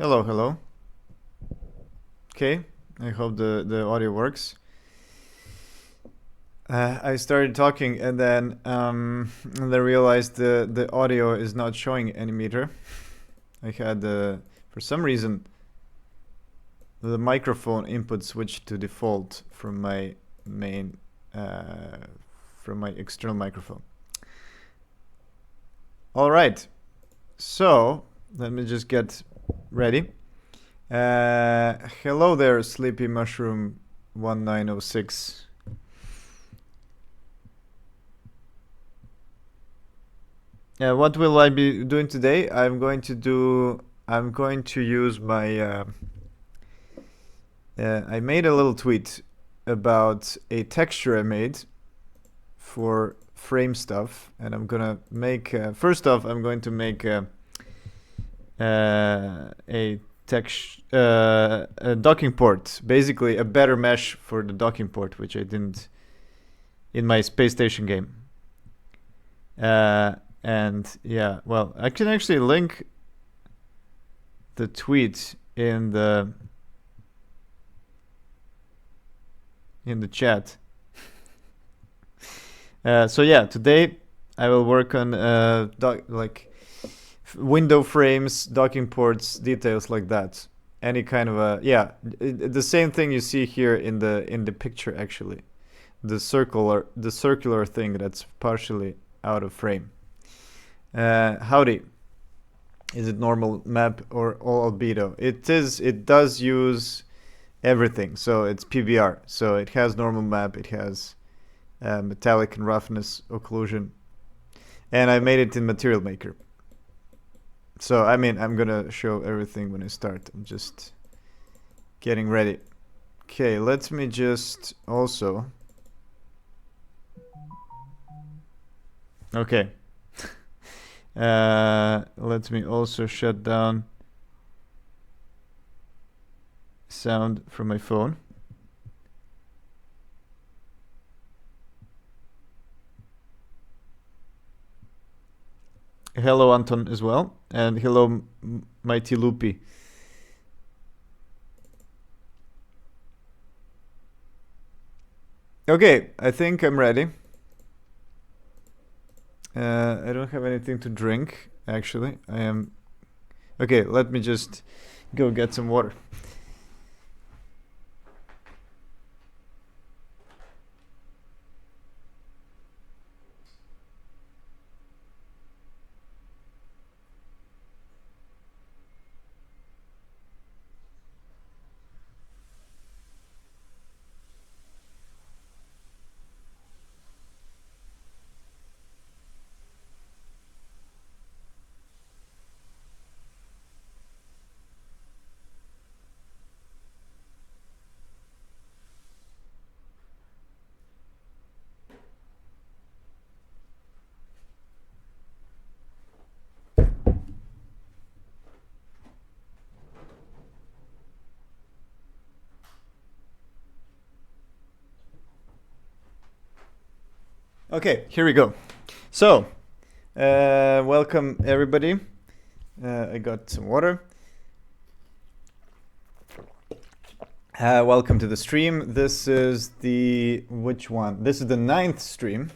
Hello, hello. Okay, I hope the audio works. I started talking and then realized the audio is not showing any meter. I had for some reason the microphone input switched to default from my main from my external microphone. All right, so let me just get ready. Hello there, Sleepy Mushroom 1906. What will I be doing today? I'm going to use my. I made a little tweet about a texture I made for frame stuff, and I'm gonna make. First off, I'm going to make a text a docking port, basically a better mesh for the docking port, which I didn't in my space station game. And yeah, well, I can actually link the tweet in the chat. So yeah, today I will work on window frames, docking ports, details like that. Any kind of the same thing you see here in the picture actually, the circular thing that's partially out of frame. Howdy. Is it normal map or all albedo? It does use everything. So it's PBR. So it has normal map. It has metallic and roughness occlusion. And I made it in Material Maker. So, I mean, I'm going to show everything when I start. I'm just getting ready. Okay, let me just also... Okay. Let me also shut down sound from my phone. Hello, Anton, as well. And hello, Mighty Loopy. Okay, I think I'm ready. I don't have anything to drink, actually. I am... Okay, let me just go get some water. Okay, here we go. So, welcome everybody. I got some water. Welcome to the stream. This is the... which one? This is the 9th stream.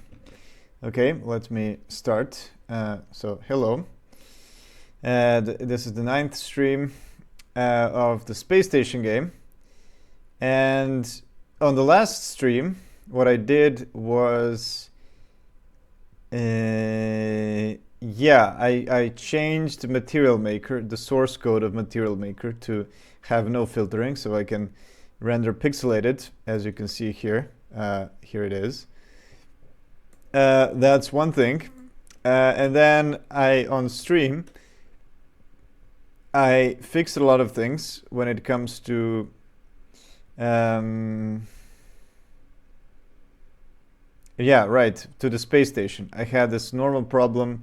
Okay, let me start. So, hello. This is the 9th stream of the Space Station game. And on the last stream, what I did was... I changed Material Maker, the source code of Material Maker, to have no filtering, so I can render pixelated, as you can see here. Here it is. That's one thing. And then on stream, I fixed a lot of things when it comes to to the space station. I had this normal problem,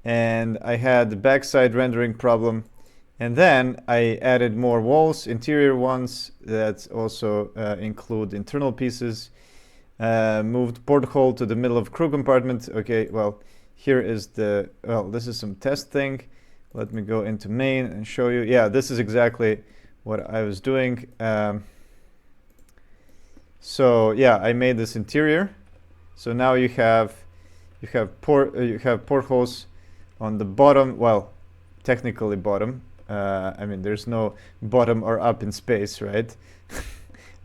and I had the backside rendering problem, and then I added more walls, interior ones that also include internal pieces. Moved porthole to the middle of crew compartment. Okay, well, here is this is some test thing. let me go into main and show you. Yeah, this is exactly what I was doing. So yeah, I made this interior. So now you have portholes on the bottom. Well, technically bottom. I mean, there's no bottom or up in space, right?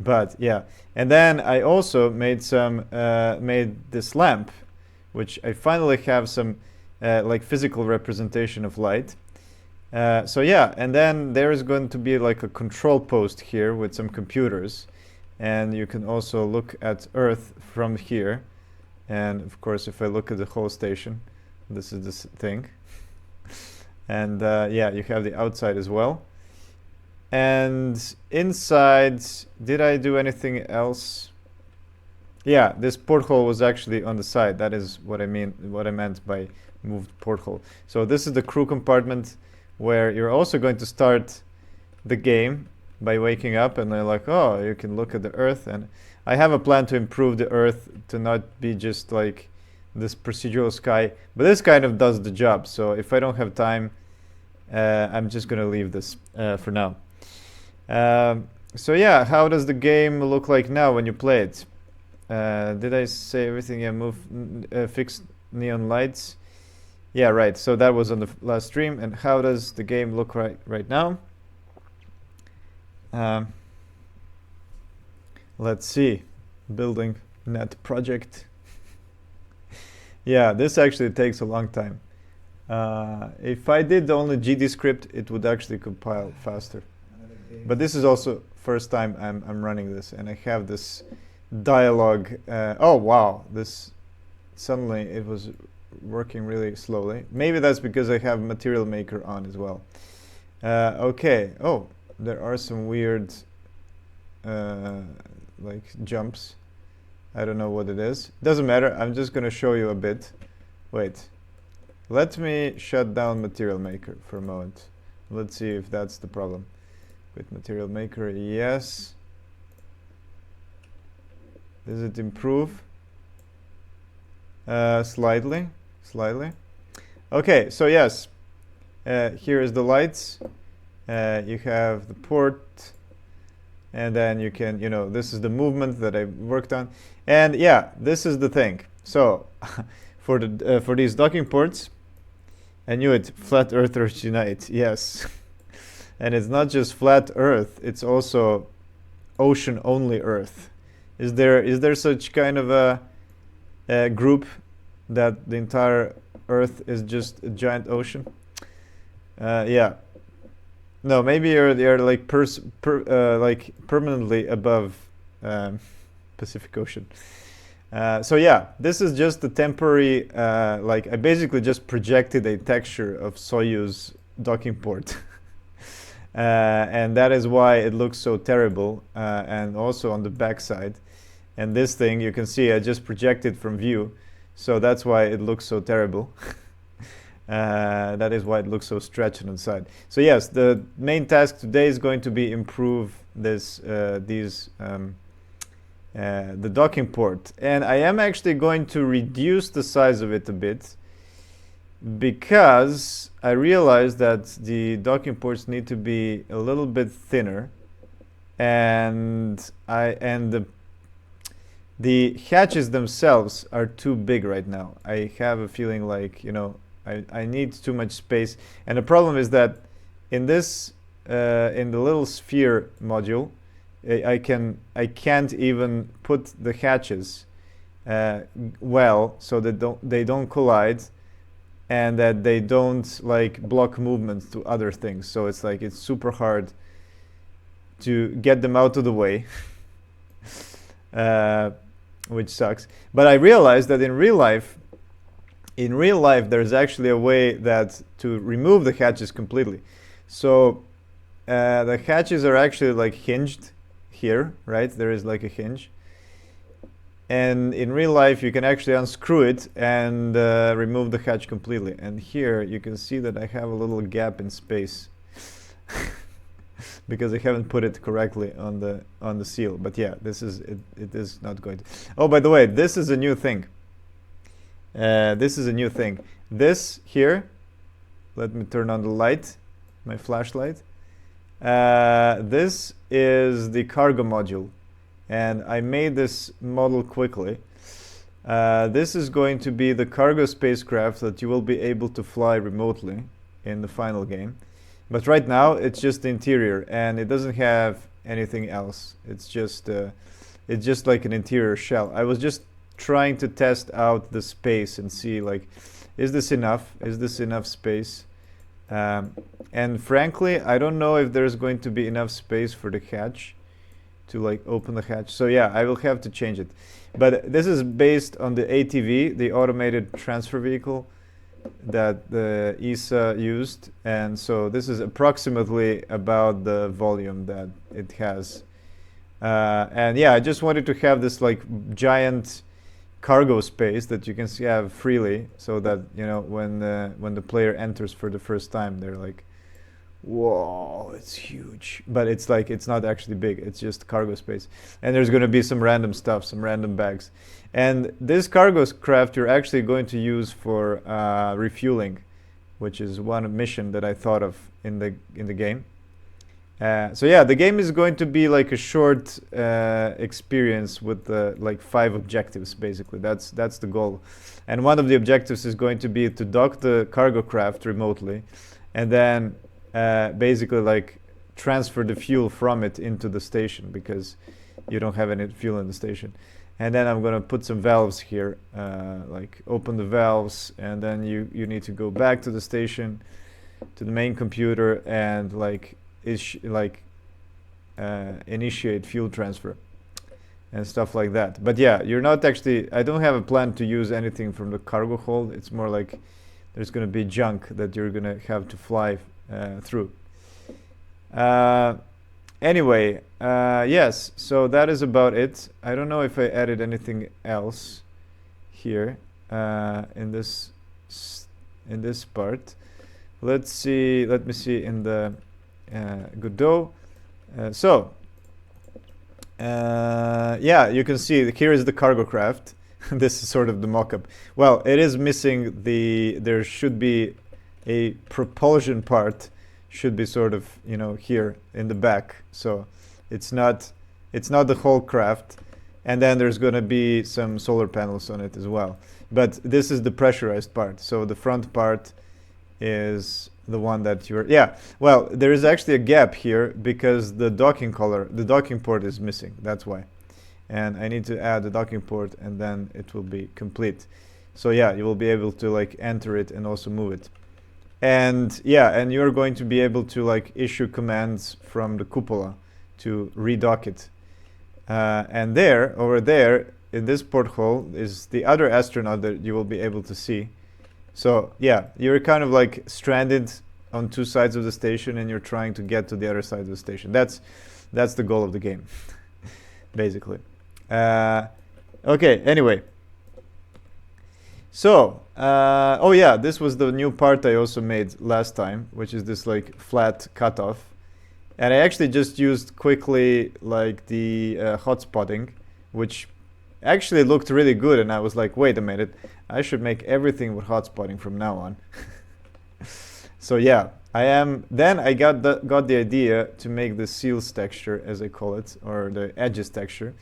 But yeah, and then I also made this lamp, which I finally have some like physical representation of light. So yeah, and then there is going to be like a control post here with some computers, and you can also look at Earth from here. And of course, if I look at the whole station, this is this thing. And yeah, you have the outside as well. And inside, did I do anything else? Yeah, this porthole was actually on the side. That is what I meant by moved porthole. So this is the crew compartment where you're also going to start the game by waking up, and they're like, oh, you can look at the Earth. And I have a plan to improve the Earth to not be just like this procedural sky, but this kind of does the job. So if I don't have time, I'm just gonna leave this for now. So yeah, how does the game look like now when you play it? Did I say everything? Yeah, fix neon lights. Yeah, right. So that was on the last stream. And how does the game look right now? Let's see. Building net project. Yeah, this actually takes a long time. If I did only GD script, it would actually compile faster. But this is also first time I'm running this, and I have this dialogue. Oh wow, this suddenly it was working really slowly. Maybe that's because I have Material Maker on as well. Okay. Oh, there are some weird like jumps. I don't know what it is. Doesn't matter. I'm just gonna show you a bit. Wait. Let me shut down Material Maker for a moment. Let's see if that's the problem. With Material Maker, yes. Does it improve? Slightly. Okay, so yes. Here is the lights. You have the port. And then you can, this is the movement that I worked on. And yeah, this is the thing. So for these docking ports, I knew it, flat earthers unite, yes. And it's not just flat Earth, it's also ocean-only Earth. Is there such kind of a group that the entire Earth is just a giant ocean? Yeah. No, maybe they're like like permanently above Pacific Ocean. So yeah, this is just a temporary. Like I basically just projected a texture of Soyuz docking port. And that is why it looks so terrible, and also on the back side. And this thing, you can see I just projected from view, so that's why it looks so terrible. That is why it looks so stretched on the side. So yes, the main task today is going to be improve the docking port. And I am actually going to reduce the size of it a bit, because I realized that the docking ports need to be a little bit thinner, and the hatches themselves are too big right now. I have a feeling like, I need too much space. And the problem is that in this in the little sphere module, I can't even put the hatches well, so that they don't collide, and that they don't like block movement to other things. So it's like it's super hard to get them out of the way, which sucks. But I realized that in real life, there's actually a way to remove the hatches completely. So the hatches are actually like hinged here, right? There is like a hinge. And in real life, you can actually unscrew it and remove the hatch completely. And here you can see that I have a little gap in space because I haven't put it correctly on the seal. But yeah, it is not going to. Oh, by the way, this is a new thing. This here let me turn on the light, my flashlight. This is the cargo module, and I made this model quickly. This is going to be the cargo spacecraft that you will be able to fly remotely in the final game. But right now it's just the interior, and it doesn't have anything else. It's just like an interior shell. I was just trying to test out the space and see, like, is this enough? Is this enough space? And frankly, I don't know if there's going to be enough space for the hatch to like open the hatch. So yeah, I will have to change it. But this is based on the ATV, the automated transfer vehicle that the ESA used. And so this is approximately about the volume that it has. And yeah, I just wanted to have this like giant cargo space that you can have freely, so that, you know, when the player enters for the first time, they're like, whoa, it's huge. But it's like, it's not actually big, it's just cargo space. And there's going to be some random stuff, some random bags. And this cargo craft you're actually going to use for refueling, which is one mission that I thought of in the game. So yeah, the game is going to be like a short experience with like 5 objectives, basically. That's the goal. And one of the objectives is going to be to dock the cargo craft remotely, and then basically like transfer the fuel from it into the station, because you don't have any fuel in the station. And then I'm going to put some valves here, like open the valves, and then you need to go back to the station, to the main computer, and like initiate fuel transfer and stuff like that. But yeah, you're not actually, I don't have a plan to use anything from the cargo hold. It's more like there's going to be junk that you're going to have to fly through. Anyway, yes, so that is about it. I don't know if I added anything else here in this part. Let me see in the Godot. Yeah, you can see here is the cargo craft. This is sort of the mock-up. Well, it is missing there should be a propulsion part, should be sort of, you know, here in the back. So it's not the whole craft. And then there's going to be some solar panels on it as well. But this is the pressurized part. So the front part is the one that well, there is actually a gap here because the docking port is missing. That's why. And I need to add the docking port, and then it will be complete. So yeah, you will be able to like enter it and also move it. And yeah, and you're going to be able to like issue commands from the cupola to redock it. And over there in this porthole is the other astronaut that you will be able to see. So yeah, you're kind of like stranded on 2 sides of the station, and you're trying to get to the other side of the station. That's the goal of the game, basically. Okay, anyway. So, oh yeah, this was the new part I also made last time, which is this like flat cutoff. And I actually just used quickly like the hotspotting, which actually looked really good, and I was like, wait a minute, I should make everything with hotspotting from now on. So yeah, then I got the idea to make the seals texture, as I call it, or the edges texture.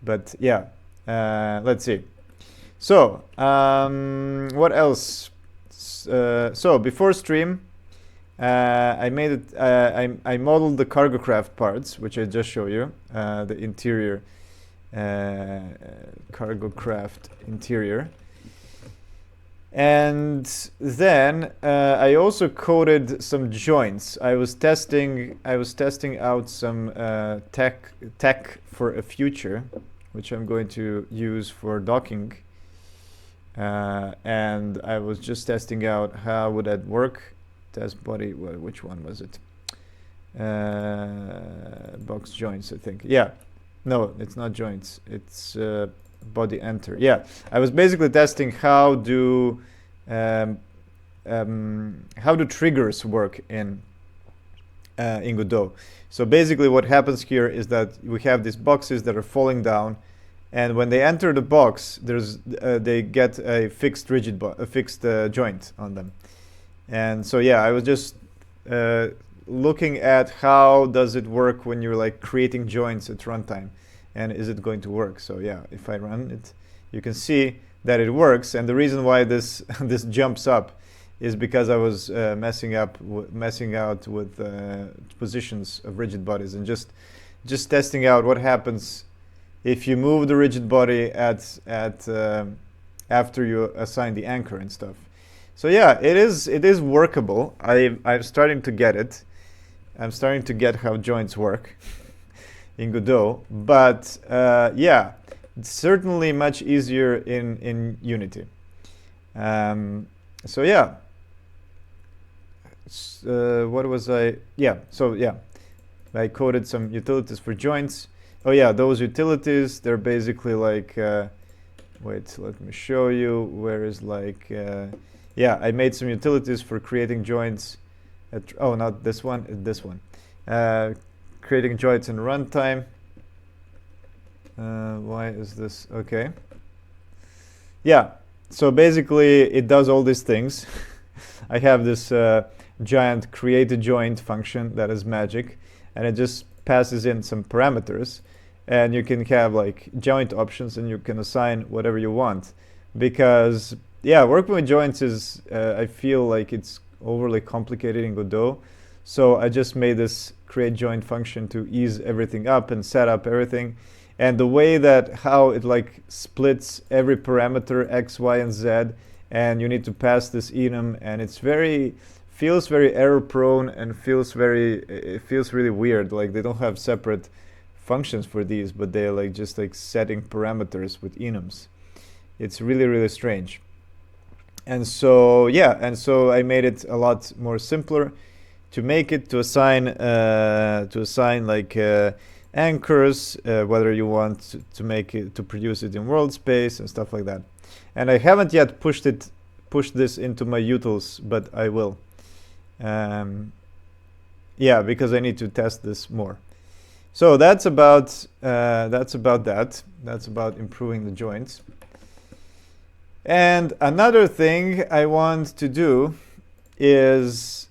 But yeah, let's see. So what else? So before stream, I made it. I modeled the cargo craft parts, which I just showed you, the interior cargo craft interior. And then I also coded some joints. I was testing out some tech for a future, which I'm going to use for docking. And I was just testing out how would that work. Test body. Which one was it? Box joints, I think. Yeah. No, it's not joints. It's body enter. Yeah, I was basically testing how do triggers work in Godot. So basically, what happens here is that we have these boxes that are falling down, and when they enter the box, they get a fixed joint on them. And so yeah, I was just uh, looking at how does it work when you're like creating joints at runtime, and is it going to work? So yeah, if I run it, you can see that it works. And the reason why this this jumps up is because I was messing out with positions of rigid bodies, and just testing out what happens if you move the rigid body at after you assign the anchor and stuff. So yeah, it is workable. I'm starting to get it. I'm starting to get how joints work in Godot, but yeah, it's certainly much easier in Unity. So yeah, what was I? Yeah, so yeah, I coded some utilities for joints. Oh yeah, those utilities, they're basically like, wait, let me show you. Where is like, yeah, I made some utilities for creating joints. Oh, not this one, this one. Creating joints in runtime. Why is this? Okay. Yeah, so basically it does all these things. I have this giant create a joint function that is magic, and it just passes in some parameters, and you can have like joint options, and you can assign whatever you want. Because yeah, working with joints is I feel like it's overly complicated in Godot, so I just made this create joint function to ease everything up and set up everything. And the way that how it like splits every parameter x, y, and z, and you need to pass this enum, and it's feels very error prone, and it feels really weird. Like they don't have separate functions for these, but they're like just like setting parameters with enums. It's really strange. And so yeah, and so I made it a lot more simpler to make it to assign like anchors, whether you want to make it to produce it in world space and stuff like that. And I haven't yet pushed this into my utils, but I will. Yeah, because I need to test this more. So that's about that. That's about improving the joints. And another thing I want to do is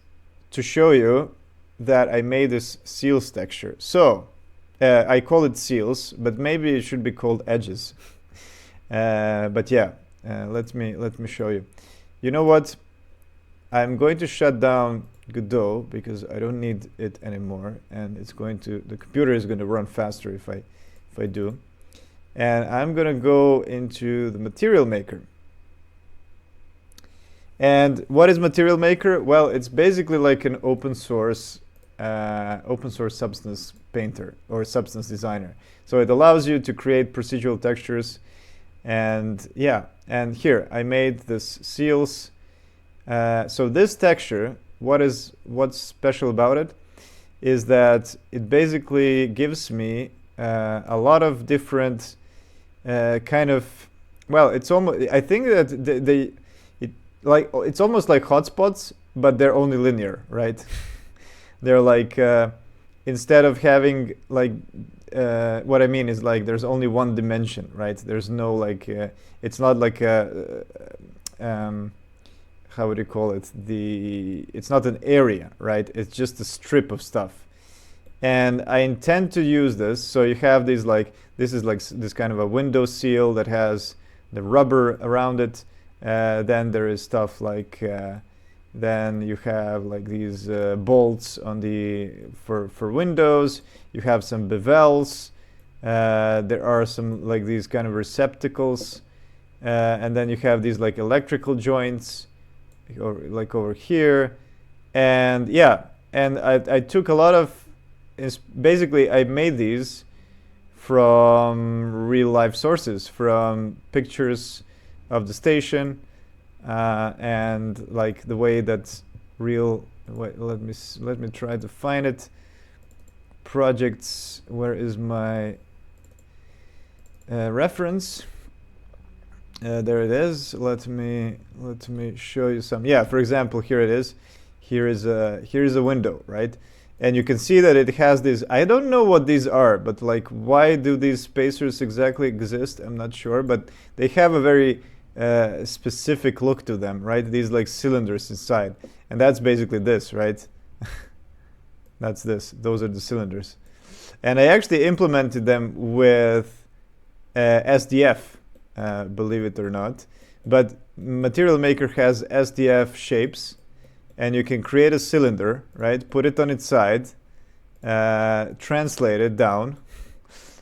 to show you that I made this seals texture. So I call it seals, but maybe it should be called edges. But yeah, let me show you. You know what? I'm going to shut down Godot because I don't need it anymore, and the computer is going to run faster if I do. And I'm going to go into the Material Maker. And what is Material Maker? Well, it's basically like an open source substance painter or substance designer. So it allows you to create procedural textures. And yeah, and here I made this seals. So this texture, what's special about it is that it basically gives me a lot of different kind of, well, it's almost, I think that it's almost like hotspots, but they're only linear, right? They're like, instead of having like, what I mean is like there's only one dimension, right? There's no like, it's not like a, how would you call it? It's not an area, right? It's just a strip of stuff. And I intend to use this. So you have these like, this is like this kind of a window seal that has the rubber around it. Then there is stuff like, then you have like these bolts on for windows. You have some bevels. There are some like these kind of receptacles, and then you have these like electrical joints, or like over here, and yeah. And I took a lot of, basically I made these from real life sources, from pictures of the station, and like the way that real. Wait, let me try to find it. Projects. Where is my reference? There it is. Let me show you some. Yeah, for example, here it is. Here is a window, right? And you can see that it has these. I don't know what these are, but like, why do these spacers exactly exist? I'm not sure, but they have a very specific look to them, right? These like cylinders inside, and that's basically this, right? That's this. Those are the cylinders, and I actually implemented them with SDF, believe it or not. But Material Maker has SDF shapes, and you can create a cylinder, right? Put it on its side, translate it down,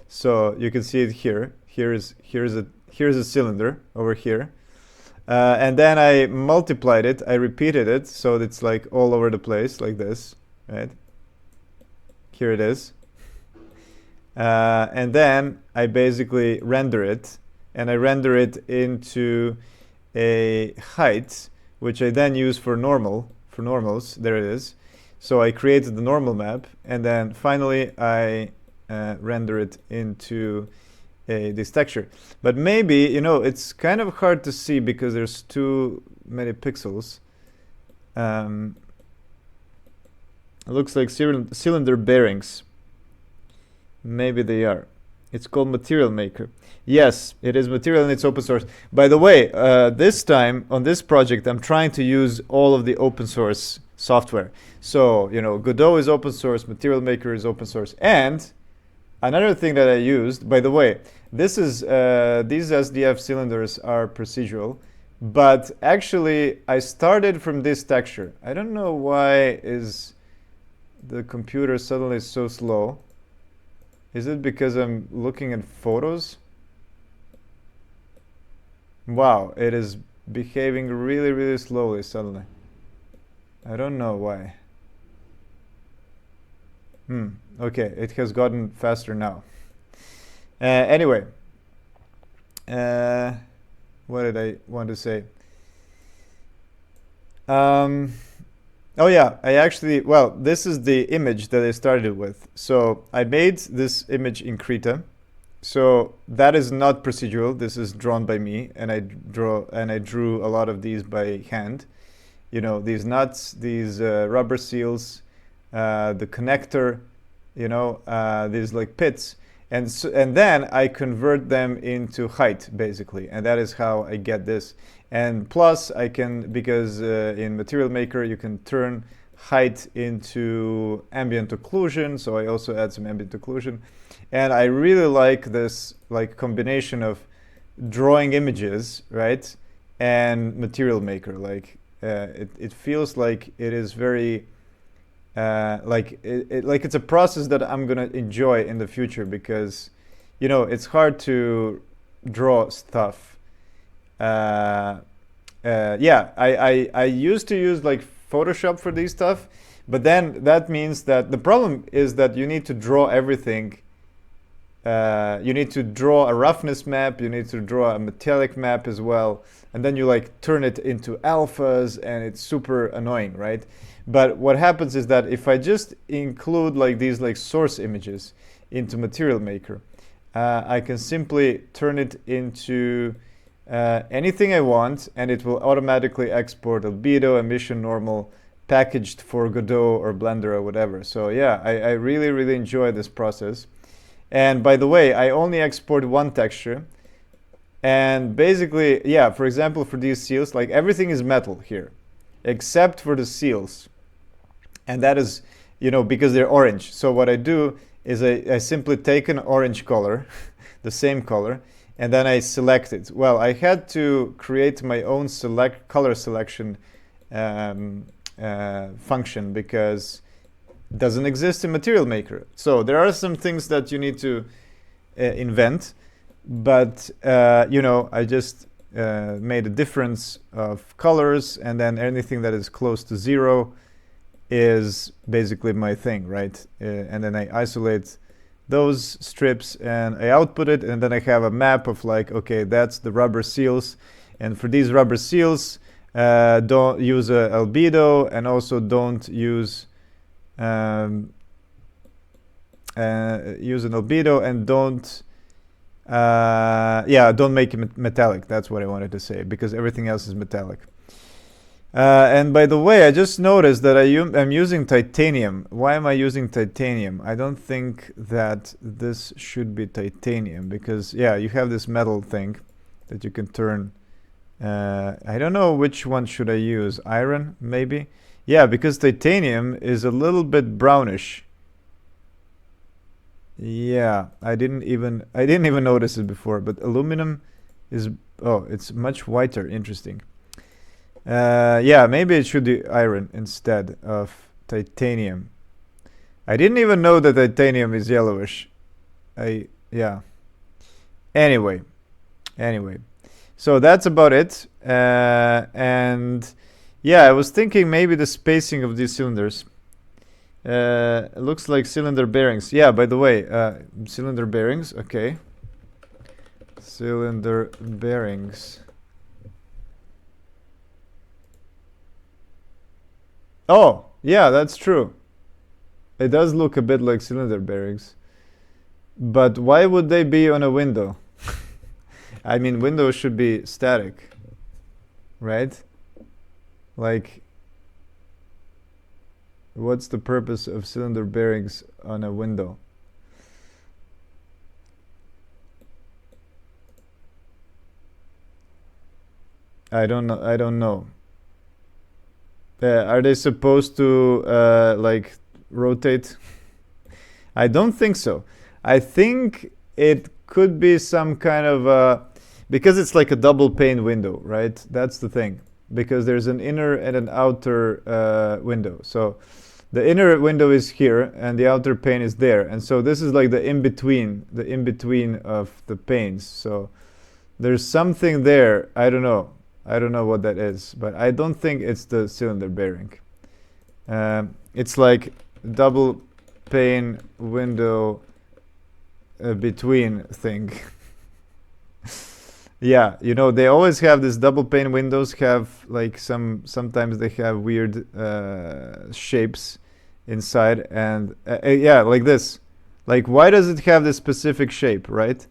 so you can see it here. Here's a cylinder over here, and then I multiplied it. I repeated it, so it's like all over the place, like this, right? Here it is, and then I basically render it, and I render it into a height, which I then use for normals. There it is. So I created the normal map, and then finally I render it into this texture. But maybe, it's kind of hard to see because there's too many pixels. It looks like cylinder bearings. Maybe they are. It's called Material Maker. Yes, it is Material and it's open source. By the way, this time on this project, I'm trying to use all of the open source software. So, Godot is open source, Material Maker is open source. And another thing that I used, by the way, this is these SDF cylinders are procedural, but actually I started from this texture. I don't know why is the computer suddenly so slow. Is it because I'm looking at photos? Wow, it is behaving really, really slowly suddenly. I don't know why. Okay, it has gotten faster now. Anyway, what did I want to say? Oh yeah, this is the image that I started with. So I made this image in Krita. So that is not procedural. This is drawn by me, and I drew a lot of these by hand. These nuts, these rubber seals, the connector, these like pits, and then I convert them into height basically, and that is how I get this. And plus I can, because in Material Maker you can turn height into ambient occlusion, so I also add some ambient occlusion. And I really like this combination of drawing images, right, and Material Maker. It feels like it is very it's a process that I'm gonna enjoy in the future, because it's hard to draw stuff. I used to use Photoshop for these stuff, but then that means that the problem is that you need to draw everything. You need to draw a roughness map, you need to draw a metallic map as well, and then you turn it into alphas, and it's super annoying, right? But what happens is that if I just include these source images into Material Maker, I can simply turn it into anything I want, and it will automatically export albedo, emission, normal, packaged for Godot or Blender or whatever. So yeah, I really, really enjoy this process. And by the way, I only export one texture. And basically, yeah, for example, for these seals, everything is metal here, except for the seals. And that is, because they're orange. So what I do is I simply take an orange color, the same color, and then I select it. Well, I had to create my own color selection function, because it doesn't exist in Material Maker. So there are some things that you need to invent, but I just made a difference of colors, and then anything that is close to 0 is basically my thing, right? And then I isolate those strips and I output it, and then I have a map of okay, that's the rubber seals, and for these rubber seals, don't use a albedo, and also don't use use an albedo, and don't make it metallic. That's what I wanted to say, because everything else is metallic. And by the way, I just noticed that I'm using titanium. Why am I using titanium? I don't think that this should be titanium, because yeah, you have this metal thing that you can turn I don't know which one should I use. Iron, maybe? Yeah, because titanium is a little bit brownish. Yeah, I didn't even notice it before, but aluminum is, oh, it's much whiter. Interesting. Yeah, maybe it should be iron instead of titanium. I didn't even know that titanium is yellowish. Yeah. Anyway, anyway. So that's about it. And yeah, I was thinking maybe the spacing of these cylinders. It looks like cylinder bearings. Yeah, by the way, cylinder bearings. Okay. Cylinder bearings. Oh, yeah, that's true. It does look a bit like cylinder bearings. But why would they be on a window? I mean, windows should be static, right? Like, what's the purpose of cylinder bearings on a window? I don't know. I don't know. Are they supposed to like rotate? I don't think so. I think it could be some kind of because it's like a double pane window, right? That's the thing. Because there's an inner and an outer window. So the inner window is here and the outer pane is there. And so this is like the in between of the panes. So there's something there. I don't know. I don't know what that is, but I don't think it's the cylinder bearing. It's like double pane window between thing. Yeah, you know, they always have this double pane windows have like sometimes they have weird shapes inside and yeah, like this. Like why does it have this specific shape, right?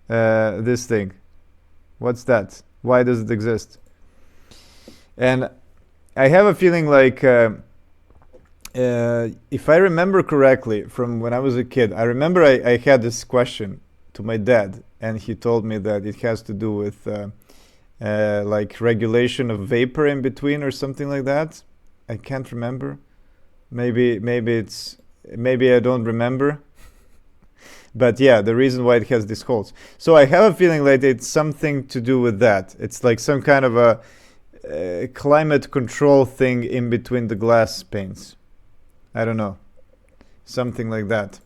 This thing. What's that? Why does it exist? And I have a feeling like if I remember correctly from when I was a kid, I remember I had this question to my dad, and he told me that it has to do with like regulation of vapor in between or something like that. I can't remember. Maybe I don't remember. But yeah, the reason why it has these holes. So I have a feeling like it's something to do with that. It's like some kind of a climate control thing in between the glass panes. I don't know. Something like that.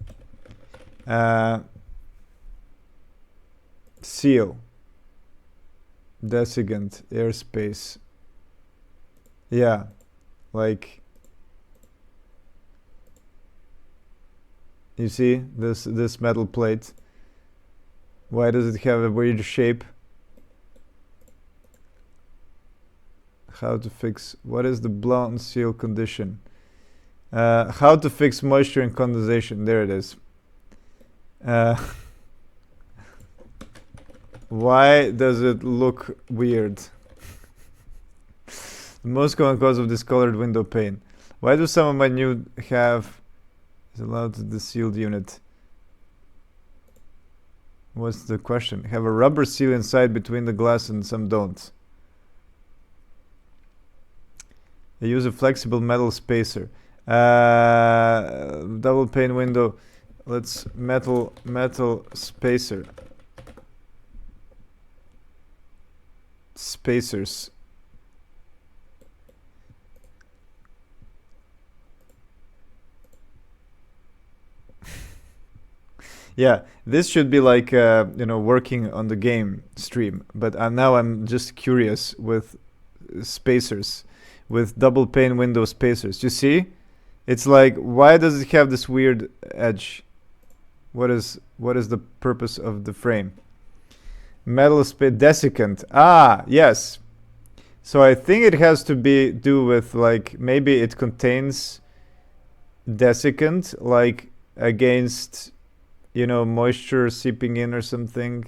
Seal. Desiccant. Airspace. Yeah. Like, you see this metal plate? Why does it have a weird shape? How to fix, what is the blown seal condition? How to fix moisture and condensation. There it is. Why does it look weird? The most common cause of discolored window pane. Why do some of my new have is allowed to the sealed unit? What's the question? Have a rubber seal inside between the glass and some don't. I use a flexible metal spacer. Double pane window. Let's metal spacer. Spacers. Yeah, this should be like working on the game stream. But now I'm just curious with spacers, with double pane window spacers. You see, it's like, why does it have this weird edge? What is the purpose of the frame? Metal desiccant. Ah, yes. So I think it has to do with like maybe it contains desiccant, like against moisture seeping in or something.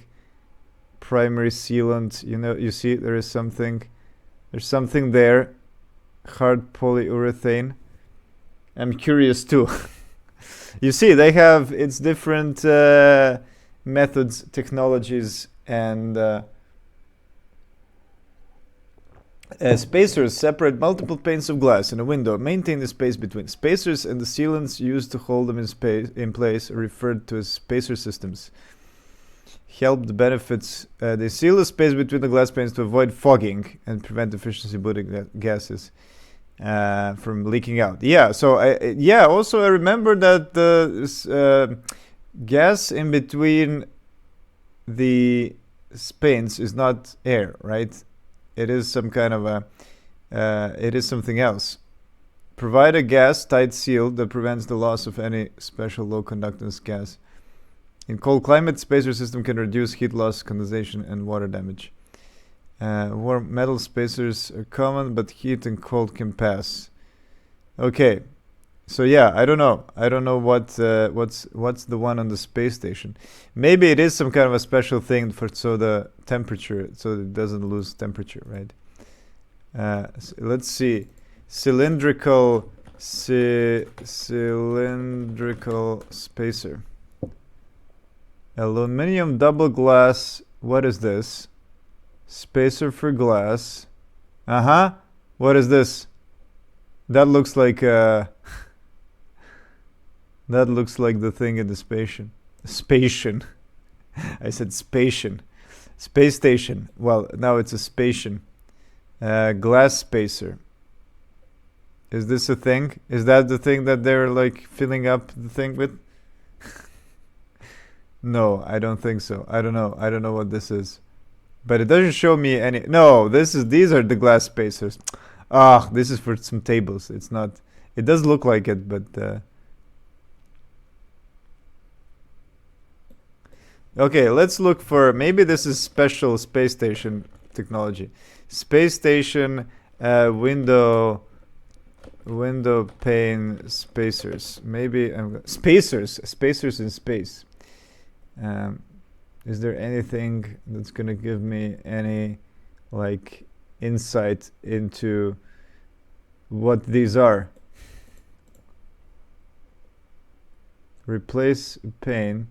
Primary sealant. You see there's something there. Hard polyurethane. I'm curious too. You see, they have its different methods, technologies, and Spacers separate multiple panes of glass in a window, maintain the space between spacers, and the sealants used to hold them in place, referred to as spacer systems. Help the benefits. They seal the space between the glass panes to avoid fogging and prevent efficiency building gases from leaking out. Yeah. So Also, I remember that the gas in between the panes is not air, right? It is some kind of a. It is something else. Provide a gas tight seal that prevents the loss of any special low conductance gas. In cold climate, spacer system can reduce heat loss, condensation, and water damage. Warm metal spacers are common, but heat and cold can pass. Okay, so yeah, I don't know. I don't know what's the one on the space station. Maybe it is some kind of a special thing for the temperature, so it doesn't lose temperature, right? So let's see, cylindrical spacer. Aluminium double glass. What is this? Spacer for glass. What is this? That looks like that looks like the thing in the spation. Spation. I said spation. Space station. Well, now it's a spation. Glass spacer. Is this a thing? Is that the thing that they're like filling up the thing with? No, I don't think so. I don't know. I don't know what this is. But it doesn't show me any. No, these are the glass spacers. This is for some tables. It's not. It does look like it, but okay, let's look for, maybe this is special space station technology. Space station window pane spacers. Maybe spacers in space. Is there anything that's gonna give me any like insight into what these are? Replace pane.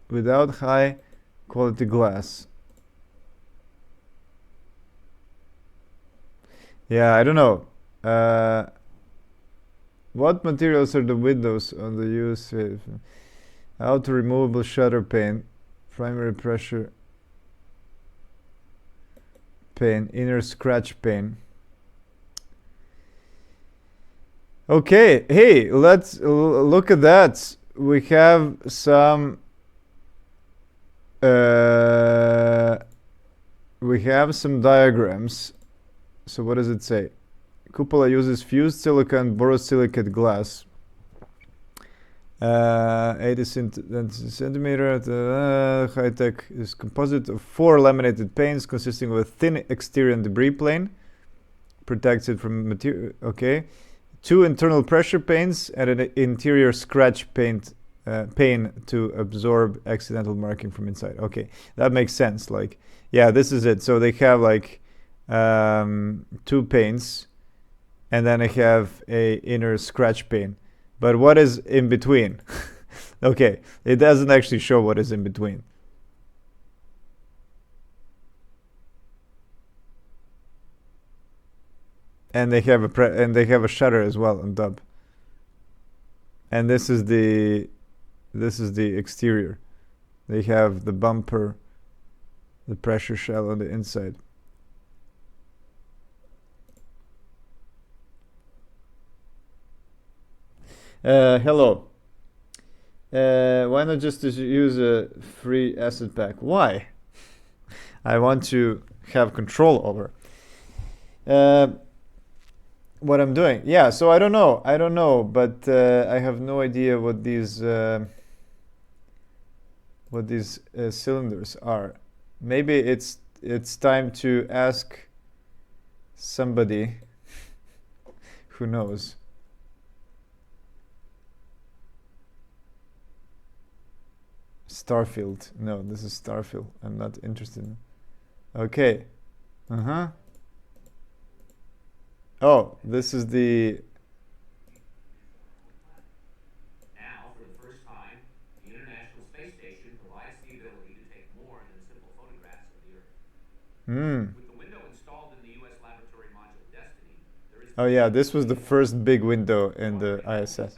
Without high quality glass. Yeah, I don't know. What materials are the windows on the use? Outer removable shutter pane, primary pressure pane, inner scratch pane. Okay, hey, let's look at that. We have some. We have some diagrams. So what does it say? Cupola uses fused silicon borosilicate glass. 80 centimeter. High tech is composite of 4 laminated panes consisting of a thin exterior and debris plane. Protects it from material. Okay. 2 internal pressure panes and an interior scratch pane to absorb accidental marking from inside. Okay, that makes sense. Like, yeah, this is it. So they have like 2 panes, and then I have a inner scratch pane. But what is in between? Okay, it doesn't actually show what is in between. And they have a shutter as well on top. And this is the exterior. They have the bumper, the pressure shell on the inside. Hello. Why not just use a free asset pack? Why? I want to have control over what I'm doing. Yeah, so I don't know, but I have no idea what these cylinders are. Maybe it's time to ask somebody who knows. Starfield. No, this is Starfield. I'm not interested. Okay. Oh, this is the. Now, for the first time, the International Space Station provides the ability to take more Hmm. With the window installed in the US laboratory module Destiny, there is Oh the yeah, this was possibility the of first big window in the broader ISS. multispectral,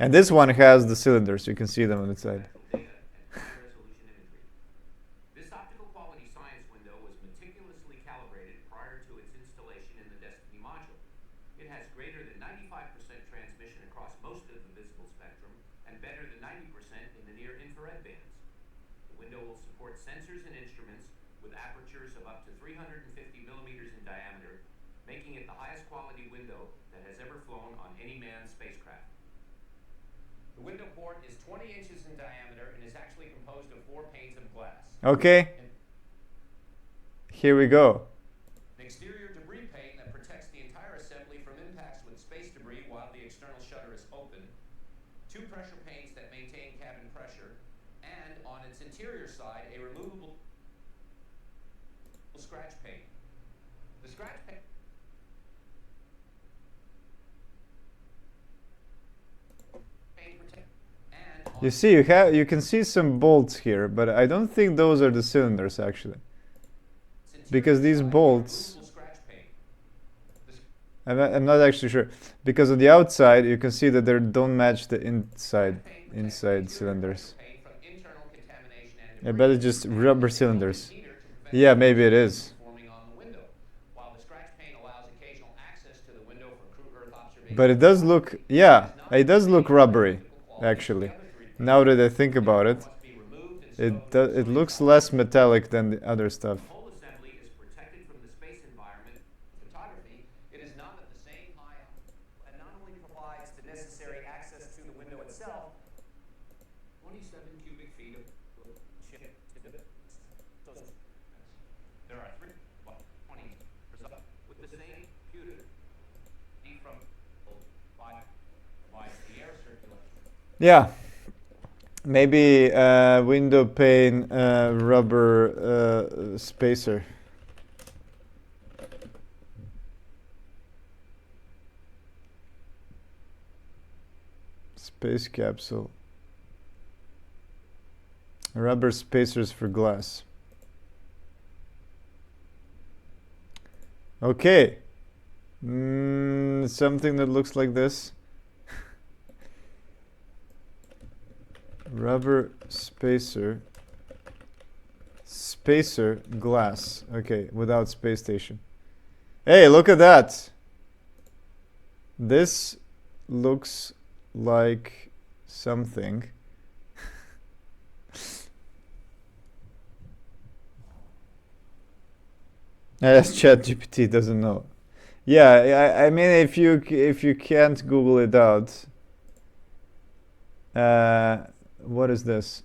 And this one high-resolution has the imagery, cylinders. You can see them on the side. spectral data, and high-resolution imagery. This optical quality science window was meticulously calibrated prior to its installation in the Destiny module. It has greater than 95% transmission across most of the visible spectrum and better than 90% in the near-infrared bands. The window will support sensors and instruments with apertures of up to 350 millimeters in diameter, making it the highest quality window that has ever flown on any manned spacecraft. The window port is 20 inches in diameter and is actually composed of 4 panes of glass. Okay. Here we go. An exterior debris pane that protects the entire assembly from impacts with space debris while the external shutter is open. 2 pressure panes that maintain cabin pressure. And on its interior side, a removable scratch pane. The scratch pane protects. You see, you can see some bolts here, but I don't think those are the cylinders actually, because these bolts. I'm not actually sure, because on the outside you can see that they don't match the inside cylinders. I bet it's just rubber cylinders. Yeah, maybe it is. But it does look, yeah, it does look rubbery, actually. Now that I think about it, it looks less metallic than the other stuff. The whole assembly is protected from the space environment. Photography, it is not at the same high and not only provides the necessary access to the window itself, 27 cubic feet of there are 20 with the same computer from by the air circulation. Yeah. Maybe window pane rubber spacer. Space capsule. Rubber spacers for glass. Okay. Something that looks like this. Rubber spacer glass. Okay, without space station. Hey, look at that. This looks like something. As ChatGPT doesn't know. Yeah, I mean, if you can't Google it out, what is this?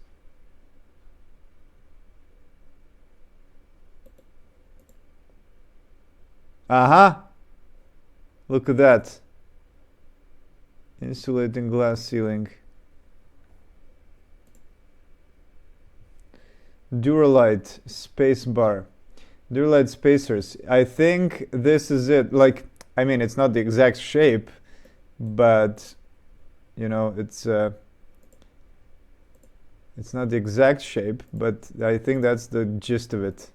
Look at that. Insulating glass ceiling. Duralite space bar. Duralite spacers. I think this is it. Like, I mean, it's not the exact shape, but you know, it's not the exact shape, but I think that's the gist of it.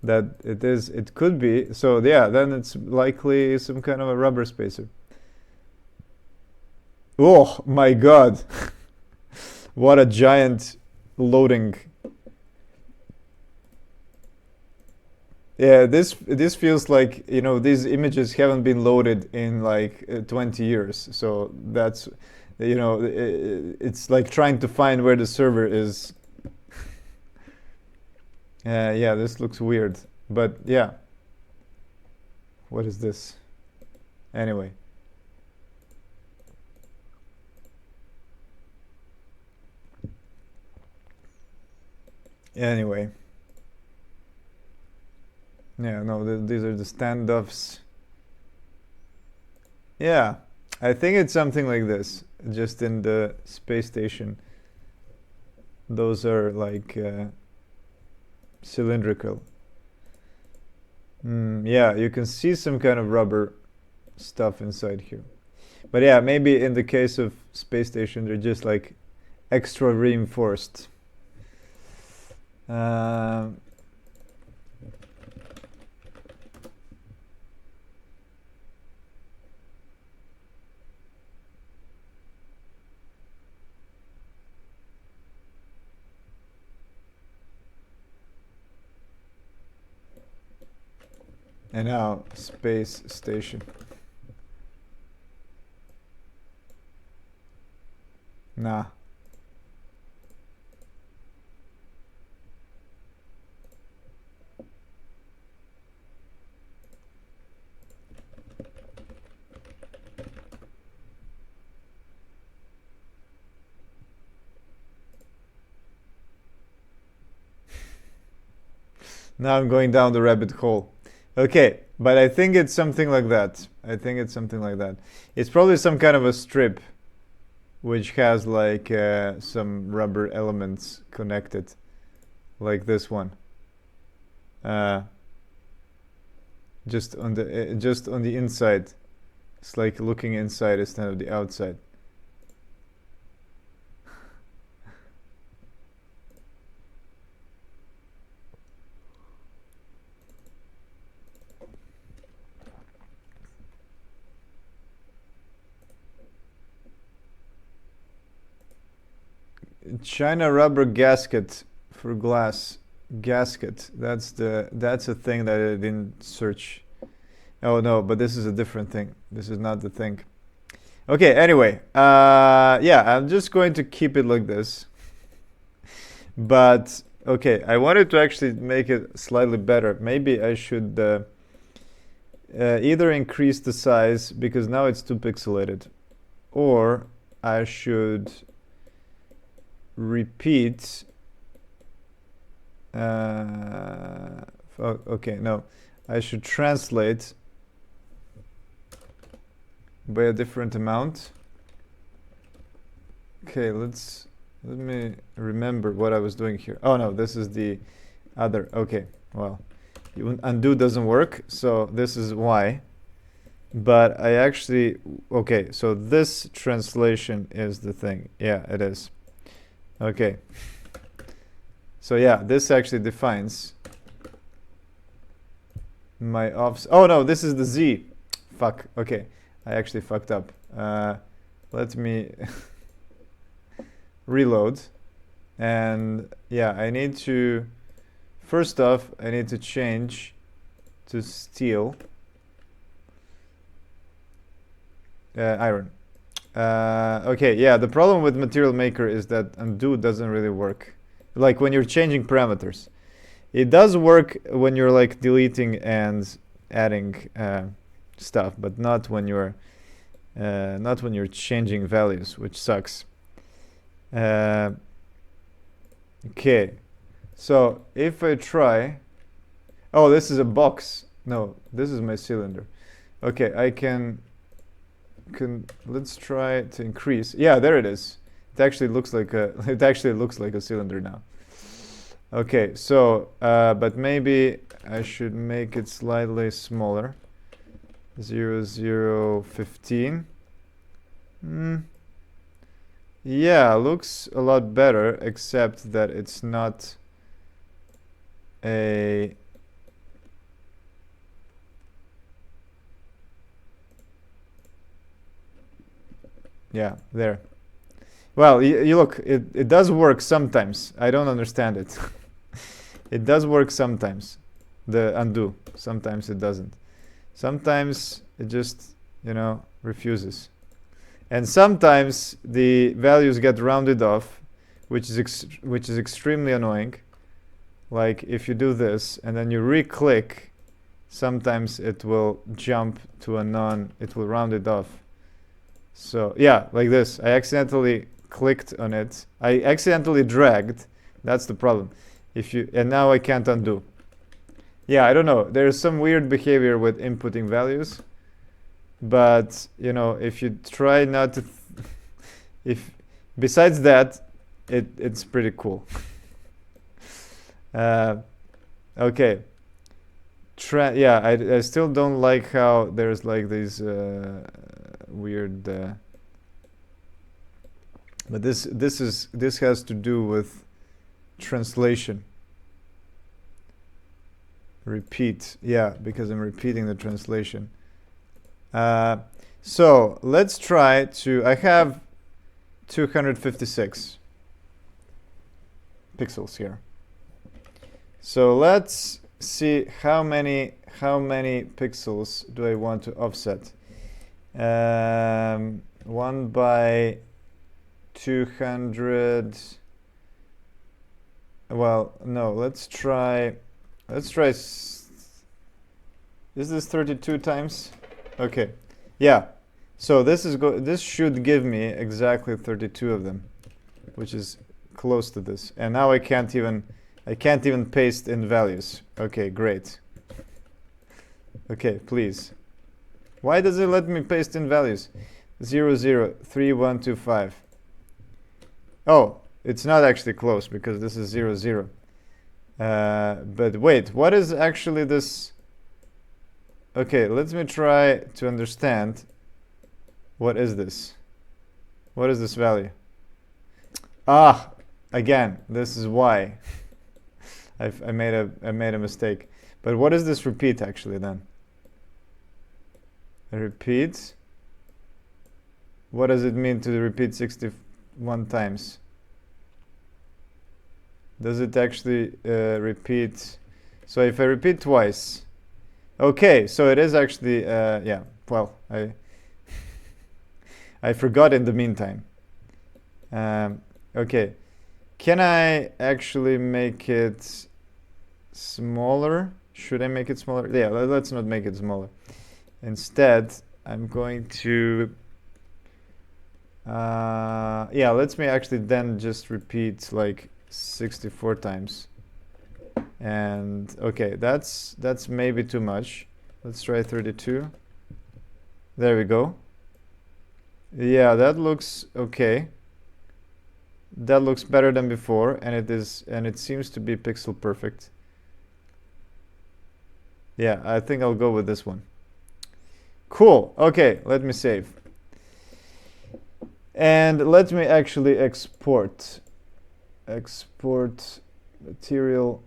That it could be. So yeah, then it's likely some kind of a rubber spacer. Oh my god. What a giant loading. Yeah, this feels like, you know, these images haven't been loaded in like 20 years. So that's, you know, it's like trying to find where the server is. Yeah, this looks weird, but yeah. What is this? Anyway. Anyway. Yeah, no, these are the standoffs. Yeah, I think it's something like this, just in the space station. Those are like cylindrical. Yeah, you can see some kind of rubber stuff inside here. But yeah, maybe in the case of space station, they're just like extra reinforced. And now space station. Nah. Now I'm going down the rabbit hole. Okay, but I think it's something like that. I think it's something like that. It's probably some kind of a strip which has like some rubber elements connected, like this one. Uh, just on the inside. It's like looking inside instead of the outside. China rubber gasket for glass. Gasket. That's a thing that I didn't search. Oh no, but this is a different thing. This is not the thing. Okay, anyway. Yeah, I'm just going to keep it like this. But okay, I wanted to actually make it slightly better. Maybe I should either increase the size because now it's too pixelated, or I should repeat. Okay, no, I should translate by a different amount. Okay, let me remember what I was doing here. Oh no, this is the other. Okay, well, undo doesn't work, so this is why. But I actually, okay, so this translation is the thing. Yeah, it is. Okay. So yeah, this actually defines my offs. Oh no, this is the Z. Fuck. Okay, I actually fucked up. Let me reload. And yeah, I need to, first off, I need to change to steel. Iron. Okay, yeah, the problem with Material Maker is that undo doesn't really work. Like when you're changing parameters. It does work when you're like deleting and adding stuff, but not when you're changing values, which sucks. Okay, so if I try, oh, this is a box. No, this is my cylinder. Okay, I can let's try to increase. Yeah, there it is. It actually looks like a cylinder now. Okay, so but maybe I should make it slightly smaller. 0, 0, 15. Yeah, looks a lot better, except that it's not a yeah, there. Well, you look, it does work sometimes. I don't understand it. It does work sometimes, the undo. Sometimes it doesn't. Sometimes it just, refuses. And sometimes the values get rounded off, which is extremely annoying. Like if you do this and then you re-click, sometimes it will jump to it will round it off. So yeah, like this. I accidentally clicked on it. I accidentally dragged. That's the problem. And now I can't undo. Yeah, I don't know. There's some weird behavior with inputting values. But, if you try not to besides that, it's pretty cool. Okay. Yeah, I still don't like how there's like these weird but this has to do with translation. Repeat. Yeah, because I'm repeating the translation. So let's try to, I have 256 pixels here. So let's see how many how many pixels do I want to offset? 1 by 200. Well, no, let's try. Is this 32 times? Okay. Yeah. So this should give me exactly 32 of them, which is close to this. And now I can't even paste in values. Okay, great. Okay, please. Why does it let me paste in values? 0, 0, 3, 1, 2, 5. Oh, it's not actually close because this is 0, 0. But wait, what is actually this? Okay, let me try to understand. What is this? What is this value? Ah, again, this is why. I made a mistake. But what is this repeat actually then? A repeat. What does it mean to repeat 61 times? Does it actually repeat? So if I repeat twice, okay, so it is actually yeah. Well, I forgot in the meantime. Okay, can I actually make it smaller? Should I make it smaller? Yeah, let's not make it smaller. Instead, I'm going to yeah, let me actually then just repeat like 64 times. And okay, that's maybe too much. Let's try 32. There we go. Yeah, that looks okay. That looks better than before, and it seems to be pixel perfect. Yeah, I think I'll go with this one. Cool. Okay, let me save. And let me actually export material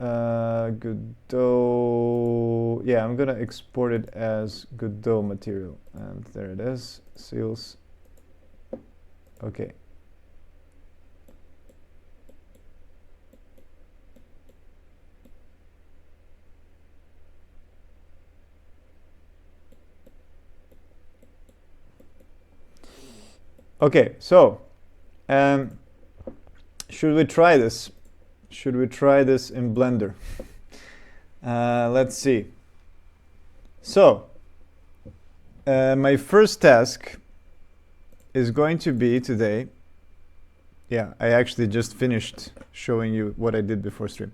Godot. Yeah, I'm gonna export it as Godot material, and there it is. Seals. Okay. Okay, so should we try this? Should we try this in Blender? Let's see. So, my first task is going to be today. Yeah, I actually just finished showing you what I did before stream.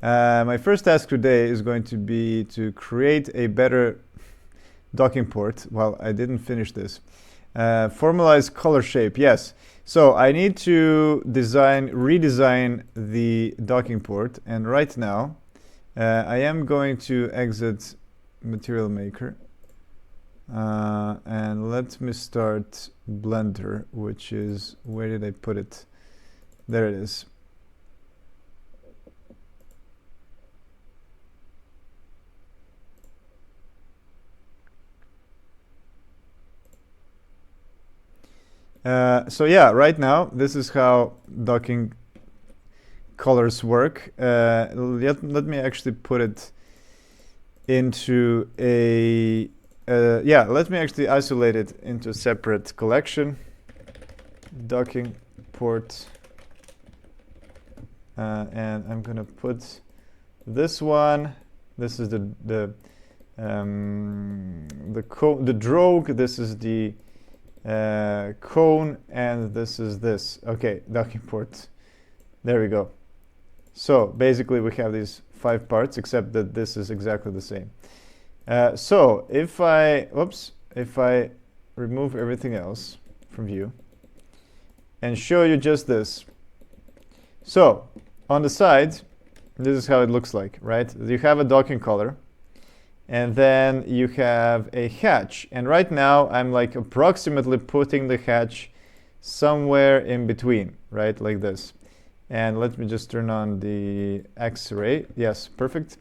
My first task today is going to be to create a better docking port. Well, I didn't finish this. Formalize color shape, yes. So I need to redesign the docking port, and right now I am going to exit Material Maker and let me start Blender, which is, where did I put it? There it is. So yeah, right now this is how docking colors work. Let me actually put it into a yeah, let me actually isolate it into a separate collection. Docking port, and I'm gonna put this one. This is the drogue. This is the cone, and this is this. Okay, docking port. There we go. So basically we have these 5 parts, except that this is exactly the same. So if I remove everything else from view and show you just this. So on the side, this is how it looks like, right? You have a docking color, and then you have a hatch. And right now I'm like approximately putting the hatch somewhere in between, right? Like this. And let me just turn on the X-ray. Yes, perfect.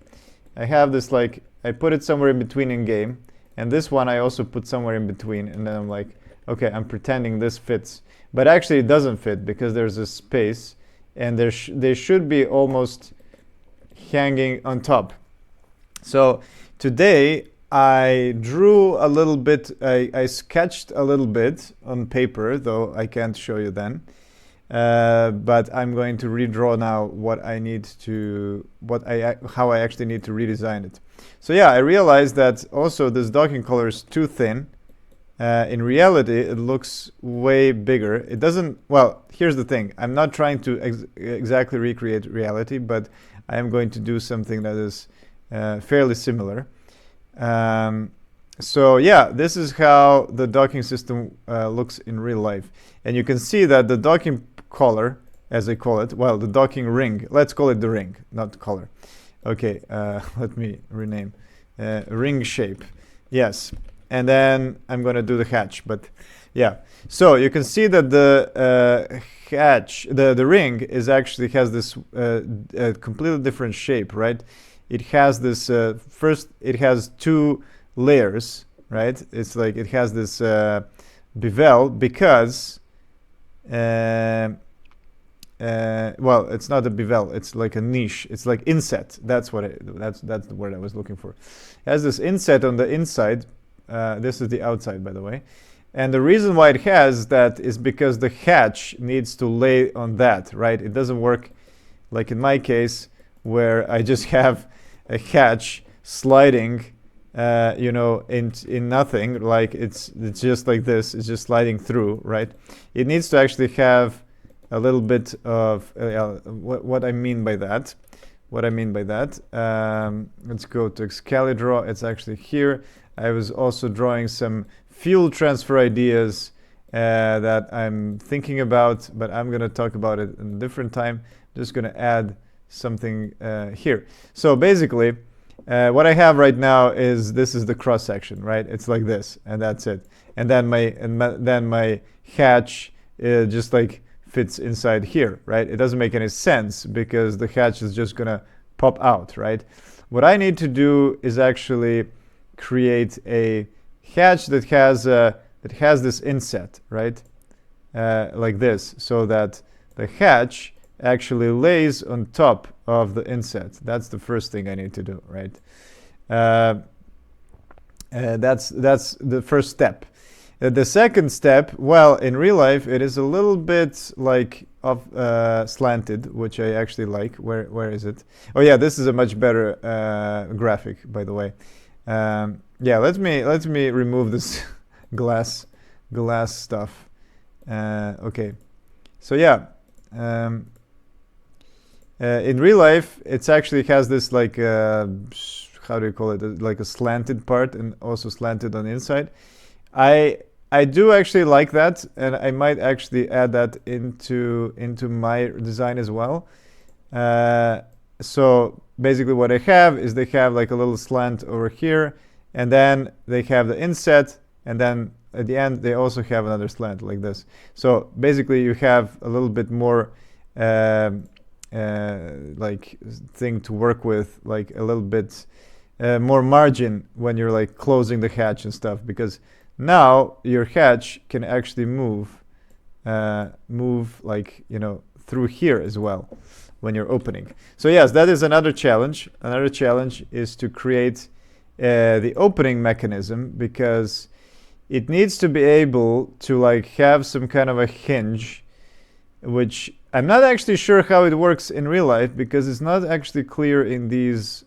I have this, like, I put it somewhere in between in game. And this one I also put somewhere in between. And then I'm like, okay, I'm pretending this fits. But actually it doesn't fit because there's a space. And they should be almost hanging on top. So today I drew a little bit, I sketched a little bit on paper, though I can't show you then. But I'm going to redraw now what I need to, how I actually need to redesign it. So yeah, I realized that also this docking color is too thin. In reality, it looks way bigger. It doesn't, well, here's the thing. I'm not trying to exactly recreate reality, but I am going to do something that is fairly similar. So yeah, this is how the docking system looks in real life. And you can see that the docking color, as I call it, well, the docking ring, let's call it the ring, not color. Okay, let me rename. Ring shape, yes. And then I'm going to do the hatch, but yeah. So you can see that the hatch, the ring is actually has this completely different shape, right? It has this, first it has two layers, right? It's like it has this bevel because, well, it's not a bevel, it's like a niche. It's like inset. That's the word I was looking for. It has this inset on the inside. This is the outside, by the way. And the reason why it has that is because the hatch needs to lay on that, right? It doesn't work like in my case where I just have a hatch sliding, in nothing. Like it's just like this. It's just sliding through, right? It needs to actually have a little bit of what I mean by that. Let's go to Excalidraw. It's actually here. I was also drawing some fuel transfer ideas that I'm thinking about, but I'm going to talk about it in a different time. Just going to add something here. So basically, what I have right now is this is the cross section, right? It's like this, and that's it. And then my hatch just like fits inside here, right? It doesn't make any sense because the hatch is just going to pop out, right? What I need to do is actually create a hatch that has this inset, right? Like this, so that the hatch actually lays on top of the inset. That's the first thing I need to do, right? That's the first step. The second step, well, in real life, it is a little bit like slanted, which I actually like. Where is it? Oh yeah, this is a much better graphic, by the way. Yeah, let me remove this glass stuff. Okay, so yeah, in real life, it actually has this like how do you call it? Like a slanted part and also slanted on the inside. I do actually like that, and I might actually add that into my design as well. So basically what I have is they have like a little slant over here, and then they have the inset, and then at the end they also have another slant like this. So basically you have a little bit more like thing to work with, like a little bit more margin when you're like closing the hatch and stuff, because now your hatch can actually move like, through here as well when you're opening. So yes, that is another challenge. Another challenge is to create the opening mechanism, because it needs to be able to like have some kind of a hinge, which I'm not actually sure how it works in real life, because it's not actually clear in these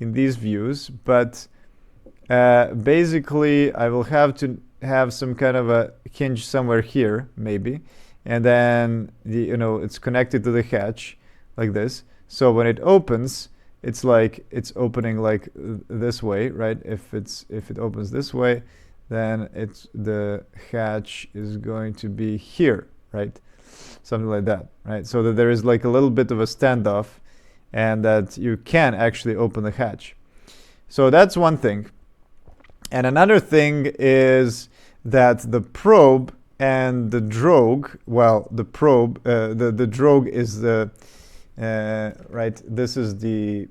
views. But basically I will have to have some kind of a hinge somewhere here, maybe, and then it's connected to the hatch like this. So when it opens, it's like it's opening like this way, right? If it opens this way, then the hatch is going to be here, right? Something like that, right? So that there is like a little bit of a standoff, and that you can actually open the hatch. So that's one thing. And another thing is that the probe and the drogue, well, the probe, the drogue is the, right, this is the,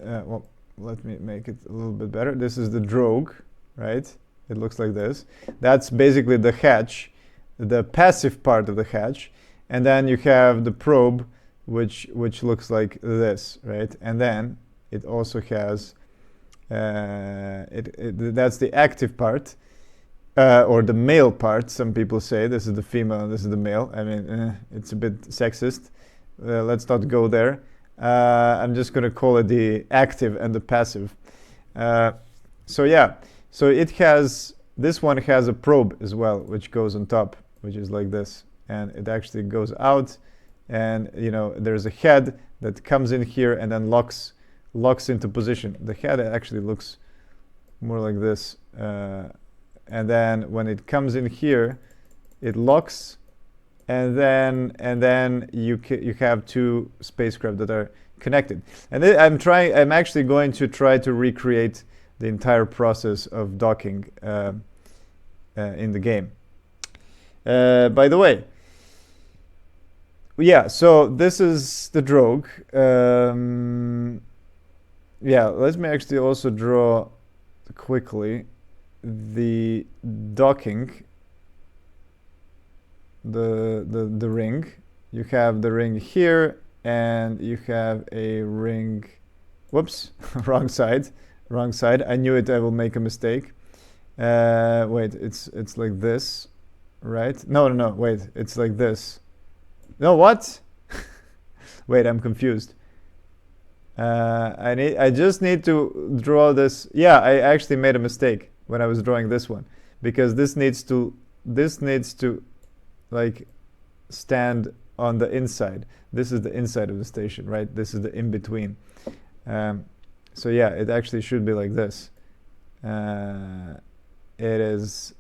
well, let me make it a little bit better. This is the drogue, right? It looks like this. That's basically the hatch, the passive part of the hatch. And then you have the probe, which looks like this, right? And then it also has that's the active part, or the male part. Some people say this is the female and this is the male. I mean, it's a bit sexist. Let's not go there. I'm just going to call it the active and the passive. So yeah, so it has, this one has a probe as well, which goes on top, which is like this, and it actually goes out, and you know there's a head that comes in here and then locks into position. The head actually looks more like this, and then when it comes in here, it locks, and then you have two spacecraft that are connected. And I'm actually going to try to recreate the entire process of docking in the game. By the way, yeah, so this is the drogue. Yeah, let me actually also draw quickly the docking, the ring. You have the ring here, and you have a ring. Whoops, wrong side. I knew it. I will make a mistake. Wait, it's like this, right? No. Wait, it's like this. No, what? Wait, I'm confused. I just need to draw this. Yeah, I actually made a mistake when I was drawing this one, because this needs to like stand on the inside. This is the inside of the station, right? This is the in between. So yeah, it actually should be like this. It is,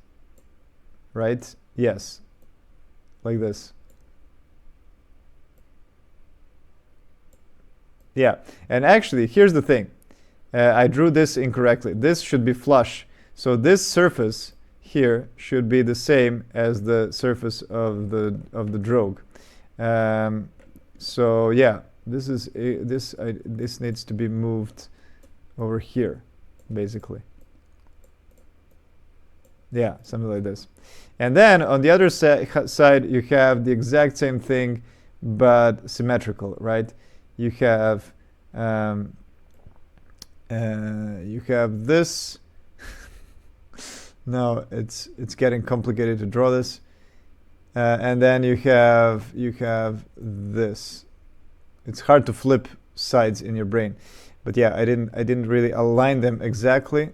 right? Yes, like this. Yeah, and actually, here's the thing. I drew this incorrectly. This should be flush. So this surface here should be the same as the surface of the drogue. So yeah, this needs to be moved over here, basically. Yeah, something like this. And then on the other side, you have the exact same thing, but symmetrical, right? You have this. No, it's getting complicated to draw this. And then you have this. It's hard to flip sides in your brain, but yeah, I didn't really align them exactly.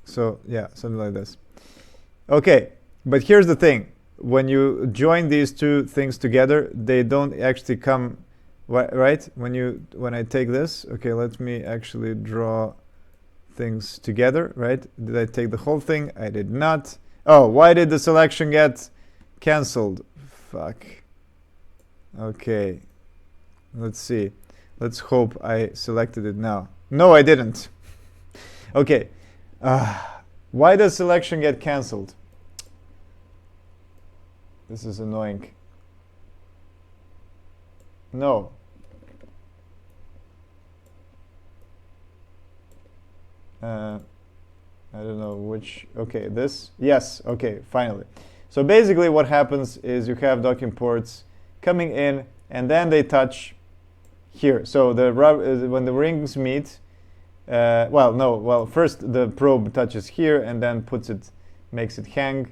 So yeah, something like this. Okay, but here's the thing: when you join these two things together, they don't actually come. Right? When I take this, okay, let me actually draw things together, right? Did I take the whole thing? I did not. Oh, why did the selection get cancelled? Fuck. Okay. Let's see. Let's hope I selected it now. No, I didn't. Okay. Why does selection get cancelled? This is annoying. No. I don't know which. Okay, this. Yes. Okay, finally. So basically what happens is you have docking ports coming in, and then they touch here. So when the rings meet, first the probe touches here and then makes it hang.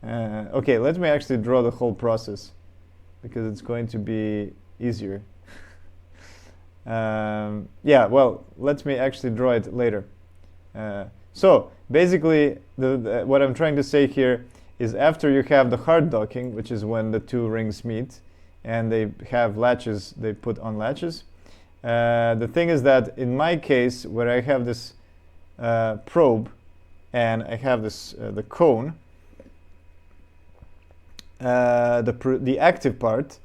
Okay, let me actually draw the whole process, because it's going to be easier. Yeah, well, let me actually draw it later. So basically, what I'm trying to say here is, after you have the hard docking, which is when the two rings meet and they have latches, they put on latches. The thing is that in my case, where I have this probe and I have this the cone, the active part,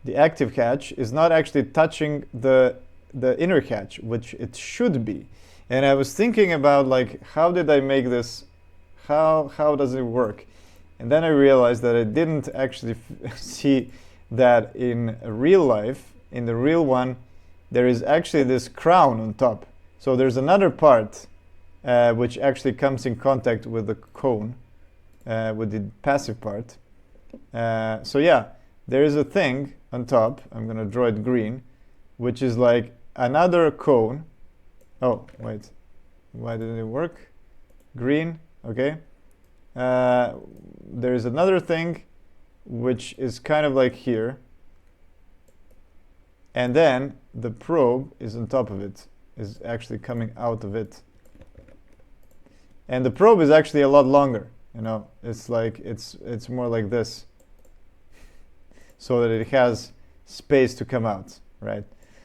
the active hatch, is not actually touching the inner hatch, which it should be. And I was thinking about, like, how did I make this? How does it work? And then I realized that I didn't actually see that in real life, in the real one, there is actually this crown on top. So there's another part which actually comes in contact with the cone, with the passive part. So yeah, there is a thing on top. I'm going to draw it green, which is like another cone Oh, wait. Why didn't it work? Green. Okay. There's another thing which is kind of like here. And then the probe is on top of it, is actually coming out of it. And the probe is actually a lot longer, you know. It's like it's more like this, so that it has space to come out, right?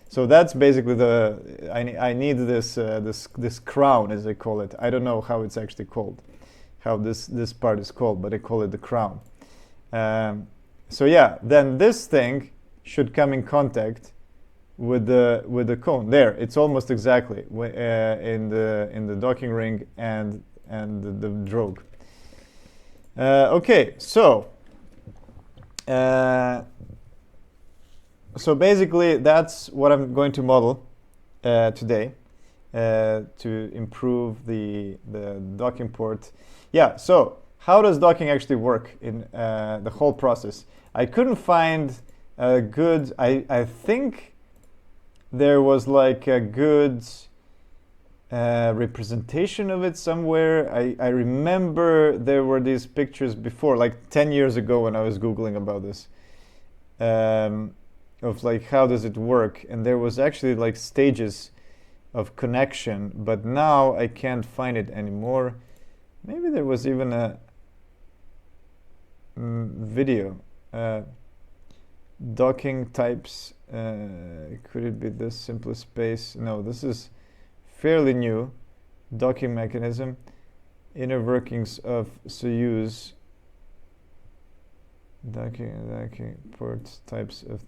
So that's basically the I need this this crown, as they call it. I don't know how it's actually called, how this part is called, but they call it the crown. So yeah, then this thing should come in contact with the cone. There, it's almost exactly in the docking ring and the drogue. Okay, so basically that's what I'm going to model today to improve the docking port. Yeah, so how does docking actually work in the whole process? I couldn't find a good, I think there was like a good representation of it somewhere. I remember there were these pictures before, like 10 years ago when I was Googling about this, of like how does it work, and there was actually like stages of connection, but now I can't find it anymore. Maybe there was even a video. Docking types. Could it be this simplest space? No, this is fairly new. Docking mechanism, inner workings of Soyuz. Docking port types of.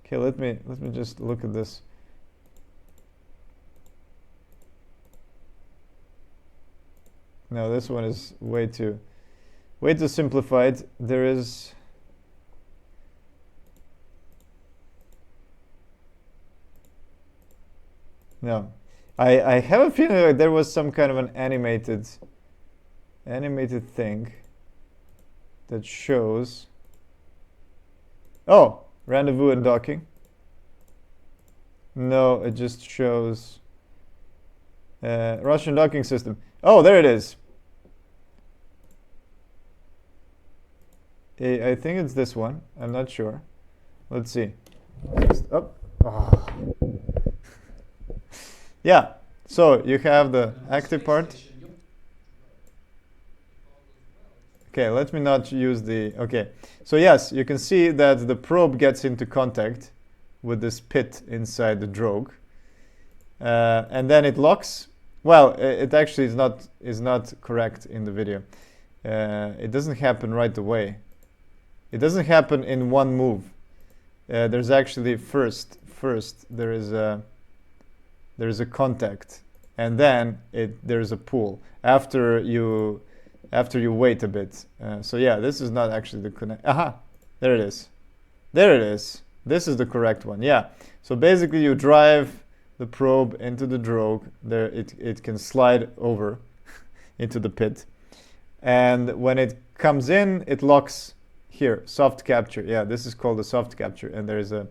Okay, let me just look at this. No, this one is way too simplified. There is. No, I have a feeling like there was some kind of an animated thing that shows. Oh, rendezvous and docking. No, it just shows Russian docking system. Oh, there it is. I think it's this one. I'm not sure. Let's see. Oh. Yeah, so you have the active part. Okay, let me not use the. Okay, so yes, you can see that the probe gets into contact with this pit inside the drogue, and then it locks. Well, it actually is not correct in the video. It doesn't happen right away. It doesn't happen in one move. There's actually first there is a contact, and then there's a pull after you wait a bit. So yeah, this is not actually the connect. Aha, there it is. This is the correct one. Yeah. So basically, you drive the probe into the drogue. There, it can slide over into the pit, and when it comes in, it locks here. Soft capture. Yeah, this is called a soft capture, and there's a.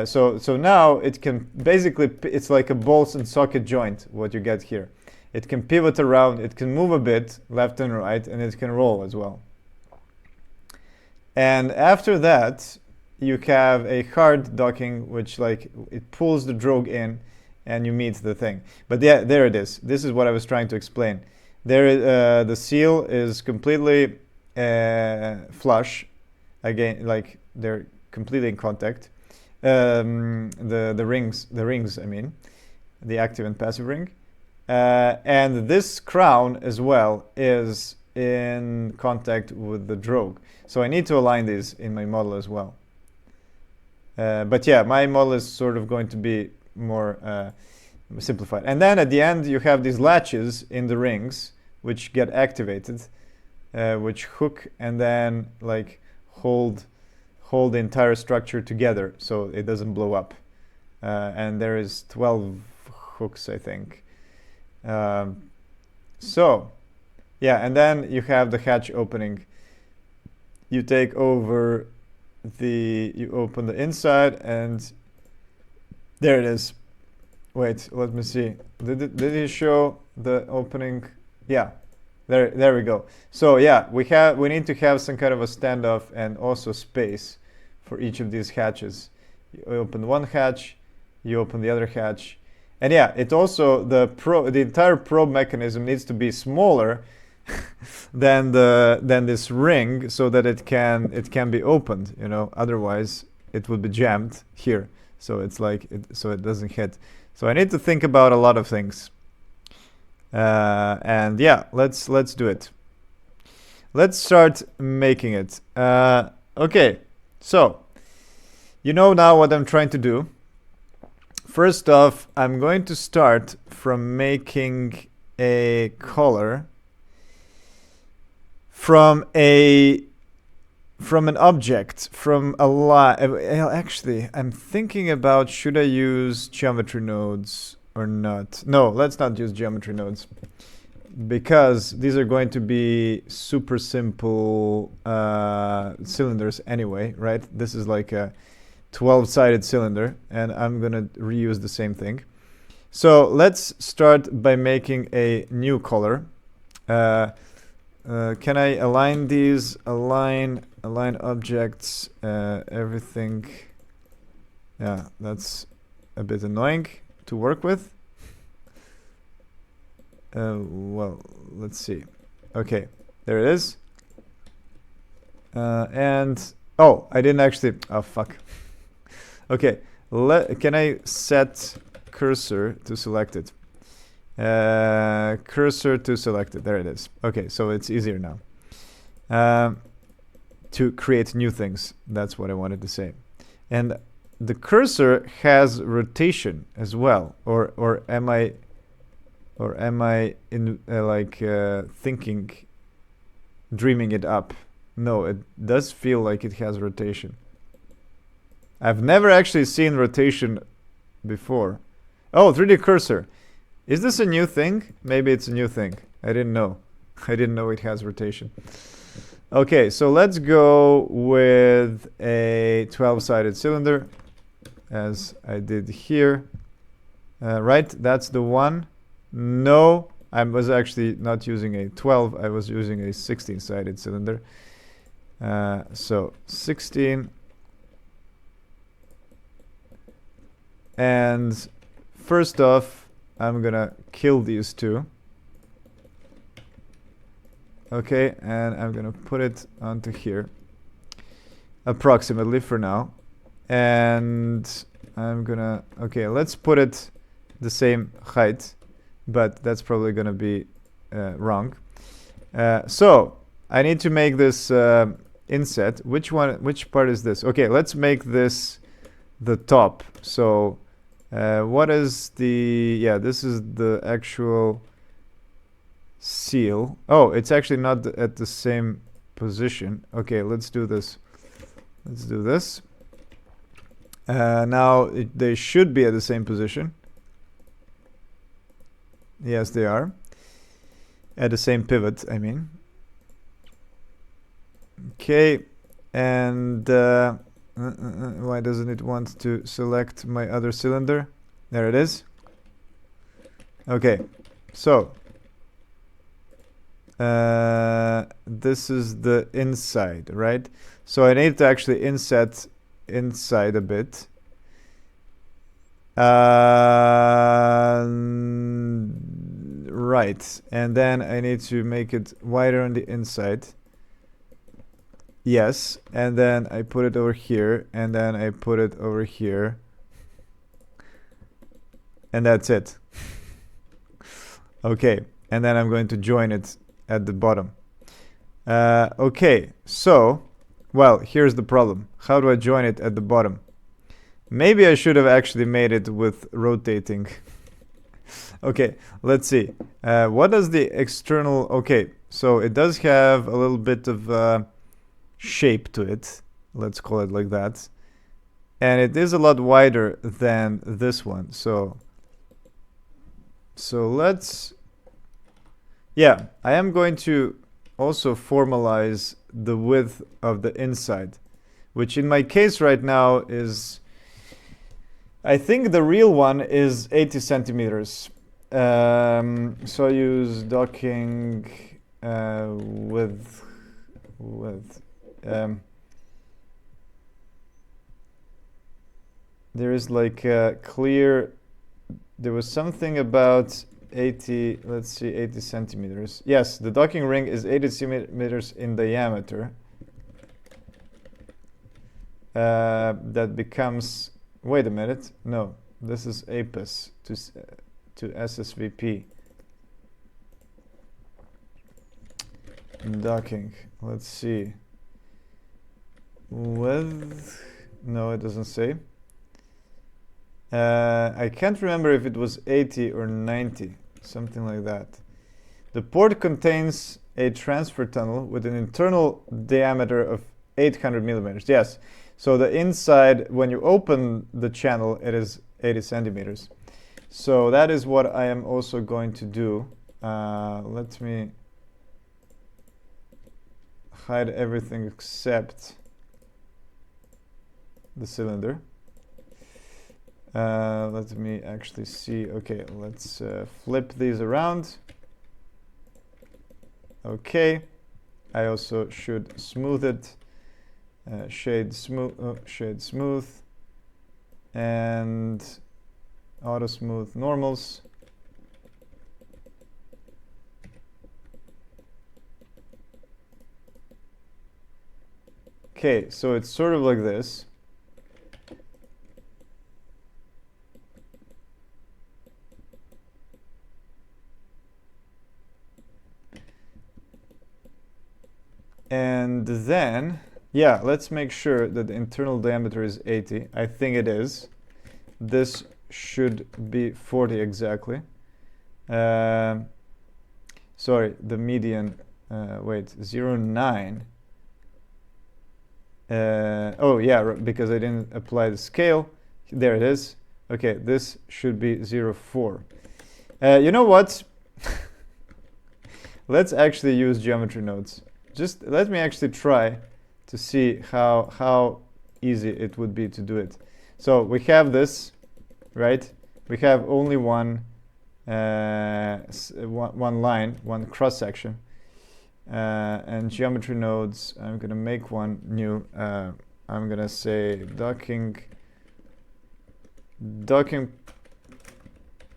So now it can basically, it's like a bolts and socket joint, what you get here. It can pivot around, it can move a bit left and right, and it can roll as well. And after that, you have a hard docking, which like it pulls the drogue in and you meet the thing. But yeah, there it is. This is what I was trying to explain. There, the seal is completely flush. Again, like they're completely in contact. The rings, I mean, the active and passive ring, and this crown as well is in contact with the drogue. So I need to align these in my model as well. But yeah, my model is sort of going to be more simplified. And then at the end, you have these latches in the rings which get activated, which hook and then like hold the entire structure together so it doesn't blow up. And there is 12 hooks, I think. So yeah, and then you have the hatch opening. You take over you open the inside, and there it is. Wait, let me see. Did he show the opening? Yeah, there we go. So yeah, we need to have some kind of a standoff and also space for each of these hatches. You open one hatch, you open the other hatch, and yeah, it also the entire probe mechanism needs to be smaller than this ring so that it can be opened. You know, otherwise it would be jammed here. So it's like so it doesn't hit. So I need to think about a lot of things. And yeah, let's do it. Let's start making it. Okay, so you know now what I'm trying to do. First off, I'm going to start from making a color from an object, from a line. Actually, I'm thinking about should I use geometry nodes or not. No, let's not use geometry nodes because these are going to be super simple cylinders anyway, right? This is like a 12-sided cylinder, and I'm gonna reuse the same thing. So let's start by making a new color. Can I align these? Align objects, everything. Yeah, that's a bit annoying to work with. Well, let's see. Okay, there it is. And oh, I didn't actually. Oh fuck. Okay, can I set cursor to select it? Cursor to selected. There it is. Okay, so it's easier now to create new things. That's what I wanted to say. And the cursor has rotation as well, or am I in thinking, dreaming it up? No, it does feel like it has rotation. I've never actually seen rotation before. Oh, 3D cursor. Is this a new thing? Maybe it's a new thing. I didn't know. I didn't know it has rotation. Okay, so let's go with a 12-sided cylinder, as I did here. Right, that's the one. No, I was actually not using a 12. I was using a 16-sided cylinder. So 16. And first off, I'm gonna kill these two. Okay, and I'm gonna put it onto here, approximately for now. And I'm gonna, okay, let's put it the same height, but that's probably gonna be wrong. So I need to make this inset. Which part is this? Okay, let's make this the top. So what is the, yeah, this is the actual seal. Oh, it's actually not at the same position. Okay, let's do this. Let's do this. Now they should be at the same position. Yes, they are. At the same pivot, I mean. Okay, and why doesn't it want to select my other cylinder? There it is. Okay, so this is the inside, right? So I need to actually inset inside a bit. Right, and then I need to make it wider on the inside. Yes, and then I put it over here, and then I put it over here. And that's it. Okay, and then I'm going to join it at the bottom. Okay, so, well, here's the problem. How do I join it at the bottom? Maybe I should have actually made it with rotating. Okay, let's see. What does the external... Okay, so it does have a little bit of shape to it. Let's call it like that. And it is a lot wider than this one. So let's... Yeah, I am going to also formalize the width of the inside, which in my case right now is I think the real one is 80 centimeters. So I use docking with there is like a clear. There was something about 80. Let's see, 80 centimeters. Yes, the docking ring is 80 centimeters in diameter. That becomes. Wait a minute. No, this is APIS to SSVP. Docking. Let's see. With. No, it doesn't say. I can't remember if it was 80 or 90, something like that. The port contains a transfer tunnel with an internal diameter of 800 millimeters. Yes. So the inside, when you open the channel, it is 80 centimeters. So that is what I am also going to do. Let me hide everything except the cylinder. Let me actually see. Okay, let's flip these around. Okay, I also should smooth it. Shade smooth, and auto smooth normals. Okay, so it's sort of like this. And then, yeah, let's make sure that the internal diameter is 80. I think it is. This should be 40 exactly. Sorry, the median, wait, 0.9. Oh, yeah, because I didn't apply the scale. There it is. Okay, this should be 0.4. You know what? Let's actually use geometry nodes. Just let me actually try to see how easy it would be to do it. So we have this, right? We have only one line, one cross section, and geometry nodes. I'm gonna make one new. I'm gonna say docking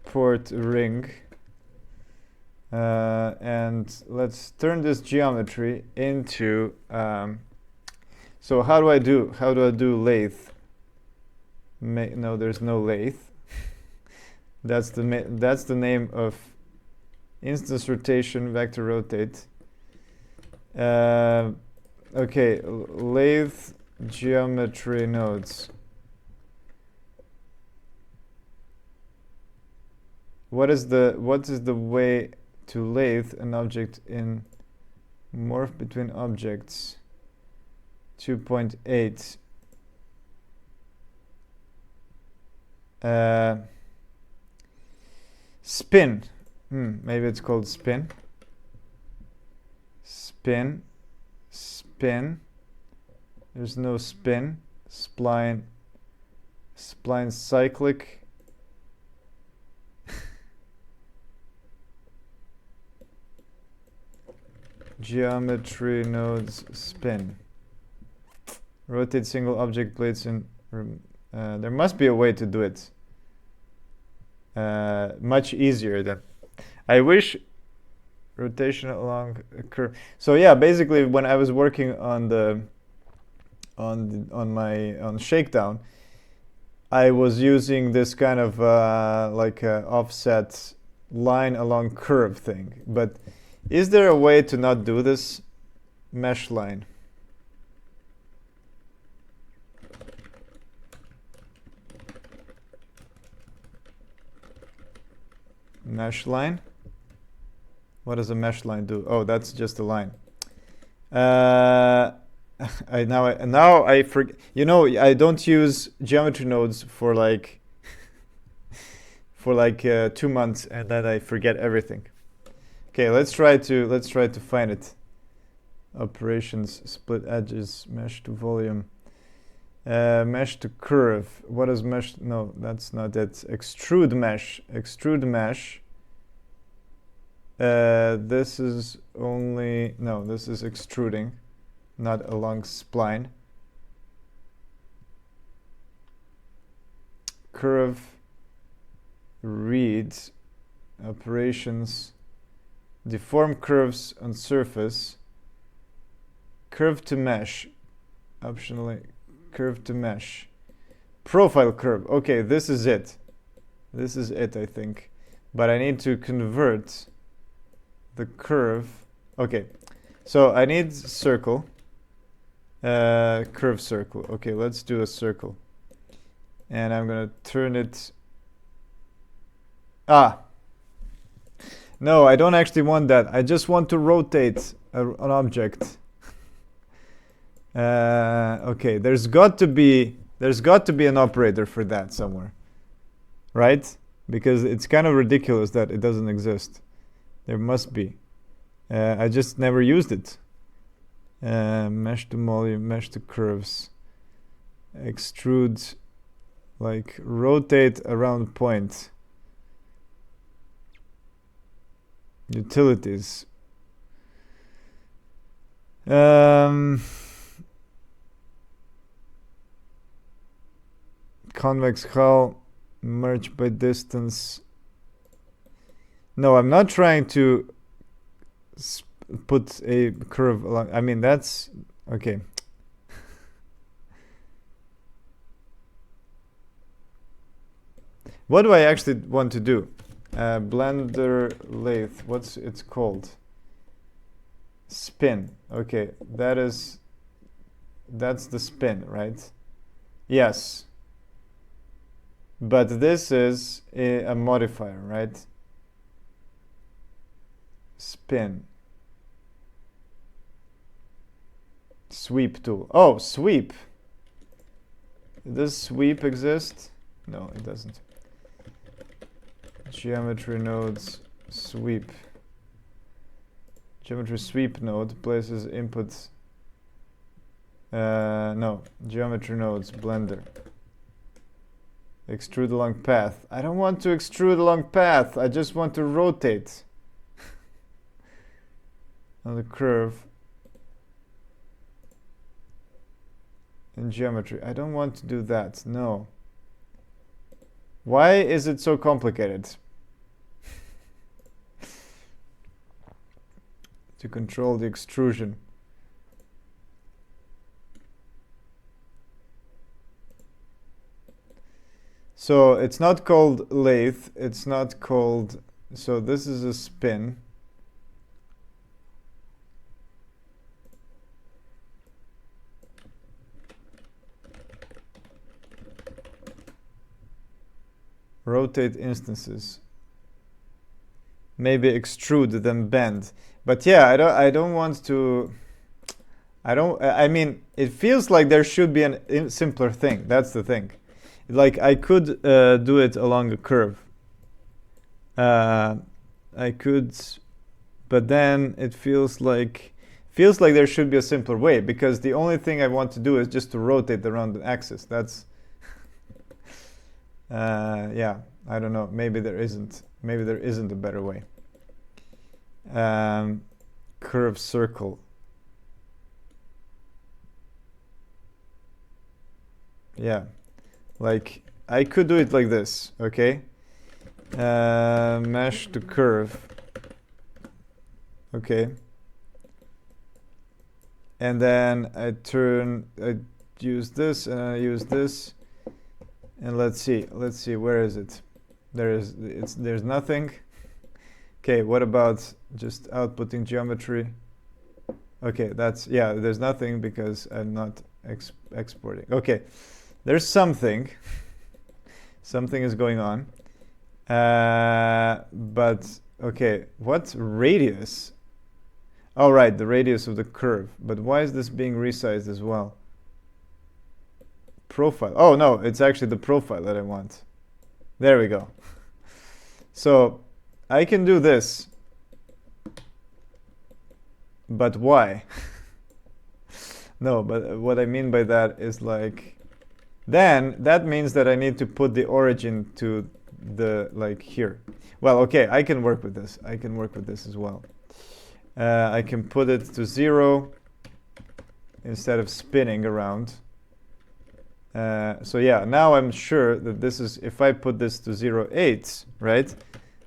port ring. And let's turn this geometry into. So how do I do lathe? No, there's no lathe. That's the name of instance rotation vector rotate. Okay, lathe geometry nodes. What is the way to lathe an object in morph between objects? 2.8. Spin. Maybe it's called spin. Spin. There's no spin. Spline cyclic. Geometry nodes spin. Rotate single object plates in. There must be a way to do it. Much easier than. I wish rotation along a curve. So yeah, basically when I was working on Shakedown, I was using this kind of like offset line along curve thing. But is there a way to not do this? Mesh line. Mesh line. What does a mesh line do? Oh, that's just a line. Now I forget. You know, I don't use geometry nodes for like 2 months, and then I forget everything. Okay, let's try to find it. Operations, split edges, mesh to volume. Mesh to curve. What is mesh? No, that's not it. Extrude mesh. Extrude mesh. This is only... No, this is extruding, not along spline. Curve. Read. Operations. Deform curves on surface. Curve to mesh. Optionally, curve to mesh. Profile curve. Okay, this is it. This is it, I think. But I need to convert the curve. Okay, so I need circle. Curve circle. Okay, let's do a circle. And I'm gonna turn it... Ah! No, I don't actually want that. I just want to rotate an object. Okay, there's got to be an operator for that somewhere, right? Because it's kind of ridiculous that it doesn't exist. There must be. I just never used it. Mesh to volume, mesh to curves, extrude, like rotate around point. Utilities. Convex hull, merge by distance. No, I'm not trying to put a curve along. I mean, that's okay. What do I actually want to do? Blender lathe. What's it's called? Spin. Okay, that's the spin, right? Yes. But this is a modifier, right? Spin. Sweep tool. Oh, sweep. Does sweep exist? No, it doesn't. Geometry nodes, sweep. Geometry sweep node places inputs. No, geometry nodes, blender. Extrude along path. I don't want to extrude along path. I just want to rotate on the curve. In geometry. I don't want to do that. No. Why is it so complicated? To control the extrusion. So it's not called lathe, it's not called... So this is a spin. Rotate instances. Maybe extrude, then bend. But yeah, I don't want to... I mean, it feels like there should be a simpler thing. That's the thing. Like, I could do it along a curve. I could... But then it feels like there should be a simpler way, because the only thing I want to do is just to rotate around the axis. That's... yeah, I don't know. Maybe there isn't a better way. Curve circle. Yeah, like I could do it like this, okay? Mesh to curve. Okay. And then I use this and I use this. And let's see, where is it? There's nothing. Okay, what about just outputting geometry? Okay, there's nothing because I'm not exporting. Okay, there's something. Something is going on. But, okay, what radius? Oh, right, the radius of the curve. But why is this being resized as well? Profile. Oh, no, it's actually the profile that I want. There we go. So, I can do this. But why? No, but what I mean by that is like, then that means that I need to put the origin to the, like, here. Well, okay, I can work with this. I can work with this as well. I can put it to 0 instead of spinning around. So yeah, now I'm sure that this is, if I put this to 0.8, right,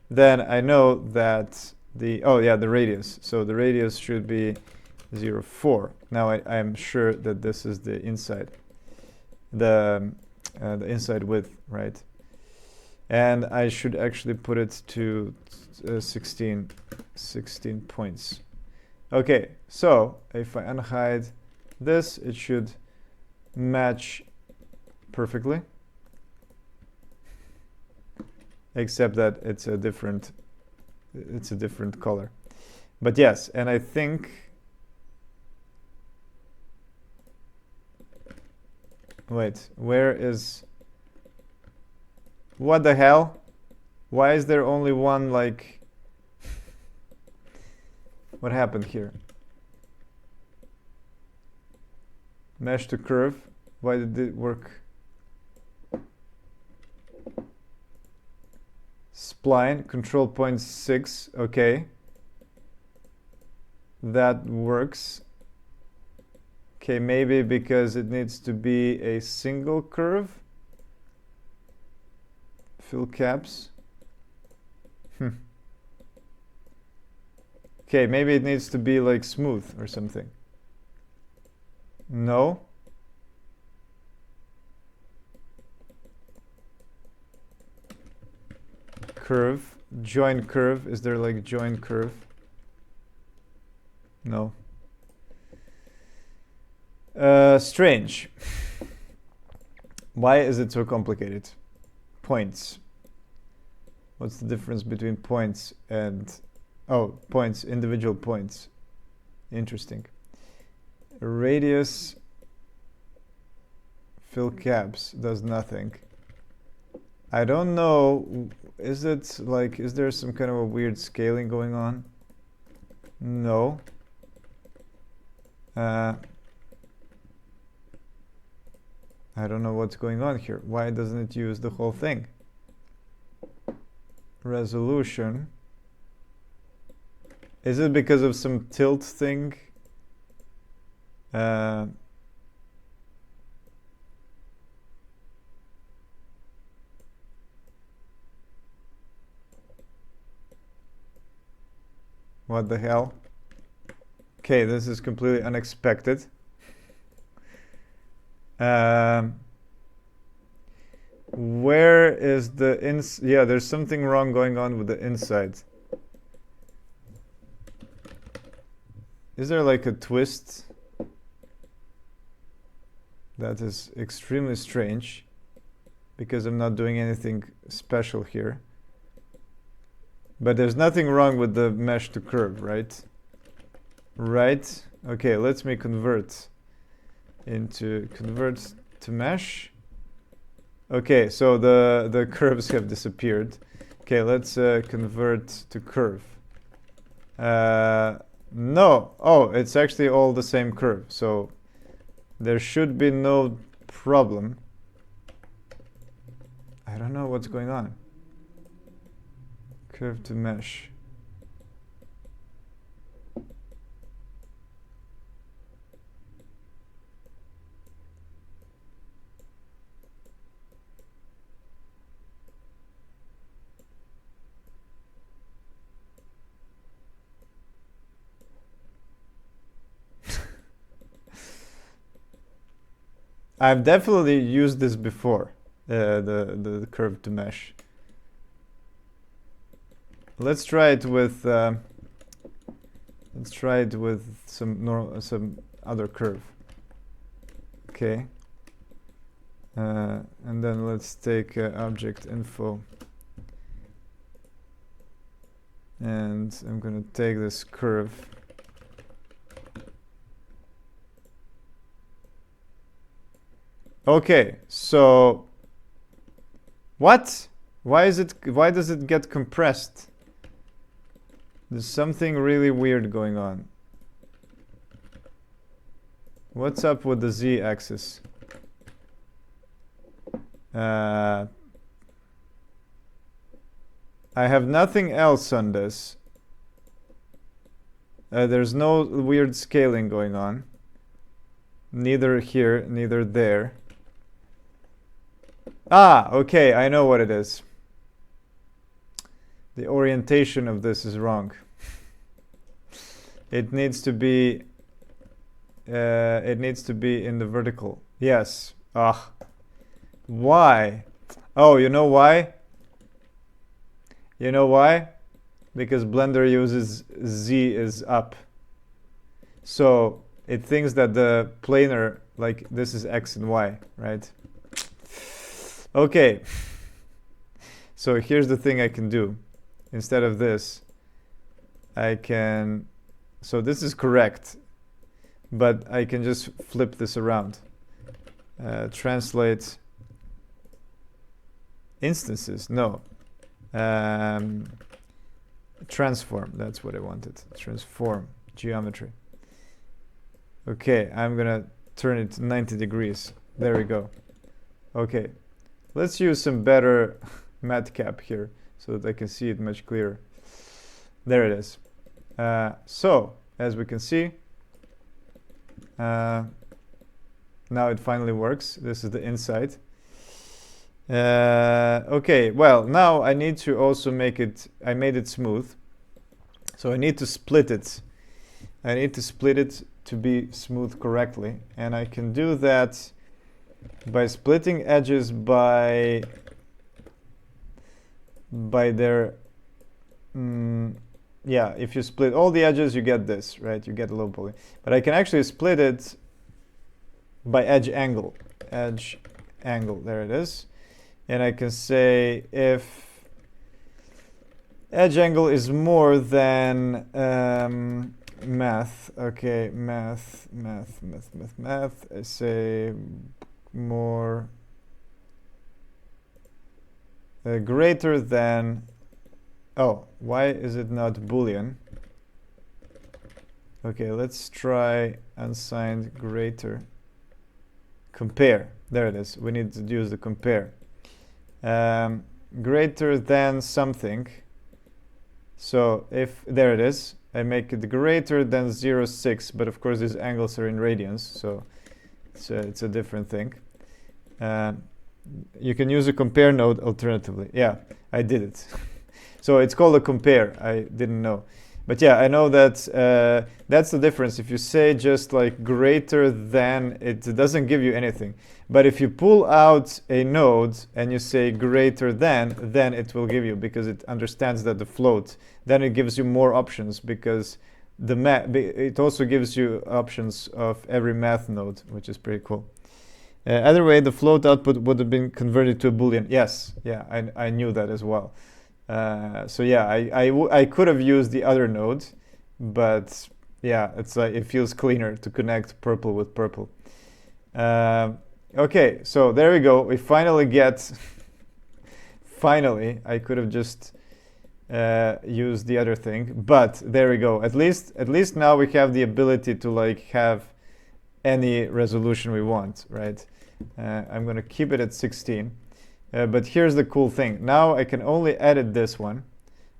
then I know that the, oh yeah, the radius. So the radius should be 0.4. Now I'm sure that this is the inside, the inside width, right? And I should actually put it to 16 points. Okay, so if I unhide this, it should match perfectly, except that it's a different color. But yes, and I think, wait, where is, what the hell? Why is there only one, like, what happened here? Mesh to curve, why did it work? Spline, control point 6, okay. That works. Okay, maybe because it needs to be a single curve. Fill caps. Okay, maybe it needs to be like smooth or something. No. Curve, join curve. Is there like join curve? No. Strange. Why is it so complicated? Points. What's the difference between points and, oh, points, individual points. Interesting. Radius, fill caps does nothing. I don't know, is it like, is there some kind of a weird scaling going on? No. I don't know what's going on here. Why doesn't it use the whole thing? Resolution. Is it because of some tilt thing? What the hell? Okay, this is completely unexpected. Where is the yeah, there's something wrong going on with the inside. Is there like a twist? That is extremely strange, because I'm not doing anything special here. But there's nothing wrong with the mesh to curve, right? Right. Okay, let me convert to mesh. Okay, so the curves have disappeared. Okay, let's convert to curve. No. Oh, it's actually all the same curve, so there should be no problem. I don't know what's going on. Curve to mesh. I've definitely used this before, the curve to mesh. Let's try it with some other curve. Okay. And then let's take object info, and I'm gonna take this curve. Okay, so what? Why does it get compressed? There's something really weird going on. What's up with the z-axis? I have nothing else on this. There's no weird scaling going on. Neither here, neither there. Ah, okay, I know what it is. The orientation of this is wrong. It needs to be in the vertical. Yes. Ah. Why? Oh, you know why? You know why? Because Blender uses Z is up. So it thinks that the planar, like this is X and Y, right? Okay. So here's the thing I can do. Instead of this, I can, so this is correct, but I can just flip this around. Translate instances, no. Transform, that's what I wanted. Transform geometry. Okay, I'm gonna turn it 90 degrees. There we go. Okay, let's use some better matcap here so that I can see it much clearer. There it is. So, as we can see, now it finally works. This is the inside. Okay, well, now I need to also make it, I made it smooth. So I need to split it. I need to split it to be smooth correctly. And I can do that by splitting edges by their, yeah, if you split all the edges, you get this, right? You get a low poly. But I can actually split it by edge angle. Edge angle, there it is. And I can say if edge angle is more than math, okay, math, I say more, greater than, oh, why is it not Boolean? Okay, let's try unsigned greater. Compare, there it is, we need to use the compare. Greater than something. So if, there it is, I make it greater than 0.6, but of course these angles are in radians, so it's a different thing. You can use a compare node alternatively. Yeah, I did it. So it's called a compare, I didn't know. But yeah, I know that that's the difference. If you say just like greater than, it doesn't give you anything. But if you pull out a node and you say greater than, then it will give you, because it understands that the float. Then it gives you more options, because it also gives you options of every math node, which is pretty cool. Either way, the float output would have been converted to a Boolean. Yes, yeah, I knew that as well. So yeah, I could have used the other node, but yeah, it's like it feels cleaner to connect purple with purple. Okay, so there we go. We finally get. Finally, I could have just used the other thing, but there we go. At least now we have the ability to like have any resolution we want, right? I'm gonna keep it at 16. But here's the cool thing. Now I can only edit this one,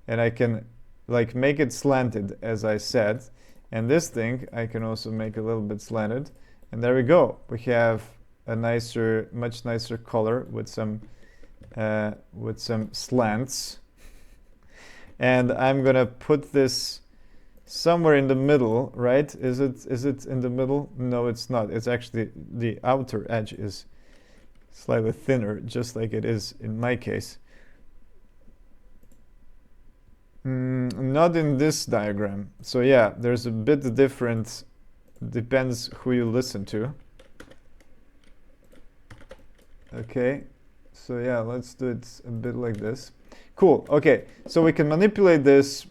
and I can like make it slanted, as I said. And this thing I can also make a little bit slanted. And there we go. We have a nicer, much nicer color with some slants. And I'm gonna put this somewhere in the middle, right? Is it in the middle? No, it's not. It's actually the outer edge is slightly thinner, just like it is in my case. Not in this diagram. So yeah, there's a bit different, depends who you listen to. Okay, so yeah, let's do it a bit like this. Cool, okay, so we can manipulate this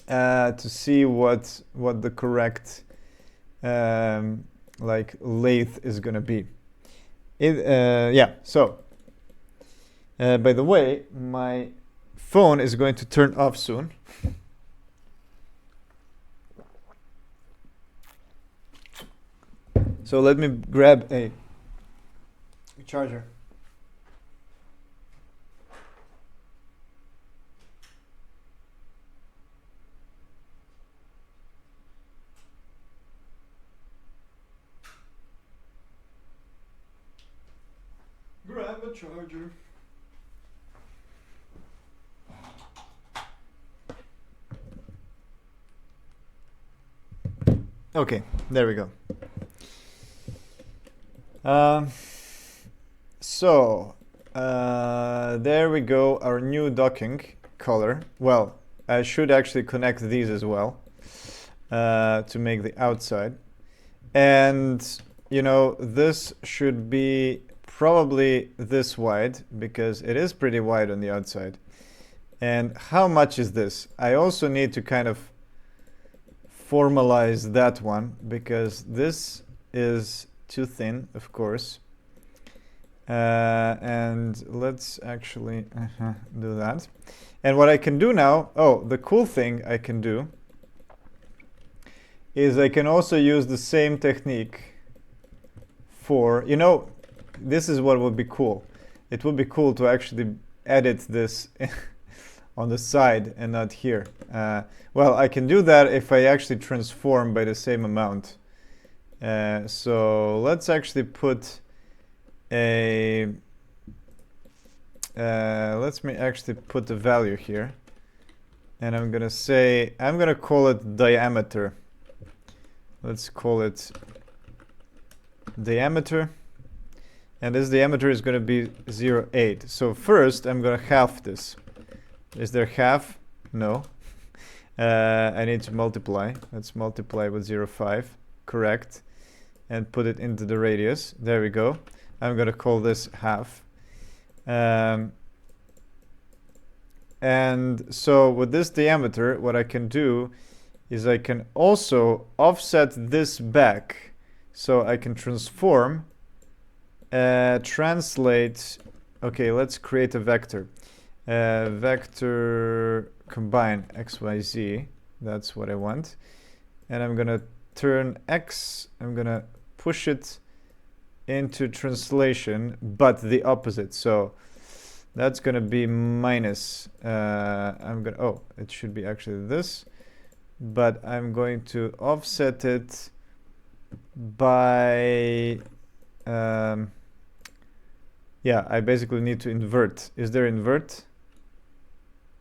to see what the correct like lathe is gonna be. Yeah, so by the way, my phone is going to turn off soon. So let me grab a charger. have a charger. Okay, there we go. There we go, our new docking color. Well, I should actually connect these as well to make the outside. And, you know, this should be probably this wide because it is pretty wide on the outside. And how much is this? I also need to kind of formalize that one because this is too thin, of course. And let's actually do that. And what I can do now, the cool thing I can do is I can also use the same technique for, you know, this is what would be cool. It would be cool to actually edit this on the side and not here. Well, I can do that if I actually transform by the same amount. So let's actually put let me actually put the value here, and I'm gonna call it diameter. Let's call it diameter, and this diameter is gonna be 0.8. So first I'm gonna half this. Is there half? No. I need to multiply. Let's multiply with 0.5. Correct. And put it into the radius. There we go. I'm going to call this half. And so with this diameter, what I can do is I can also offset this back. So I can transform, translate. Okay, let's create a vector. Vector combine XYZ. That's what I want. And I'm going to turn X. I'm going to push it into translation, but the opposite. So that's going to be minus. It should be actually this, but I'm going to offset it by, I basically need to invert. Is there invert?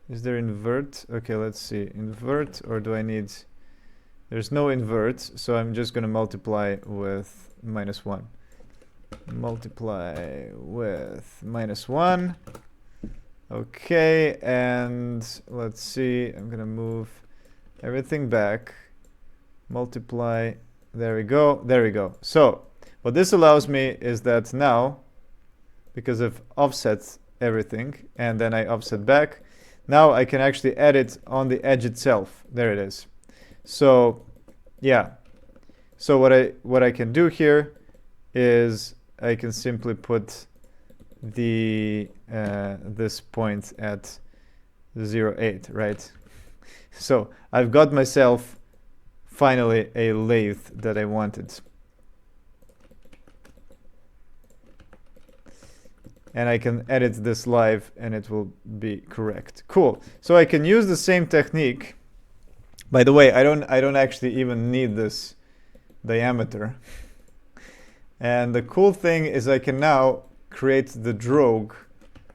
Is there invert? Okay, let's see. Invert, or do I need... There's no invert, so I'm just going to multiply with -1. Multiply with -1. Okay, and let's see. I'm going to move everything back. Multiply. There we go. There we go. So what this allows me is that now, because I've offset everything, and then I offset back, now I can actually edit on the edge itself. There it is. So yeah, so what I can do here is I can simply put the this point at 0.8, right? So I've got myself finally a lathe that I wanted. And I can edit this live and it will be correct. Cool. So I can use the same technique. By the way, I don't actually even need this diameter. And the cool thing is I can now create the drogue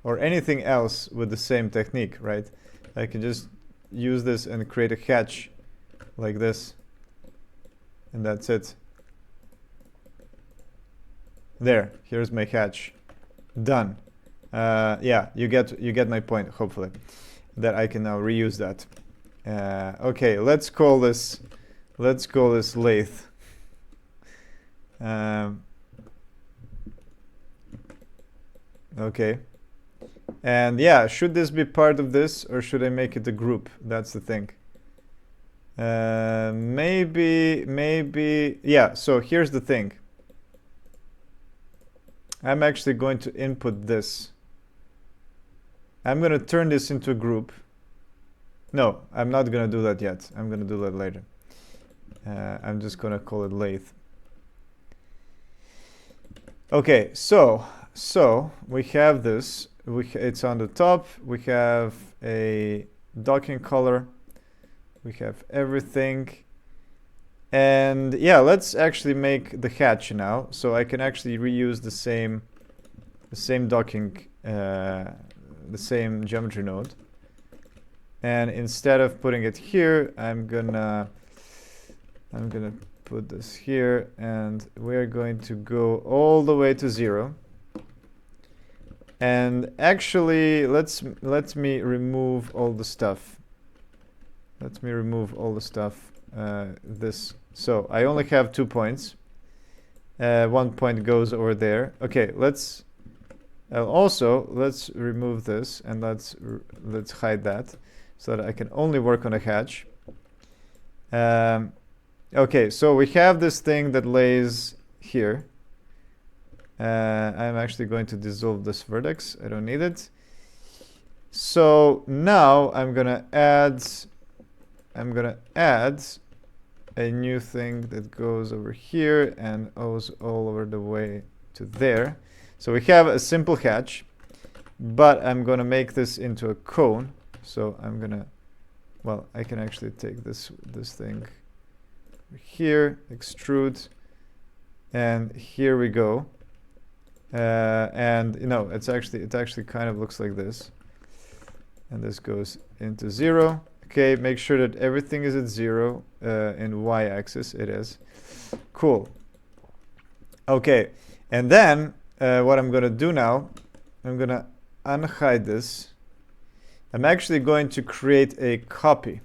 or anything else with the same technique, right? I can just use this and create a hatch like this. And that's it. There, here's my hatch. Done. Yeah, you get my point, hopefully. That I can now reuse that. Okay, let's call this lathe. Okay. And yeah, should this be part of this or should I make it a group? That's the thing. Maybe, yeah, so here's the thing. I'm actually going to input this. I'm going to turn this into a group. No, I'm not going to do that yet. I'm going to do that later. I'm just going to call it lathe. Okay, so we have this. It's on the top. We have a docking color. We have everything. And yeah, let's actually make the hatch now. So I can actually reuse the docking, the same geometry node. And instead of putting it here, I'm gonna put this here, and we're going to go all the way to 0. And actually, let me remove all the stuff. Let me remove all the stuff. So I only have 2 points. 1 point goes over there. Okay, let's remove this, and let's hide that, so that I can only work on a hatch. Okay, so we have this thing that lays here. I'm actually going to dissolve this vertex. I don't need it. So now I'm gonna add a new thing that goes over here and goes all over the way to there. So we have a simple hatch, but I'm gonna make this into a cone. So I'm gonna, well, I can actually take this thing here, extrude, and here we go. And it actually kind of looks like this, and this goes into 0. Okay, make sure that everything is at 0 in y-axis. It is. Cool. Okay, and then what I'm gonna do now, I'm gonna unhide this. I'm actually going to create a copy,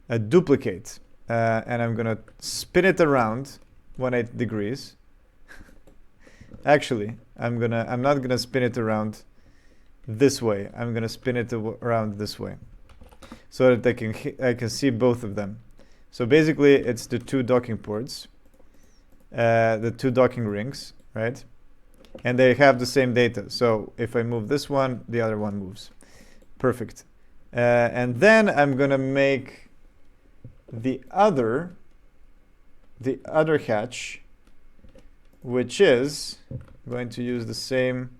a duplicate, and I'm gonna spin it around 180 degrees. Actually, I'm not gonna spin it around this way. I'm gonna spin it around this way, so that I can see both of them. So basically, it's the 2 docking ports, the 2 docking rings, right? And they have the same data. So if I move this one, the other one moves. Perfect. And then I'm gonna make the other hatch, which is going to use the same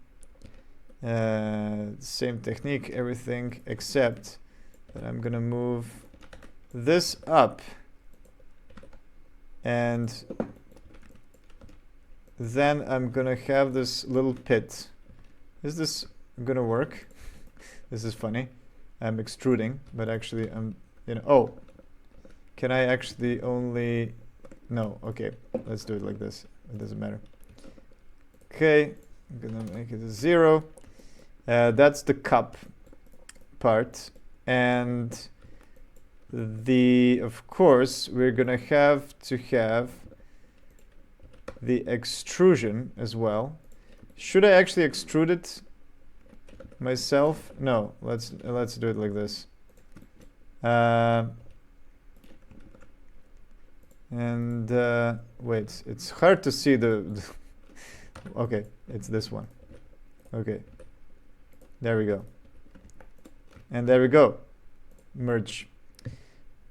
technique, everything, except that I'm gonna move this up, and then I'm gonna have this little pit. Is this gonna work? This is funny. I'm extruding, but actually I'm, oh, can I actually only, no, okay, let's do it like this. It doesn't matter. Okay, I'm gonna make it a 0. That's the cup part, and of course, we're gonna have to have the extrusion as well. Should I actually extrude it myself? No, let's do it like this. Wait, it's hard to see the okay, it's this one. Okay, there we go, and there we go, merge.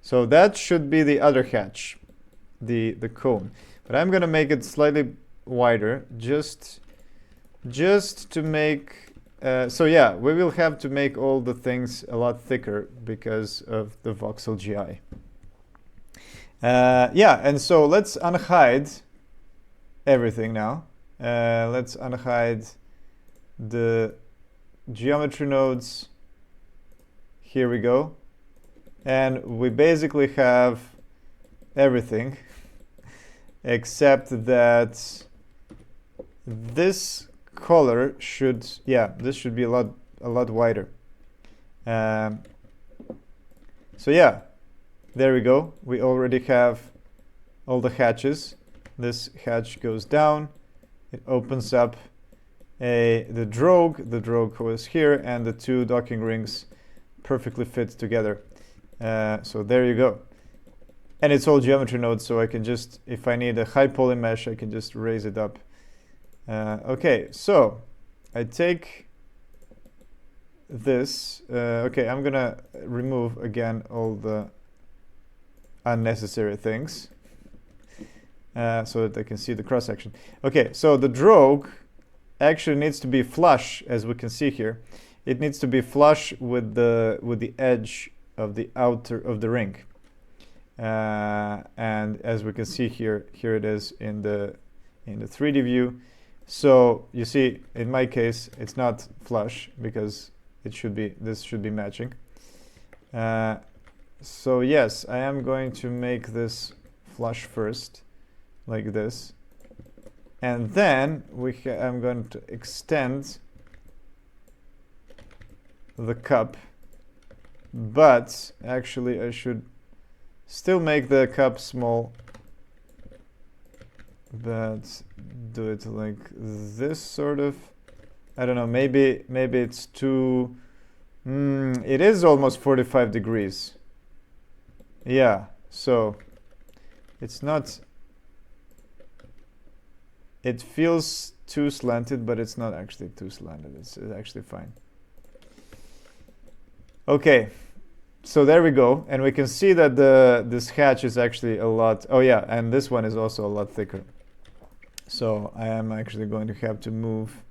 So that should be the other hatch, the cone, but I'm gonna make it slightly wider, just to make so yeah, we will have to make all the things a lot thicker because of the voxel GI. Yeah, and so let's unhide everything now. Let's unhide the geometry nodes. Here we go. And we basically have everything except that this color should, this should be a lot wider. So yeah, there we go. We already have all the hatches. This hatch goes down. It opens up the drogue. The drogue goes here, and the 2 docking rings perfectly fit together. So there you go. And it's all geometry nodes, so I can just, if I need a high poly mesh, I can just raise it up. Okay, so I take this. Okay, I'm gonna remove again all the unnecessary things so that I can see the cross section. Okay, so the drogue actually needs to be flush, as we can see here. It needs to be flush with the edge of the outer of the ring. And as we can see here, it is in the 3D view. So you see, in my case, it's not flush because this should be matching. So yes, I am going to make this flush first, like this. And then I'm going to extend the cup, but actually I should still make the cup small, but do it like this sort of. I don't know, maybe it's too, it is almost 45 degrees. Yeah, so it's not, it feels too slanted, but it's not actually too slanted. It's actually fine. Okay, so there we go. And we can see that this hatch is actually a lot, oh yeah, and this one is also a lot thicker. So I am actually going to have to move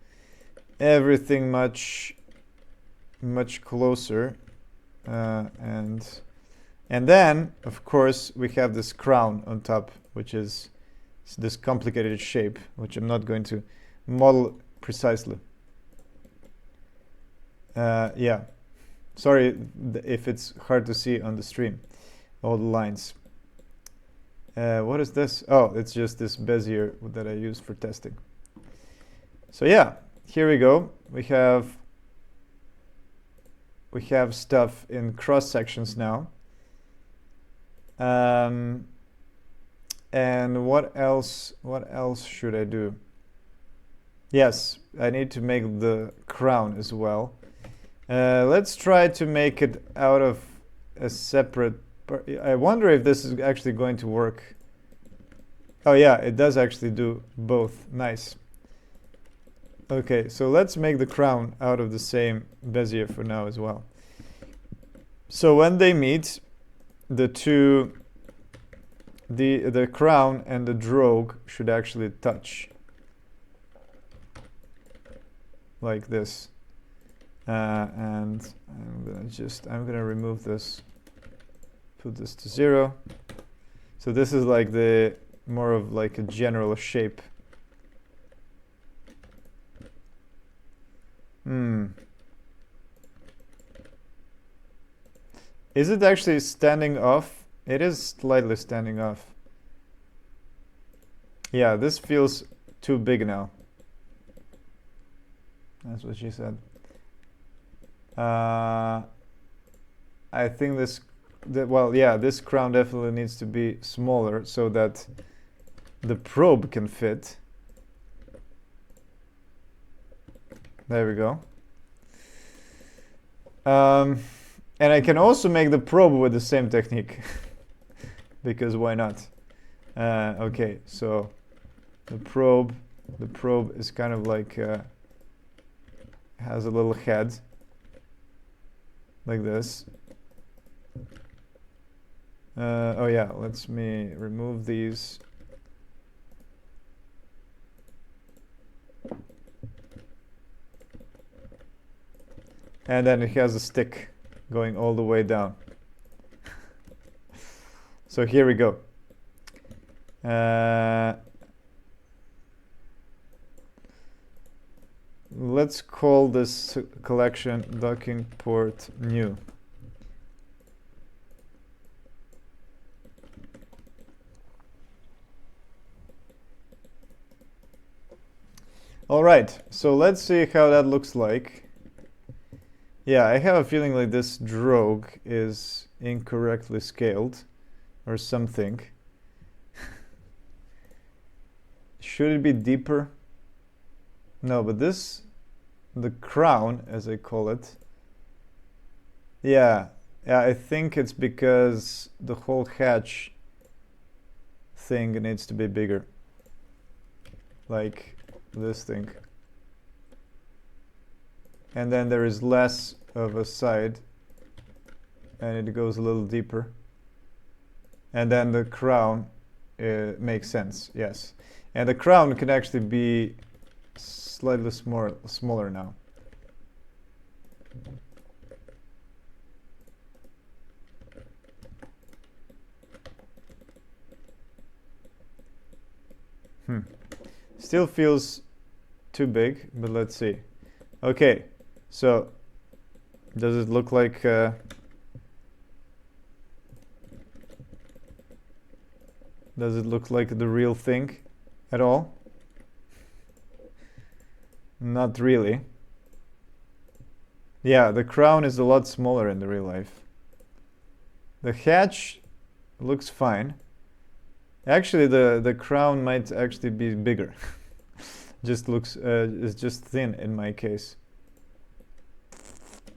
everything much closer. And then, of course, we have this crown on top, which is this complicated shape, which I'm not going to model precisely. Yeah, sorry if it's hard to see on the stream, all the lines. What is this? Oh, it's just this Bezier that I use for testing. So yeah, here we go. We have stuff in cross sections now. And what else should I do? Yes, I need to make the crown as well. Let's try to make it out of a separate part. I wonder if this is actually going to work. Oh yeah, it does actually do both. Nice. Okay, so let's make the crown out of the same Bezier for now as well. So when they meet, the two, the crown and the drogue should actually touch like this. And I'm gonna remove this, put this to 0. So this is like the more of like a general shape. Is it actually standing off? It is slightly standing off. Yeah, this feels too big now. That's what she said. I think this crown definitely needs to be smaller so that the probe can fit. There we go. And I can also make the probe with the same technique because why not? Okay, so the probe is kind of like has a little head like this. Oh yeah, let me remove these. And then it has a stick going all the way down. So here we go. Let's call this collection docking port new. All right, so let's see how that looks like. Yeah, I have a feeling like this drogue is incorrectly scaled or something. Should it be deeper? No, but the crown, as I call it, yeah, I think it's because the whole hatch thing needs to be bigger. Like this thing. And then there is less of a side and it goes a little deeper. And then the crown makes sense, yes. And the crown can actually be slightly smaller now. Still feels too big, but let's see. Okay, so does it look like the real thing at all? Not really. Yeah, the crown is a lot smaller in the real life. The hatch looks fine. Actually, the crown might actually be bigger. Just looks is just thin in my case.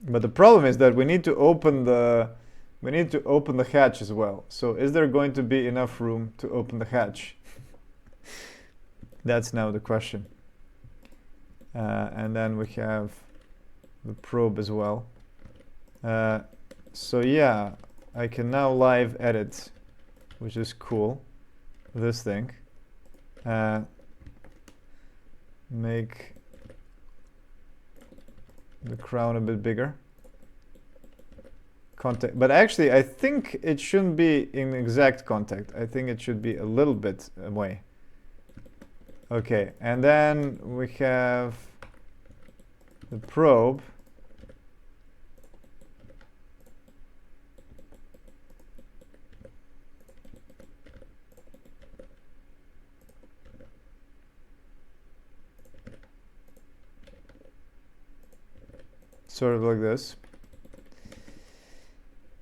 But the problem is that we need to open the hatch as well. So is there going to be enough room to open the hatch? That's now the question. And then we have the probe as well. So yeah, I can now live edit, which is cool. This thing. Make the crown a bit bigger. Contact, but actually I think it shouldn't be in exact contact. I think it should be a little bit away. Okay, and then we have the probe. Sort of like this.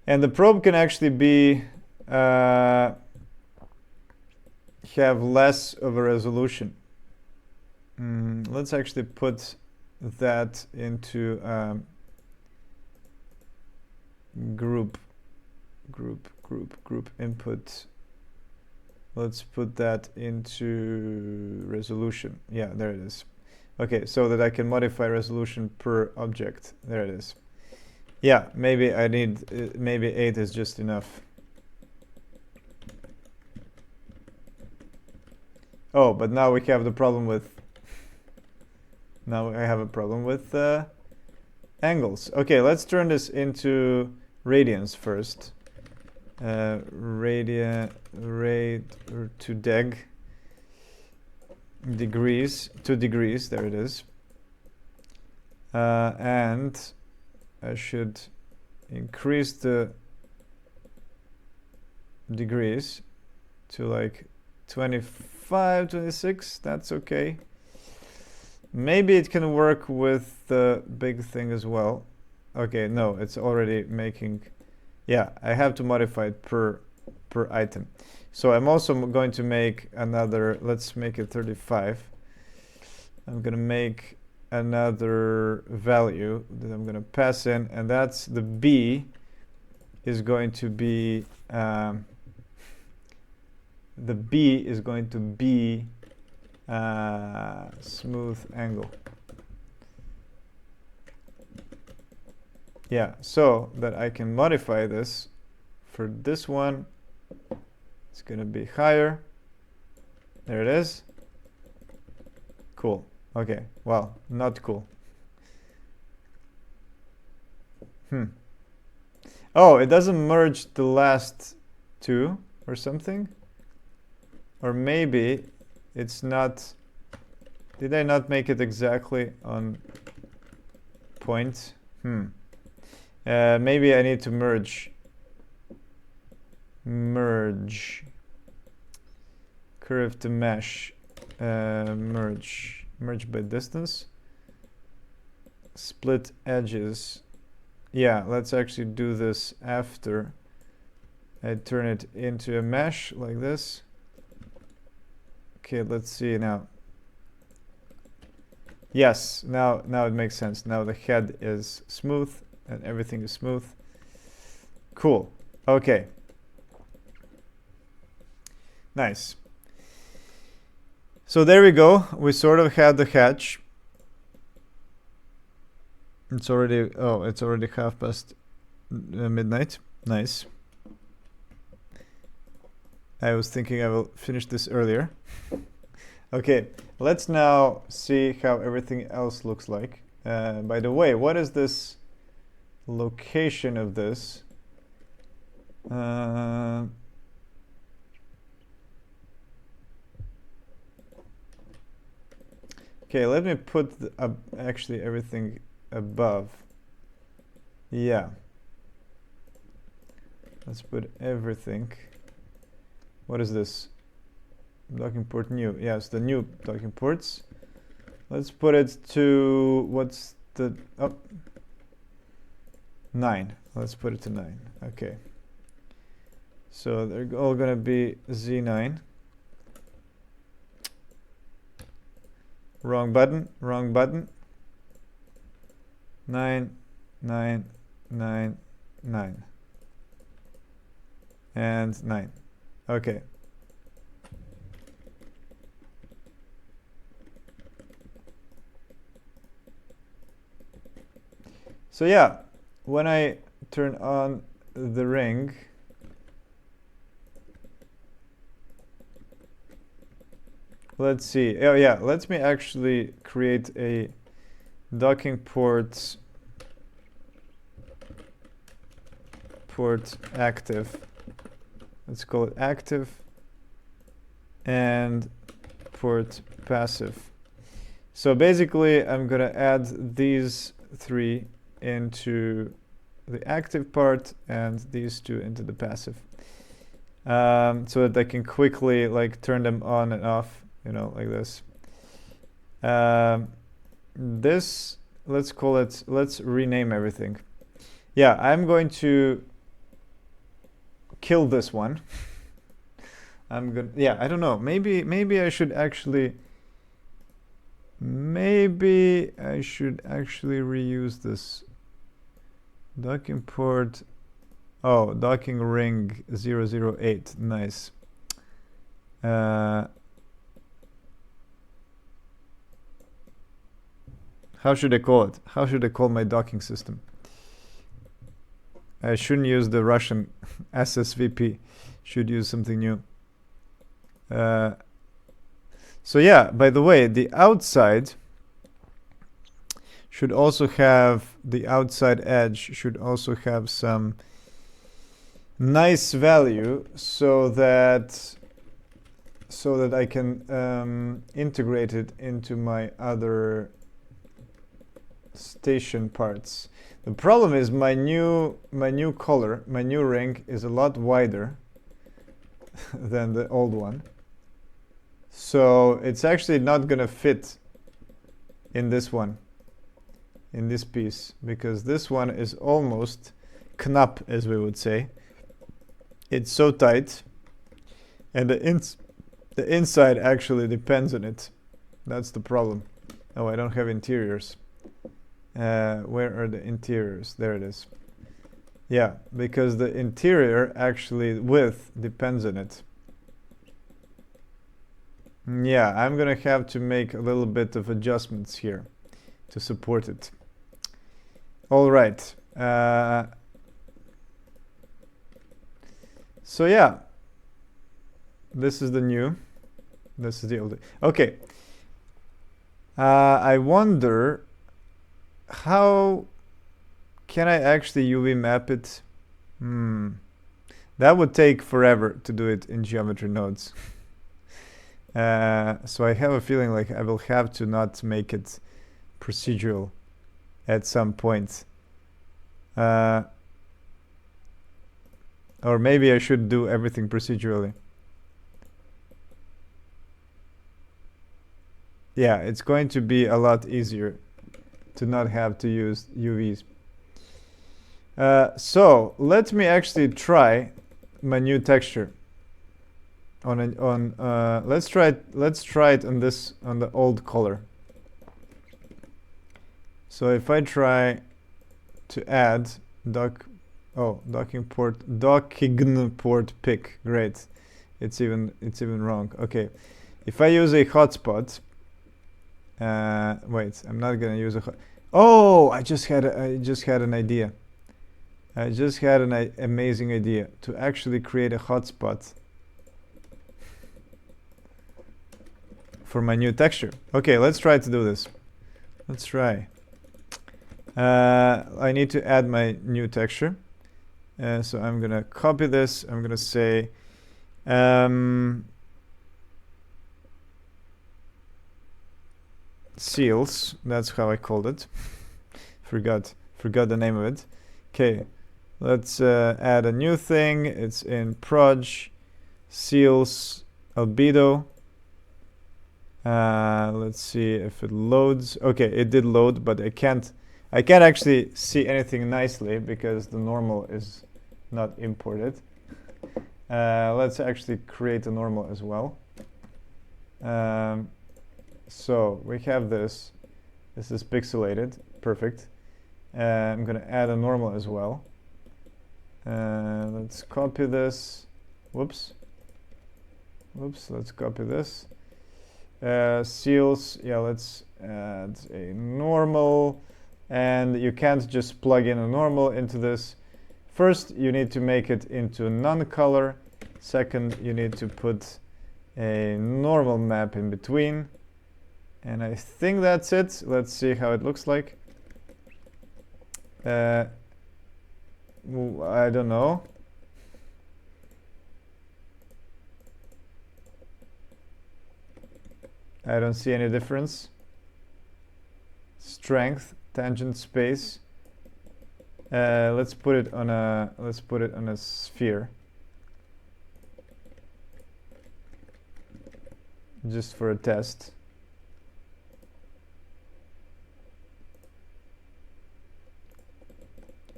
And the probe can actually be have less of a resolution. Let's actually put that into group input. Let's put that into resolution. Yeah, there it is. Okay, so that I can modify resolution per object. There it is. Yeah, maybe I need, maybe 8 is just enough. Oh, but now we have the problem with, now I have a problem with angles. Okay, let's turn this into radians first. To deg. Degrees, 2 degrees, there it is. And I should increase the degrees to like 25, 26, that's okay. Maybe it can work with the big thing as well. Okay, no, it's already making, yeah, I have to modify it per item. So I'm also going to make another, let's make it 35. I'm gonna make another value that I'm gonna pass in, and that's the B is going to be the B is going to be smooth angle. Yeah, so that I can modify this. For this one, it's gonna be higher. There it is. Cool. Okay, well, not cool. Oh, it doesn't merge the last two or something? Or maybe it's not, did I not make it exactly on point? Maybe I need to merge curve to mesh, merge by distance, split edges. Yeah, let's actually do this after I turn it into a mesh like this. Okay, let's see now. Yes, now it makes sense. Now the head is smooth and everything is smooth. Cool. Okay. Nice. So there we go. We sort of had the hatch. It's already, oh, it's already past midnight. Nice. I was thinking I will finish this earlier. Okay, let's now see how everything else looks like. By the way, what is this location of this? Okay, let me put actually everything above. Yeah. Let's put everything. What is this? Docking port new. Yes, the new docking ports. Let's put it to, what's the, 9. Let's put it to 9. Okay. So they're all gonna be Z9. Wrong button, wrong button. 9, 9, 9, 9. And 9. Okay. So yeah, when I turn on the ring, let's see. Oh yeah, let me actually create a docking port active. Let's call it active, and port passive. So basically I'm gonna add these 3 into the active part and these 2 into the passive, so that I can quickly like turn them on and off, you know, like this. This, let's call it, let's rename everything. Yeah, I'm going to kill this one. I'm gonna, yeah, I don't know, maybe I should actually reuse this docking port. Oh, docking ring 008. Nice. How should I call it? How should I call my docking system? I shouldn't use the Russian SSVP. Should use something new. So yeah, by the way, the outside should also have, the outside edge should also have some nice value, so that I can integrate it into my other station parts. The problem is my new color, my new ring is a lot wider than the old one. So it's actually not gonna fit in this one, in this piece, because this one is almost knapp, as we would say. It's so tight, and the inside actually depends on it. That's the problem. Oh, I don't have interiors. Where are the interiors? There it is. Yeah, because the interior actually width depends on it. Yeah, I'm gonna have to make a little bit of adjustments here to support it. All right. So yeah, this is the new, this is the old. Okay. I wonder, how can I actually UV map it? That would take forever to do it in geometry nodes. So I have a feeling like I will have to not make it procedural at some point. Or maybe I should do everything procedurally. Yeah, it's going to be a lot easier to not have to use UVs. So let me actually try my new texture. Let's try it on this, on the old color. So if I try to add docking port pick, great. It's even wrong. Okay, if I use a hotspot, wait, I'm not gonna use a oh, I just had an idea. I just had an amazing idea to actually create a hotspot for my new texture. Okay, let's try to do this. Let's try. I need to add my new texture. So I'm gonna copy this. I'm gonna say seals. That's how I called it. Forgot the name of it. Okay, let's add a new thing. It's in proj seals albedo. Let's see if it loads. Okay, it did load, but I can't actually see anything nicely because the normal is not imported. Let's actually create a normal as well. So we have this. This is pixelated. Perfect. I'm going to add a normal as well. Let's copy this. Whoops. Let's copy this. Seals. Yeah, let's add a normal. And you can't just plug in a normal into this. First, you need to make it into non-color. Second, you need to put a normal map in between. And I think that's it. Let's see how it looks like. I don't know. I don't see any difference. Strength, tangent space. Let's put it on a sphere. Just for a test.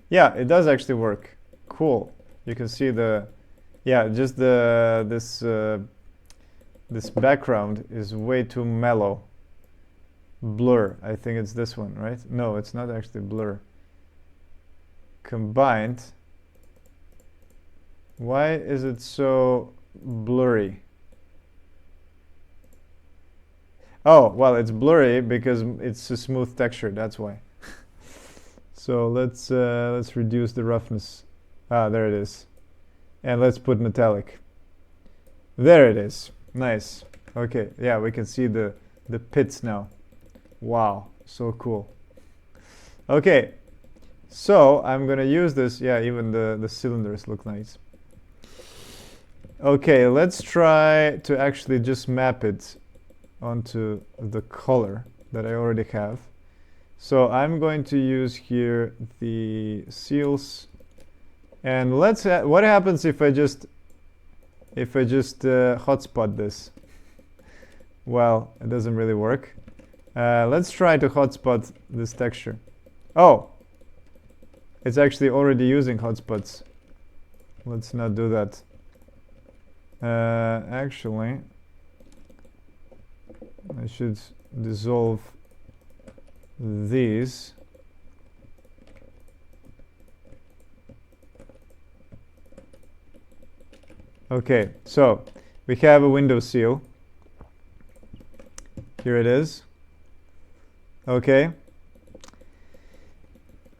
Yeah, it does actually work. Cool. You can see just this background is way too mellow. Blur. I think it's this one, right? No, it's not actually blur. Combined. Why is it so blurry? Oh, well, it's blurry because it's a smooth texture. That's why. So let's reduce the roughness. Ah, there it is. And let's put metallic. There it is. Nice. Okay, yeah, we can see the pits now. Wow, so cool. Okay, so I'm gonna use this. Yeah, even the cylinders look nice. Okay, let's try to actually just map it onto the color that I already have. So I'm going to use here the seals, and let's what happens if I just hotspot this? Well, it doesn't really work. Let's try to hotspot this texture. Oh, it's actually already using hotspots. Let's not do that. Actually, I should dissolve these. Okay, so we have a window seal. Here it is. Okay.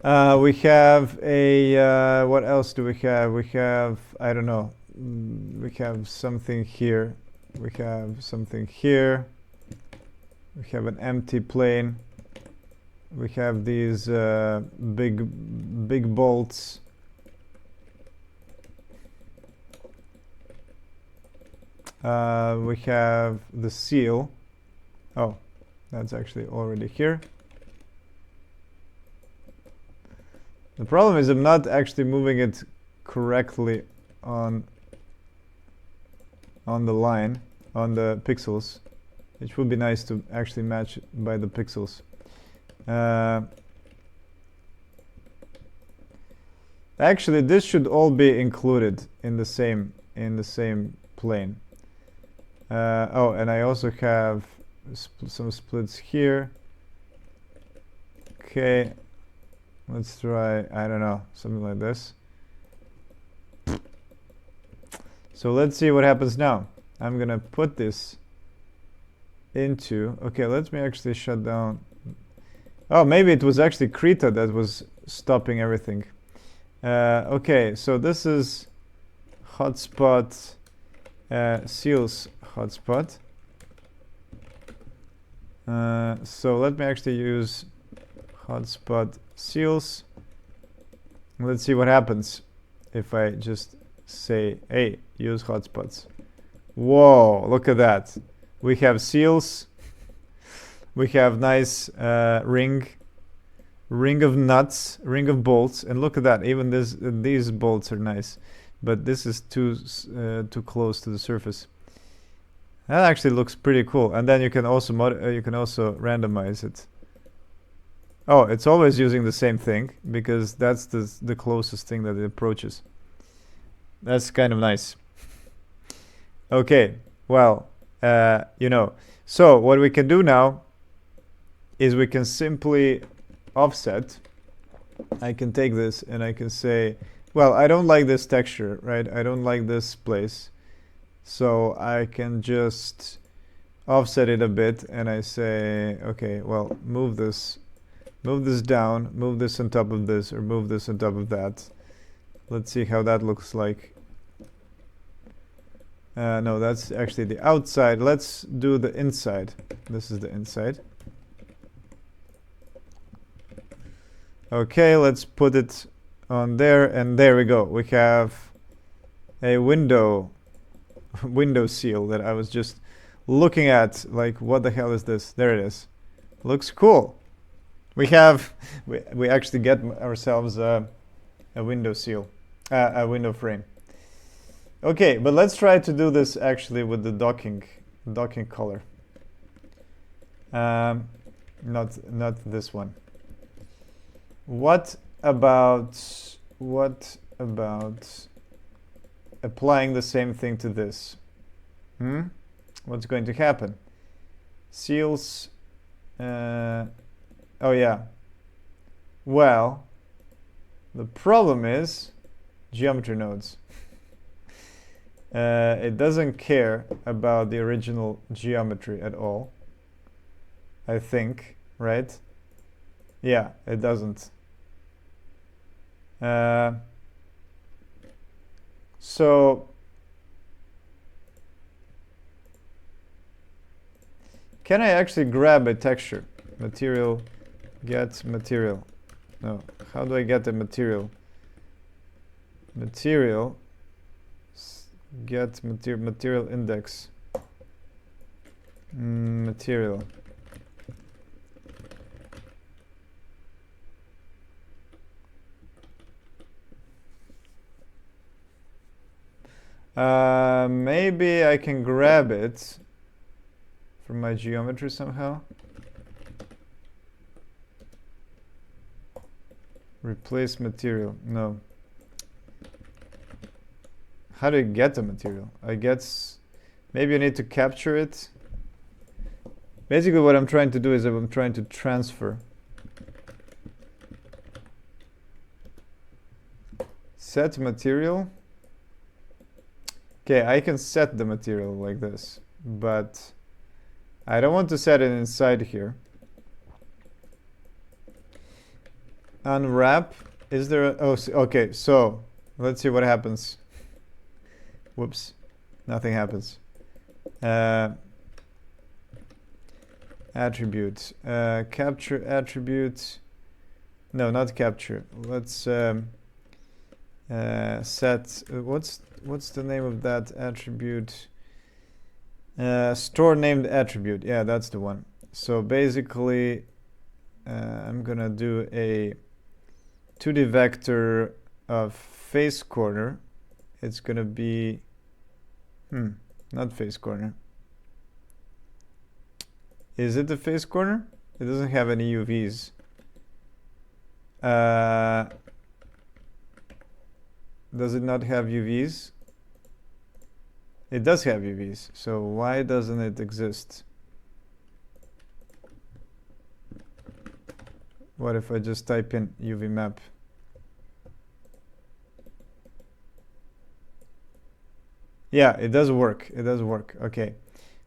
We have a, what else do we have? We have, I don't know, we have something here. We have something here. We have an empty plane. We have these big bolts. We have the seal. Oh, that's actually already here. The problem is I'm not actually moving it correctly on the line, on the pixels. It would be nice to actually match it by the pixels. Actually, this should all be included in the same plane. Oh, and I also have some splits here. Okay, let's try, I don't know, something like this. So let's see what happens now. I'm gonna put this into, okay, let me actually shut down. Oh, maybe it was actually Krita that was stopping everything. Okay, so this is hotspot, seals hotspot. So let me actually use hotspot seals. Let's see what happens if I just say, hey, use hotspots. Whoa, look at that. We have seals. We have nice ring of nuts, ring of bolts, and look at that. Even these bolts are nice, but this is too close to the surface. That actually looks pretty cool. And then you can also randomize it. Oh, it's always using the same thing because that's the closest thing that it approaches. That's kind of nice. Okay, well, so what we can do now is we can simply offset. I can take this and I can say, well, I don't like this texture, right? I don't like this place. So I can just offset it a bit and I say, okay, well, move this down, move this on top of this, or move this on top of that. Let's see how that looks like. No, that's actually the outside. Let's do the inside. This is the inside. Okay, let's put it on there, and there we go. We have a window seal that I was just looking at. Like, what the hell is this? There it is. Looks cool. We actually get ourselves a window seal, a window frame. Okay, but let's try to do this actually with the docking color. Not this one. What about applying the same thing to this? What's going to happen? Seals. Oh yeah. Well, the problem is geometry nodes. It doesn't care about the original geometry at all. I think, right? Yeah, it doesn't. So can I actually grab a texture? Material, get material. No, how do I get the material? Material, get material index. Material. Maybe I can grab it from my geometry somehow. Replace material. No. How do you get the material? I guess maybe I need to capture it. Basically what I'm trying to do is I'm trying to transfer. Set material. Okay, I can set the material like this, but I don't want to set it inside here. Unwrap. Is there a, oh, okay, so let's see what happens. Whoops, nothing happens. Attribute. Capture attribute. No, not capture. Let's set. What's the name of that attribute? Store named attribute. Yeah, that's the one. So basically, I'm gonna do a 2D vector of face corner. It's gonna be not face corner. Is it the face corner? It doesn't have any UVs. Does it not have UVs? It does have UVs, so why doesn't it exist? What if I just type in UV map? Yeah, it does work. It does work. Okay.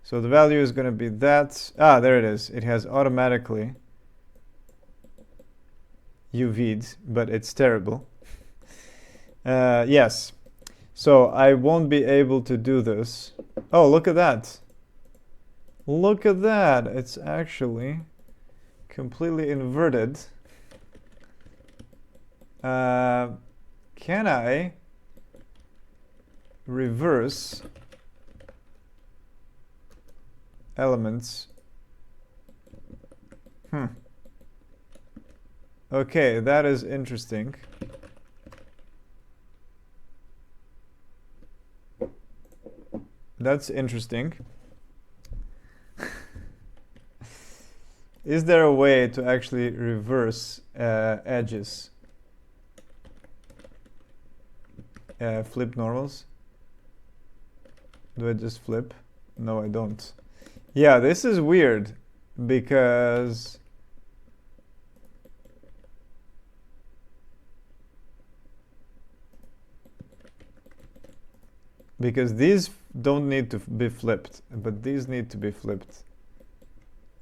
So the value is going to be that. Ah, there it is. It has automatically UV'd, but it's terrible. Yes. So I won't be able to do this. Oh, look at that. Look at that. It's actually completely inverted. Can I reverse elements Okay, that is interesting. That's interesting. Is there a way to actually reverse edges? Flip normals? Do I just flip? No, I don't. Yeah, this is weird because these don't need to be flipped, but these need to be flipped.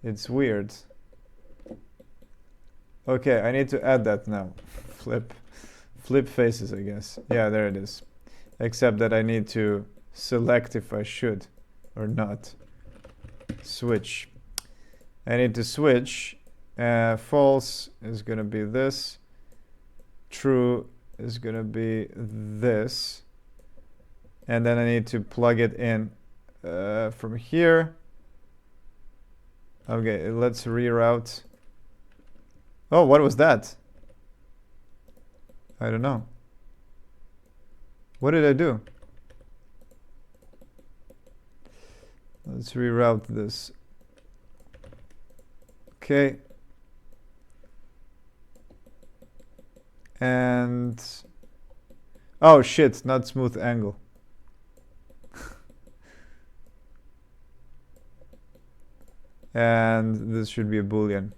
It's weird. Okay, I need to add that now. Flip faces, I guess. Yeah, there it is. Except that I need to select if I should or not. Switch. I need to switch. False is gonna be this. True is gonna be this. And then I need to plug it in from here. Okay, let's reroute. Oh, what was that? I don't know. What did I do? Let's reroute this. Okay. And oh shit, not smooth angle. And this should be a boolean.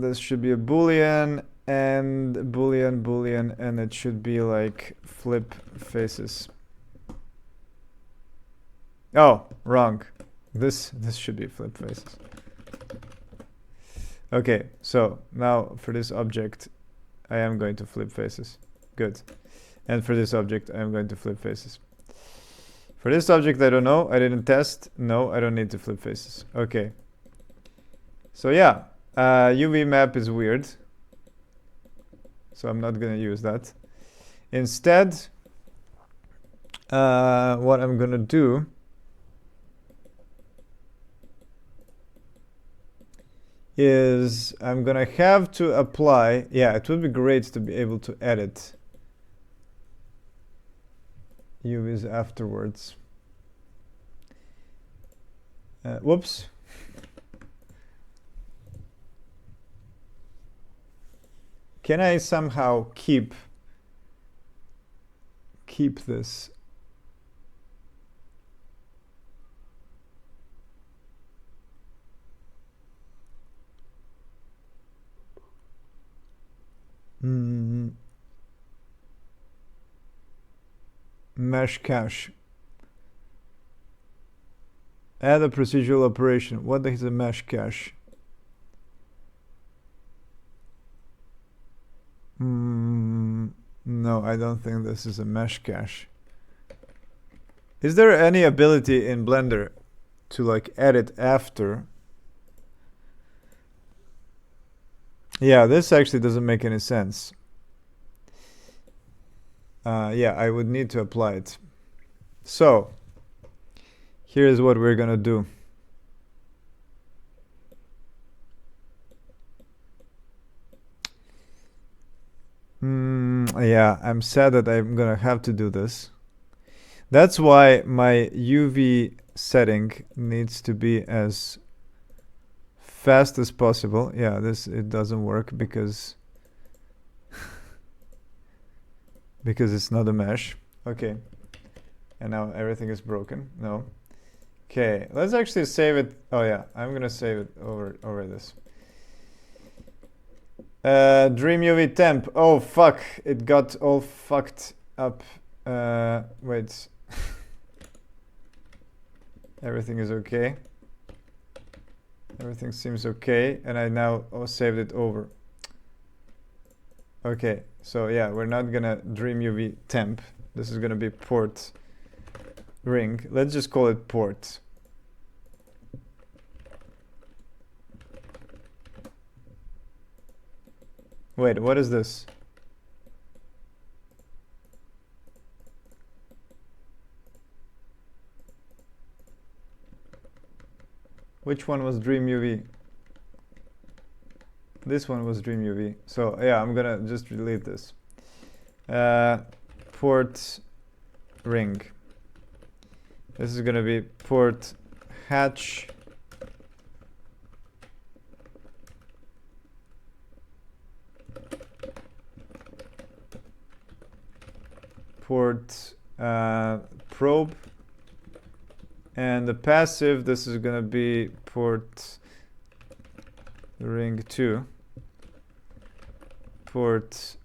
This should be a boolean and boolean, and it should be like flip faces. Oh, wrong. This should be flip faces. Okay, so now for this object, I am going to flip faces. Good. And for this object, I am going to flip faces. For this object, I don't know. I didn't test. No, I don't need to flip faces. Okay. So yeah, UV map is weird. So I'm not going to use that. Instead, what I'm going to do is I'm going to have to apply. Yeah, it would be great to be able to edit UVs afterwards. Whoops. Can I somehow keep this? Mesh cache. Add a procedural operation. What is a mesh cache? No, I don't think this is a mesh cache. Is there any ability in Blender to like edit after? Yeah, this actually doesn't make any sense. Yeah, I would need to apply it. So, here's what we're gonna do. Yeah, I'm sad that I'm gonna have to do this. That's why my UV setting needs to be as fast as possible. Yeah, it doesn't work because it's not a mesh. Okay. And now everything is broken. No. Okay, let's actually save it. Oh yeah, I'm gonna save it over this. Dream UV temp. Oh fuck, it got all fucked up. Wait. Everything is okay. Everything seems okay, and I now saved it over. Okay, so yeah, we're not gonna Dream UV temp. This is gonna be port ring. Let's just call it port. Wait, what is this? Which one was Dream UV? This one was Dream UV. So yeah, I'm gonna just delete this. Port ring. This is gonna be port hatch. Port probe. And the passive, this is gonna be port ring 2. Port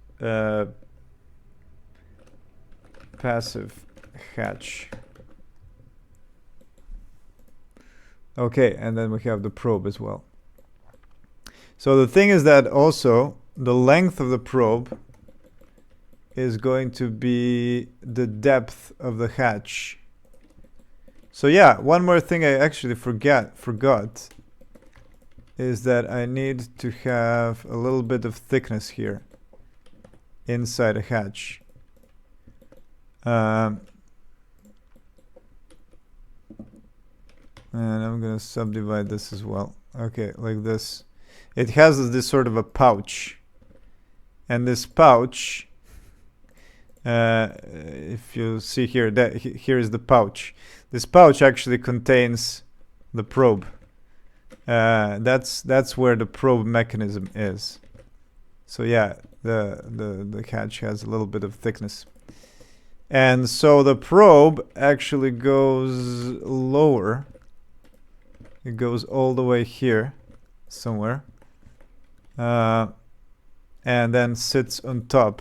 passive hatch. Okay, and then we have the probe as well. So the thing is that also the length of the probe is going to be the depth of the hatch. So yeah, one more thing I actually forgot is that I need to have a little bit of thickness here inside a hatch. And I'm gonna subdivide this as well. Okay, like this. It has this sort of a pouch, and this pouch, if you see here, that here is the pouch. This pouch actually contains the probe. That's where the probe mechanism is. So yeah, the hatch has a little bit of thickness. And so the probe actually goes lower. It goes all the way here somewhere. And then sits on top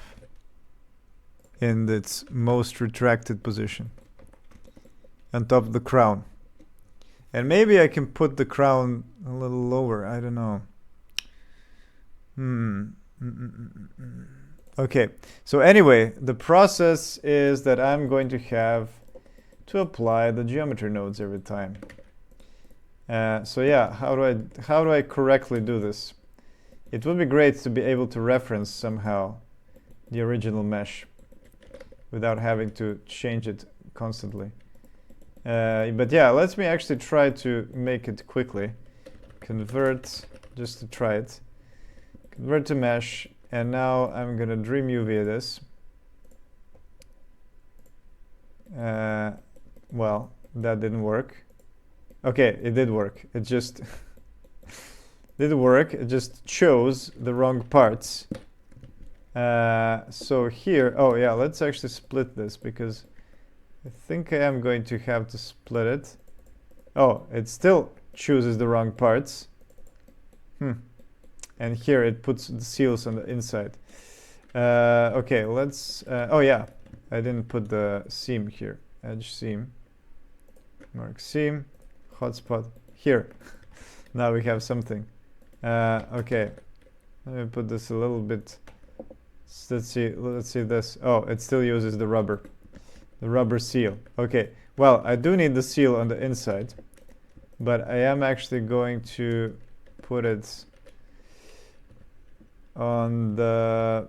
in its most retracted position. On top of the crown. And maybe I can put the crown a little lower. I don't know. Okay. So anyway, the process is that I'm going to have to apply the geometry nodes every time. So yeah, how do I correctly do this? It would be great to be able to reference somehow the original mesh without having to change it constantly. But yeah, let me actually try to make it quickly. Convert, just to try it. Convert to mesh, and now I'm gonna Dream UV this. Well, that didn't work. Okay, it did work. It just did work. It just chose the wrong parts. So here, oh yeah, let's actually split this because I think I am going to have to split it. Oh, it still chooses the wrong parts. And here it puts the seals on the inside. Okay, let's... oh yeah, I didn't put the seam here. Edge seam. Mark seam. Hotspot. Here. Now we have something. Okay. Let me put this a little bit... Let's see this. Oh, it still uses the rubber. The rubber seal. Okay, well, I do need the seal on the inside, but I am actually going to put it on the...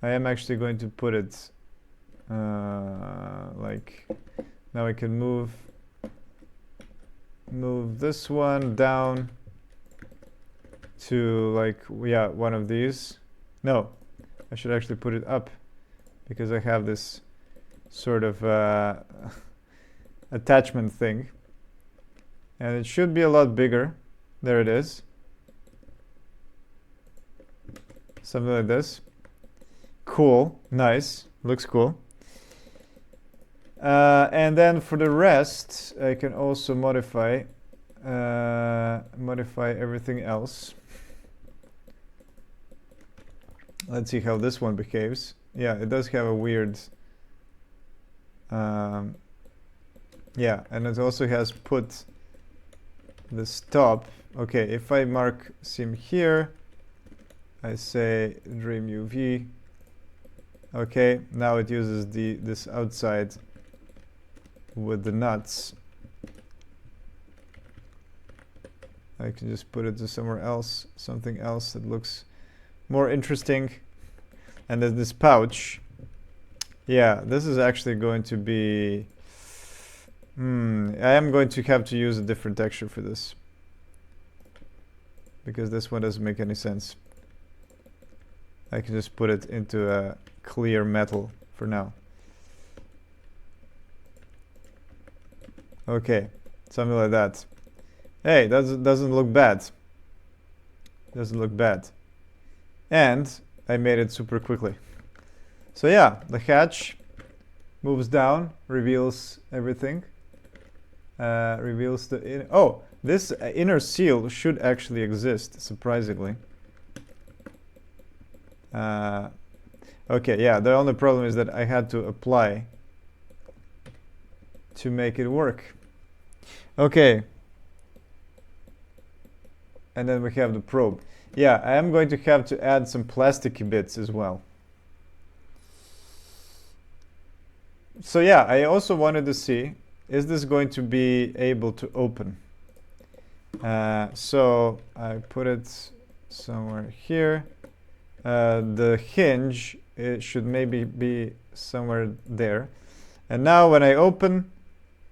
I am actually going to put it like... Now I can move this one down to like, yeah, one of these. No, I should actually put it up because I have this sort of attachment thing, and it should be a lot bigger. There it is. Something like this. Cool, nice, looks cool. And then for the rest, I can also modify everything else. Let's see how this one behaves. Yeah, it does have a weird... yeah, and it also has put the stop. Okay, if I mark seam here, I say Dream UV. Okay, now it uses this outside with the nuts. I can just put it to somewhere else, something else that looks more interesting. And then this pouch. Yeah, this is actually going to be... I am going to have to use a different texture for this. Because this one doesn't make any sense. I can just put it into a clear metal for now. Okay, something like that. Hey, that doesn't look bad. Doesn't look bad. And I made it super quickly. So yeah, the hatch moves down, reveals everything. Reveals the... oh, this inner seal should actually exist, surprisingly. Okay, yeah, the only problem is that I had to apply to make it work. Okay. And then we have the probe. Yeah, I am going to have to add some plasticky bits as well. So yeah, I also wanted to see, is this going to be able to open? So I put it somewhere here. The hinge, it should maybe be somewhere there. And now when I open,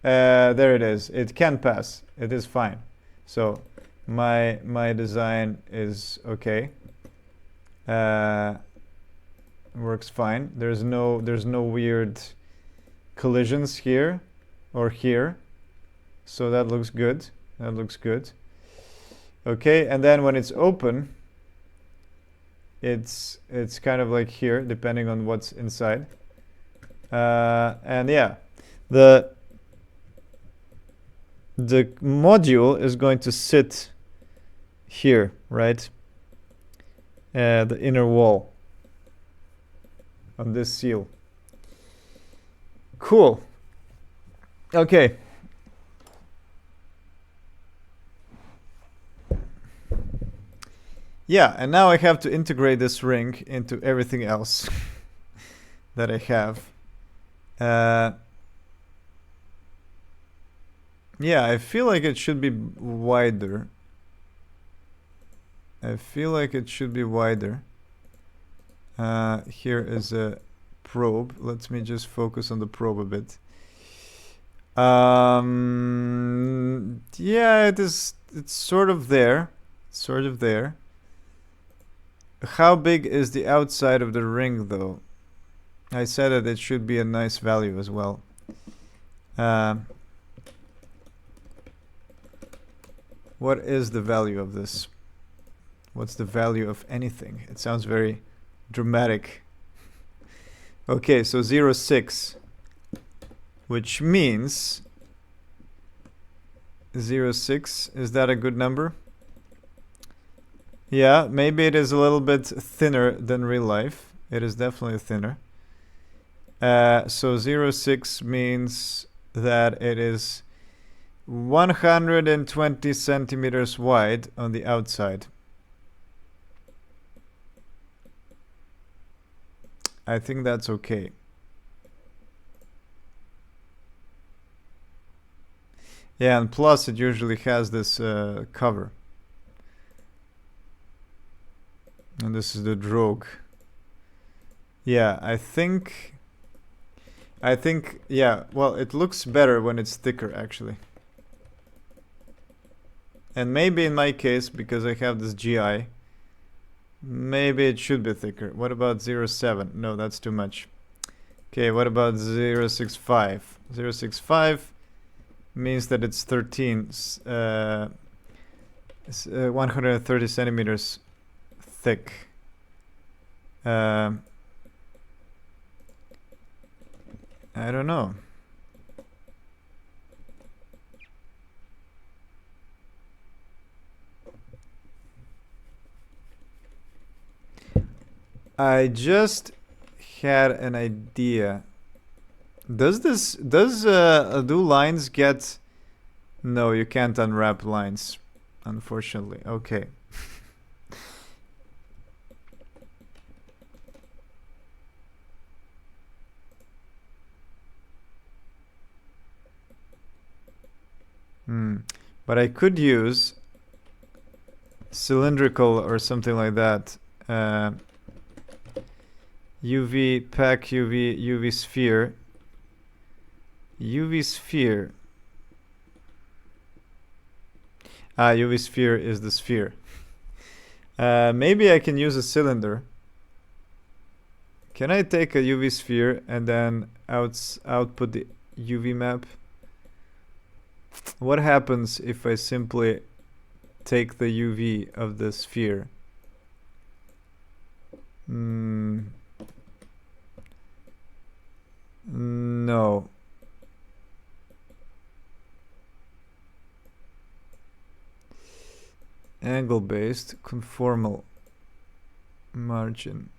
there it is. It can pass. It is fine. So my design is okay. Works fine. There's no weird collisions here or here. So that looks good. That looks good. Okay, and then when it's open, it's kind of like here, depending on what's inside. And yeah, the module is going to sit here, right? The inner wall on this seal. Cool. Okay. Yeah, and now I have to integrate this ring into everything else that I have. Yeah, I feel like it should be wider. Here is a probe. Let me just focus on the probe a bit. Yeah, it's sort of there. How big is the outside of the ring, though? I said that it should be a nice value as well. What is the value of this? What's the value of anything? It sounds very dramatic. Okay, so 0.6, which means 0.6, is that a good number? Yeah, maybe it is a little bit thinner than real life. It is definitely thinner. So 0.6 means that it is 120 centimeters wide on the outside. I think that's okay. Yeah, and plus it usually has this cover. And this is the drogue. Yeah, I think, yeah, well, it looks better when it's thicker, actually. And maybe in my case, because I have this GI, maybe it should be thicker. What about 0.7? No, that's too much. Okay, what about 0.65? 0.65 means that it's 130 centimeters thick. I don't know. I just had an idea. Do lines get... No, you can't unwrap lines, unfortunately. Okay. But I could use cylindrical or something like that UV pack, UV sphere. UV sphere. UV sphere is the sphere. Maybe I can use a cylinder. Can I take a UV sphere and then output the UV map? What happens if I simply take the UV of the sphere? No. Angle-based conformal margin.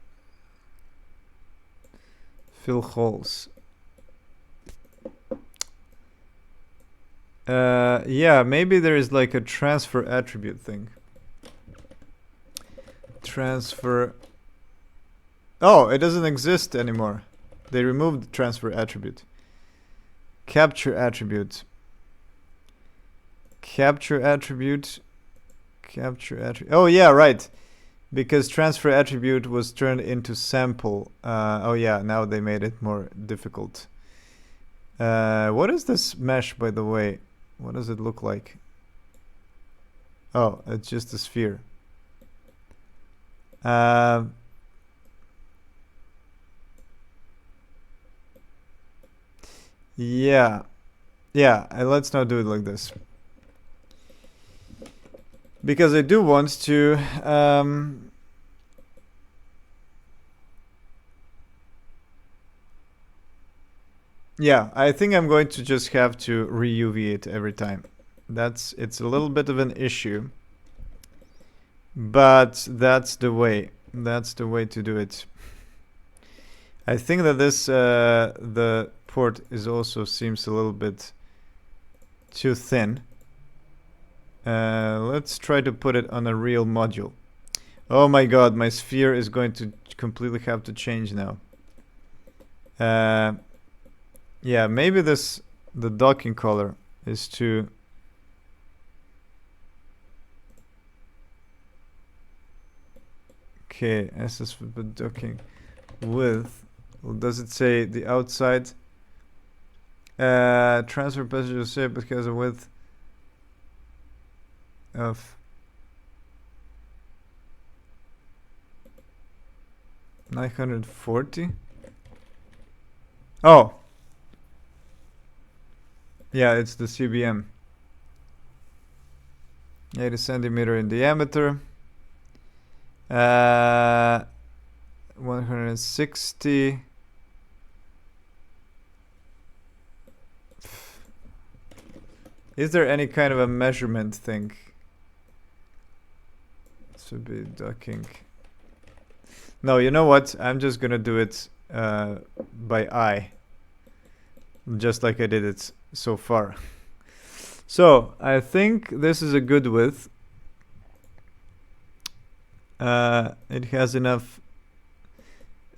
Fill holes. Yeah, maybe there is like a transfer attribute thing. Transfer. Oh, it doesn't exist anymore. They removed the transfer attribute. Capture attribute. Capture attribute. Capture attribute. Oh yeah, right. Because transfer attribute was turned into sample. Oh yeah, now they made it more difficult. What is this mesh, by the way? What does it look like? Oh, it's just a sphere. Yeah. Yeah, let's not do it like this. Because I do want to yeah, I think I'm going to just have to re-UV it every time. It's a little bit of an issue. But that's the way. That's the way to do it. I think that this the port is also seems a little bit too thin. Let's try to put it on a real module. Oh my god, my sphere is going to completely have to change now. Yeah, maybe the docking color is too... Okay, SS for docking width. Well, does it say the outside? Transfer passenger shape because of width of 940. Oh, yeah, it's the CBM. 80 centimeter in diameter. 160. Is there any kind of a measurement thing? This would be docking. No, you know what? I'm just gonna do it by eye. Just like I did it so far. So, I think this is a good width. It has enough.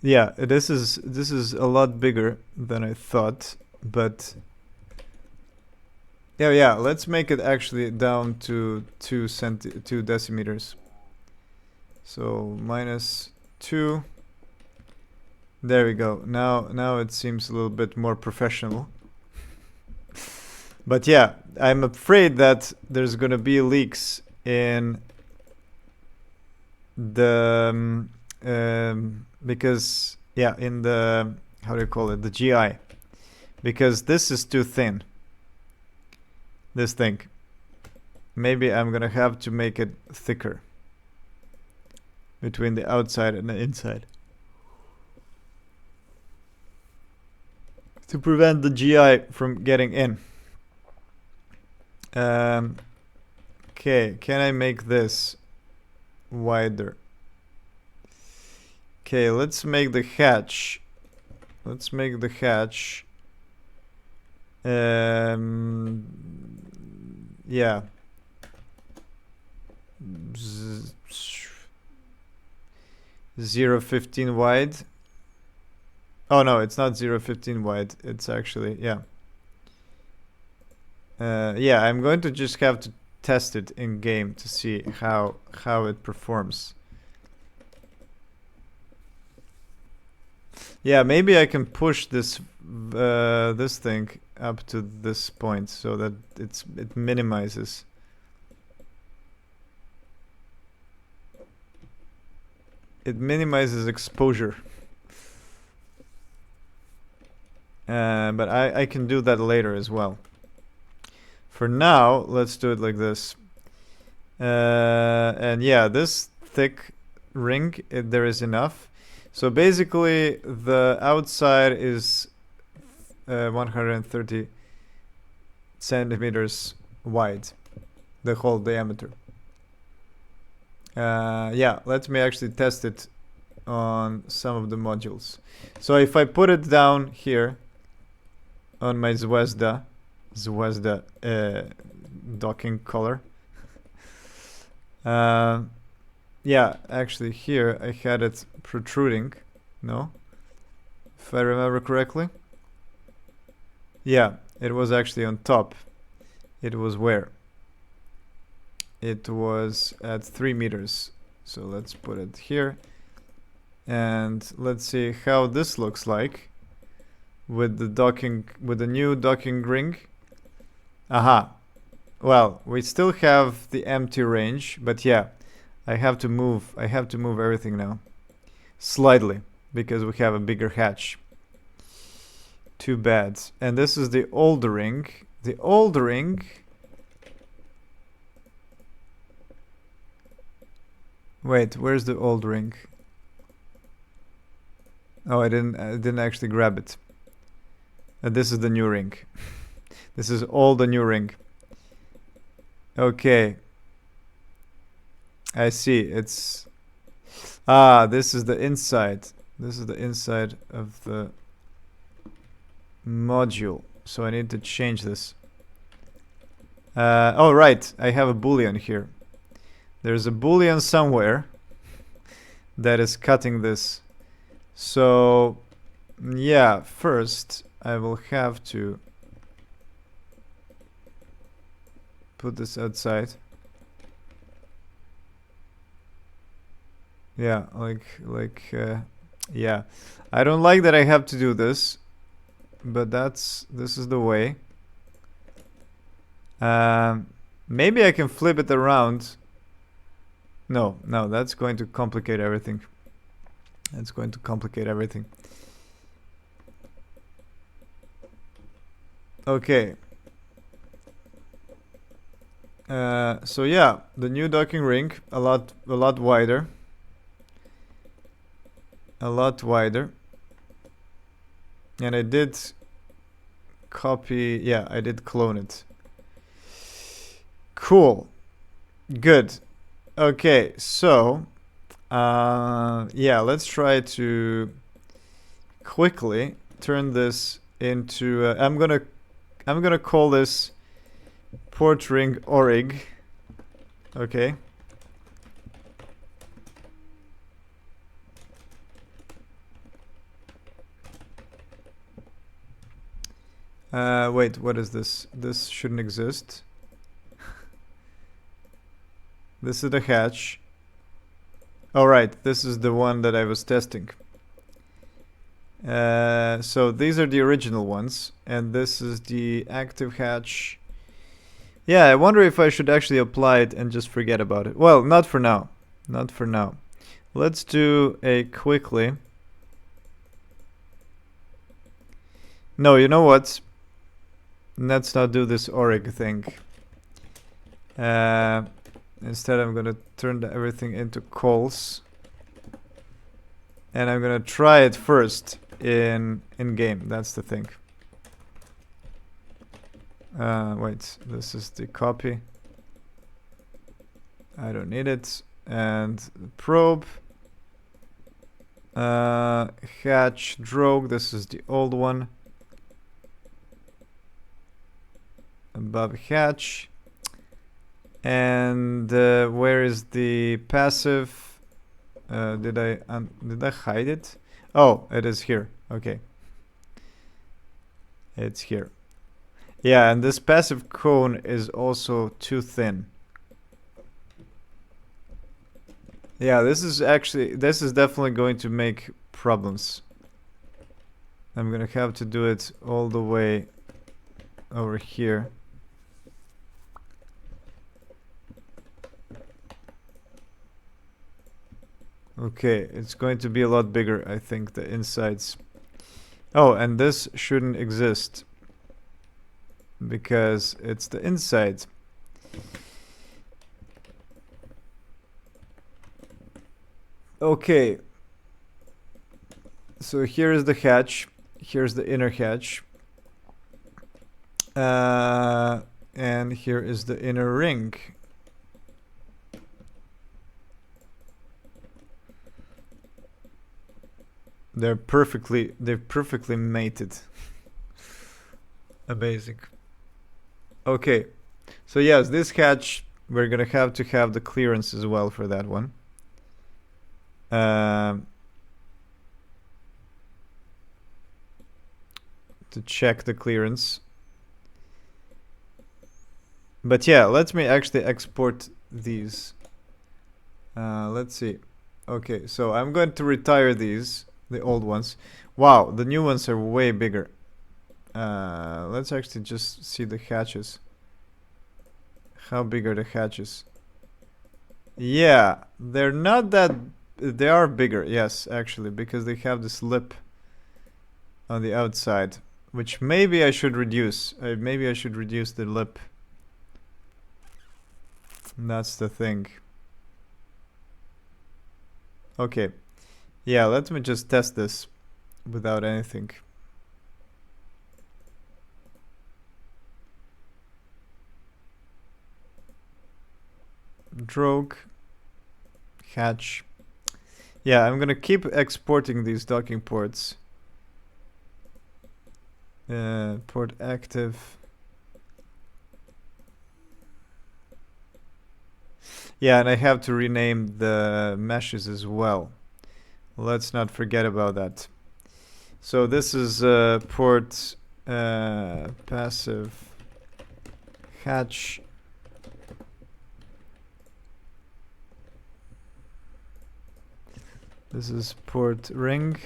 Yeah, this is a lot bigger than I thought, but yeah, let's make it actually down to 2 decimeters. So -2. There we go. Now it seems a little bit more professional. But yeah, I'm afraid that there's gonna be leaks in the because yeah, in the, how do you call it, the GI, because this is too thin, this thing. Maybe I'm gonna have to make it thicker between the outside and the inside to prevent the GI from getting in. Okay, can I make this wider? Okay, let's make the hatch. Let's make the hatch. Yeah. 0.15 wide. Oh no, it's not 0.15 wide. It's actually, yeah. Yeah, I'm going to just have to test it in game to see how it performs. Yeah, maybe I can push this thing up to this point so that it minimizes. It minimizes exposure. But I can do that later as well. For now, let's do it like this. And yeah, this thick ring, there is enough. So basically, the outside is 130 centimeters wide, the whole diameter. Yeah, let me actually test it on some of the modules. So if I put it down here on my Zvezda docking collar. Yeah, actually here I had it protruding, no? If I remember correctly. Yeah, it was actually on top. It was where? It was at 3 meters. So let's put it here. And let's see how this looks like with the new docking ring. Aha. Well, we still have the empty range, but yeah, I have to move everything now. Slightly, because we have a bigger hatch. Too bad. And this is the old ring. The old ring. Wait, where's the old ring? Oh, I didn't actually grab it. This is the new ring. This is all the new ring. Okay. I see. It's... Ah, this is the inside. This is the inside of the module. So I need to change this. Oh, right. I have a boolean here. There's a boolean somewhere that is cutting this. So, yeah, first I will have to put this outside. Yeah, yeah. I don't like that I have to do this, but this is the way. Maybe I can flip it around. No, that's going to complicate everything. That's going to complicate everything. Okay. So yeah, the new docking ring, a lot wider. A lot wider. And I did copy, yeah, I did clone it. Cool. Good. Okay, so yeah, let's try to quickly turn this into I'm gonna call this port ring orig. Okay. Wait, what is this? This shouldn't exist. This is the hatch. All right, this is the one that I was testing. So these are the original ones, and this is the active hatch. Yeah, I wonder if I should actually apply it and just forget about it. Well, not for now. Not for now. Let's do a quickly. No, you know what? Let's not do this orig thing. Instead, I'm gonna turn everything into coals, and I'm gonna try it first in game. That's the thing. Wait, this is the copy. I don't need it. And the probe. Hatch drogue. This is the old one. Above hatch. And where is the passive? Did I hide it? Oh, it is here. Okay. It's here. Yeah, and this passive cone is also too thin. Yeah, this is definitely going to make problems. I'm gonna have to do it all the way over here. Okay, it's going to be a lot bigger, I think, the insides. Oh, and this shouldn't exist because it's the inside. Okay. So here is the hatch. Here's the inner hatch. And here is the inner ring. They're perfectly mated. Amazing. Okay. So yes, this hatch, we're gonna have to have the clearance as well for that one. To check the clearance. But yeah, let me actually export these. Let's see. Okay, so I'm going to retire these, the old ones. Wow, the new ones are way bigger. Let's actually just see the hatches. How big are the hatches? Yeah, they're not that... They are bigger, yes, actually, because they have this lip on the outside, which maybe I should reduce. Maybe I should reduce the lip. That's the thing. Okay. Yeah, let me just test this without anything. Drogue. Hatch. Yeah, I'm gonna keep exporting these docking ports. Port active. Yeah, and I have to rename the meshes as well. Let's not forget about that. So this is port passive hatch. This is port ring.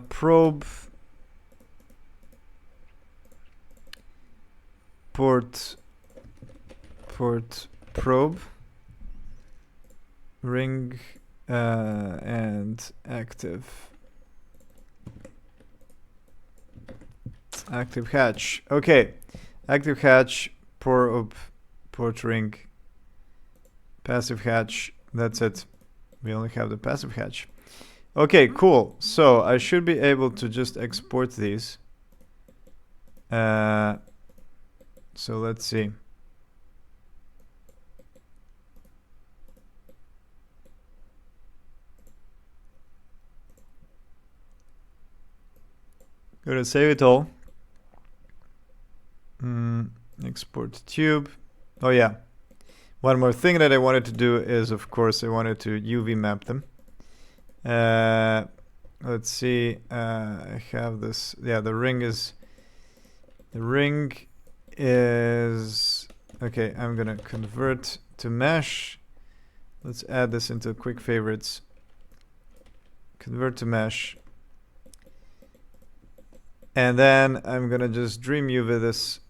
Probe. Port probe. Ring and active. Active hatch. Okay. Active hatch, port ring, passive hatch. That's it. We only have the passive hatch. Okay, cool. So I should be able to just export these. So let's see. Gonna save it all. Export tube. Oh yeah. One more thing that I wanted to do is, of course, I wanted to UV map them. Let's see. I have this. Yeah, the ring is. Okay, I'm gonna convert to mesh. Let's add this into quick favorites. Convert to mesh. And then I'm gonna just dream UV this.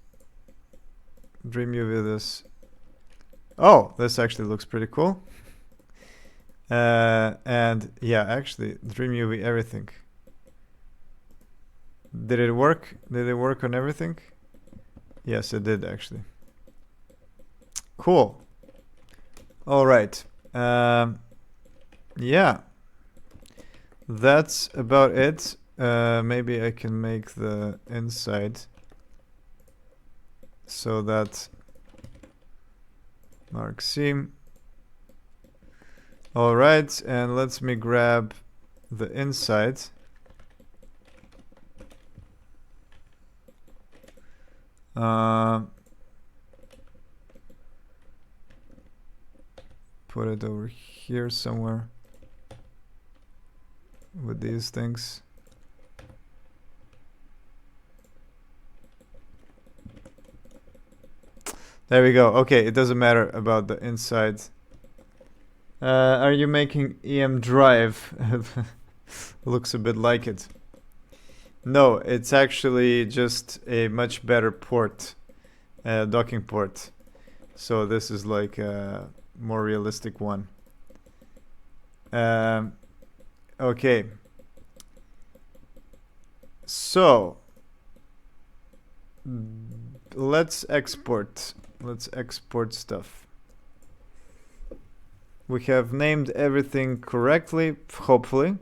Oh, this actually looks pretty cool. And yeah, actually, dream UV everything. Did it work? Did it work on everything? Yes, it did actually. Cool. All right. Yeah. That's about it. Maybe I can make the inside so that mark seam. All right, and let me grab the inside. Put it over here somewhere with these things. There we go. Okay, it doesn't matter about the inside. Are you making EM drive? Looks a bit like it. No, it's actually just a much better port, docking port. So this is like a more realistic one. Okay. So let's export. Let's export stuff. We have named everything correctly, hopefully.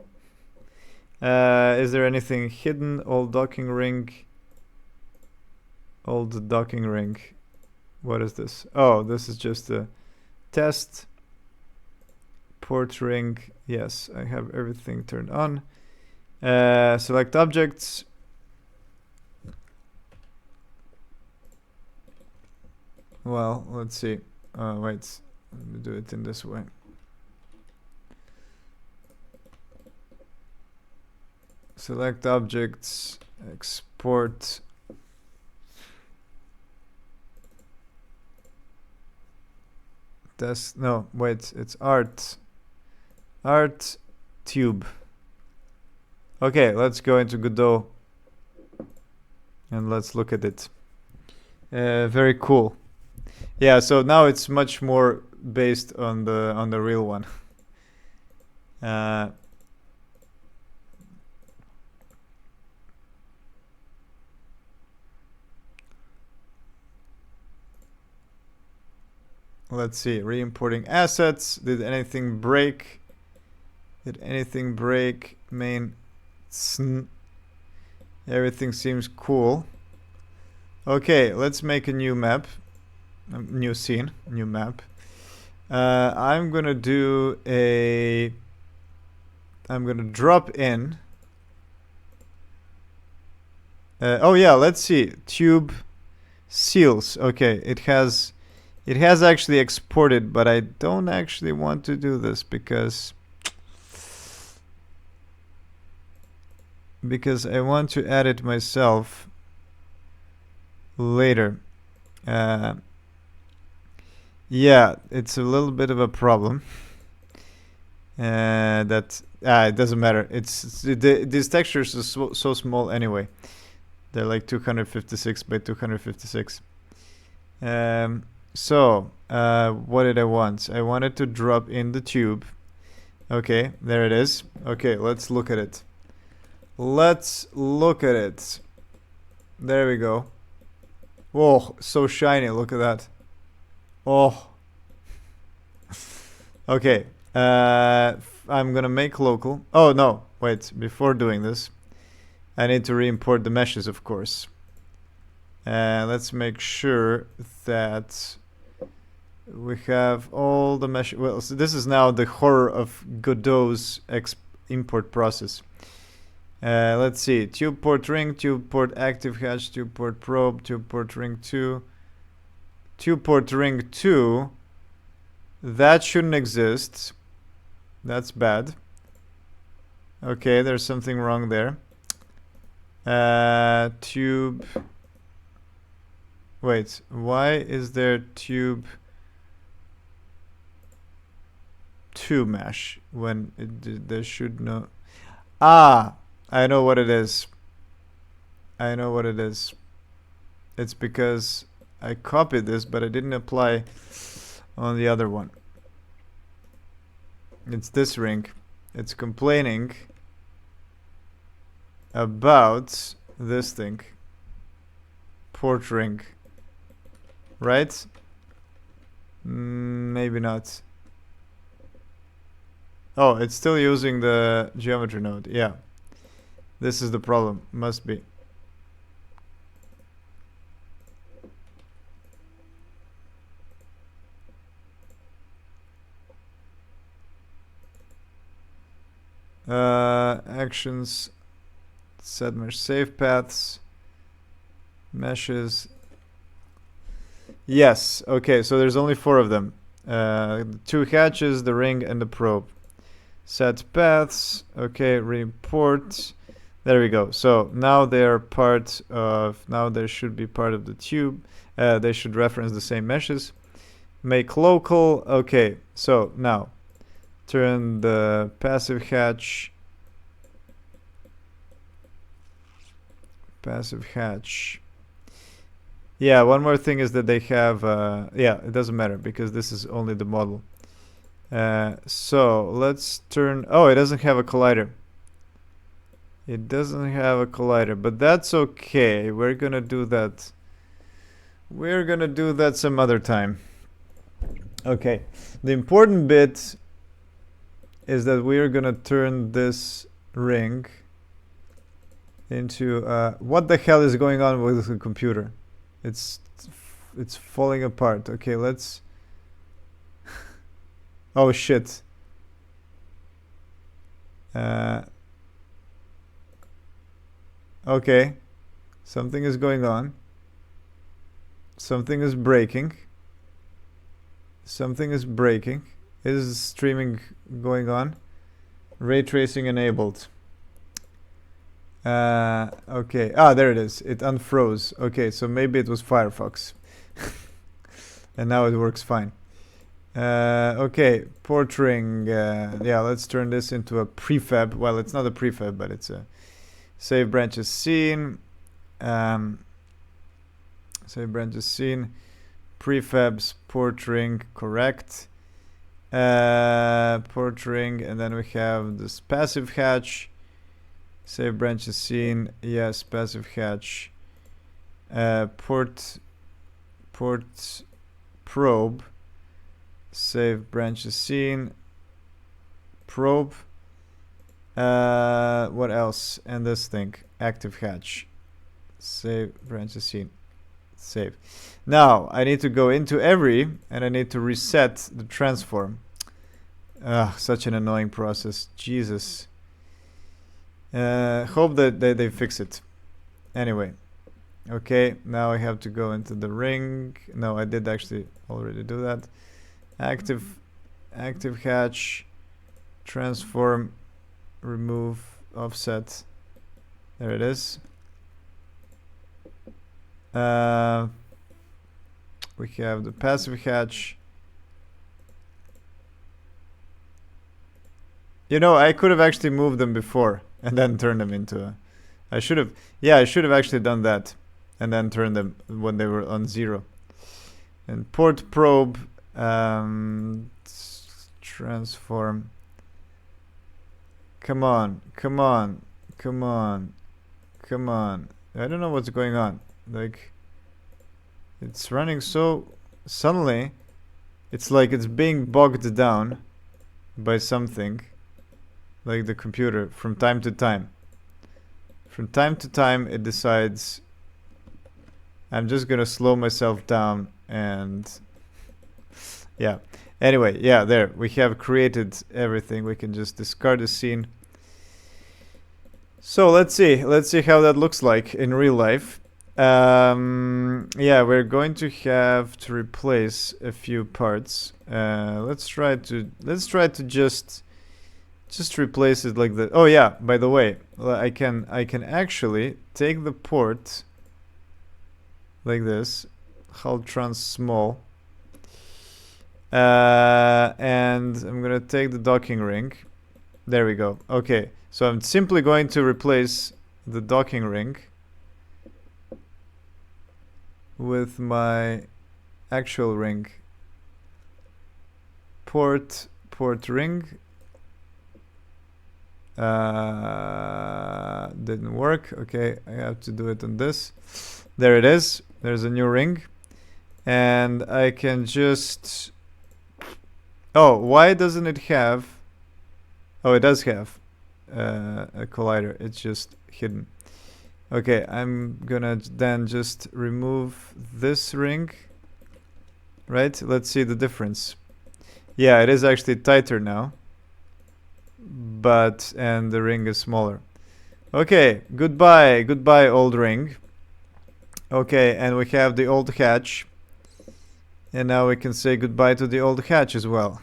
Is there anything hidden? Old docking ring. Old docking ring. What is this? Oh, this is just a test. Port ring. Yes, I have everything turned on. Select objects. Well, let's see. Wait, let me do it in this way. Select objects, export. Test, no, wait, it's art. Art tube. Okay, let's go into Godot and let's look at it. Very cool. Yeah, so now it's much more based on the real one. Let's see, re-importing assets. Did anything break? Did anything break? Main everything seems cool. Okay, let's make a new map. New scene, new map. I'm gonna do a... I'm gonna drop in... oh yeah, let's see. Tube seals. Okay, it has actually exported, but I don't actually want to do this because I want to add it myself later. Yeah, it's a little bit of a problem. That it doesn't matter. These textures are so small anyway. They're like 256 by 256. So what did I want? I wanted to drop in the tube. Okay, there it is. Okay, let's look at it. Let's look at it. There we go. Whoa, so shiny. Look at that. Oh. Okay. I'm gonna make local. Oh no, wait. Before doing this, I need to re-import the meshes, of course. Let's make sure that we have all the mesh. Well, so this is now the horror of Godot's import process. Let's see. Tube port ring, tube port active hatch, tube port probe, tube port ring 2. Tube port ring 2. That shouldn't exist. That's bad. Okay, there's something wrong there. Tube. Wait, why is there tube 2 mesh when there should no... Ah, I know what it is. I know what it is. It's because I copied this, but I didn't apply on the other one. It's this ring. It's complaining about this thing. Port ring. Right? Maybe not. Oh, it's still using the geometry node. Yeah. This is the problem. Must be. Actions. Set mesh save paths. Meshes. Yes. Okay, so there's only 4 of them. 2 hatches, the ring, and the probe. Set paths. Okay, re-import. There we go. So now they're part of, now they should be part of the tube. They should reference the same meshes. Make local. Okay, so now turn the passive hatch. Passive hatch. Yeah, one more thing is that they have, yeah, it doesn't matter because this is only the model. So let's turn, oh, it doesn't have a collider. It doesn't have a collider, but that's okay. We're gonna do that. We're gonna do that some other time. Okay, the important bit is that we're gonna turn this ring into, what the hell is going on with the computer? It's falling apart. Okay, let's, oh shit. Okay, something is going on. Something is breaking. Something is breaking. Is streaming going on? Ray tracing enabled. Okay. Ah, there it is. It unfroze. Okay, so maybe it was Firefox. And now it works fine. Okay, port ring. Yeah, let's turn this into a prefab. Well, it's not a prefab, but it's a save branches scene. Save branches scene. Prefabs, port ring, correct. Port ring, and then we have this passive hatch. Save branches scene. Yes, passive hatch. Port probe. Save branches scene. Probe. What else? And this thing, active hatch. Save branches scene. Save. Now I need to go into every, and I need to reset the transform. Such an annoying process. Jesus. Hope that they fix it. Anyway. Okay, now I have to go into the ring. No, I did actually already do that. Active hatch. Transform. Remove. Offset. There it is. We have the passive hatch. You know, I could have actually moved them before and then turned them into a... I should have actually done that and then turned them when they were on 0. And port probe, transform. Come on. I don't know what's going on. Like, it's running so suddenly. It's like it's being bogged down by something, like the computer, from time to time. From time to time, it decides I'm just gonna slow myself down and yeah. Anyway, yeah, there we have created everything. We can just discard the scene. So let's see how that looks like in real life. Yeah, we're going to have to replace a few parts. Let's try to just replace it like that. Oh yeah, by the way, I can actually take the port like this, hull trans small, and I'm gonna take the docking ring. There we go. Okay, so I'm simply going to replace the docking ring with my actual ring. Port ring. Didn't work. Okay, I have to do it on this. There it is. There's a new ring. And I can just... Oh, why doesn't it have... Oh, it does have a collider. It's just hidden. Okay, I'm gonna then just remove this ring. Right? Let's see the difference. Yeah, it is actually tighter now. And the ring is smaller. Okay, goodbye old ring. Okay, and we have the old hatch. And now we can say goodbye to the old hatch as well.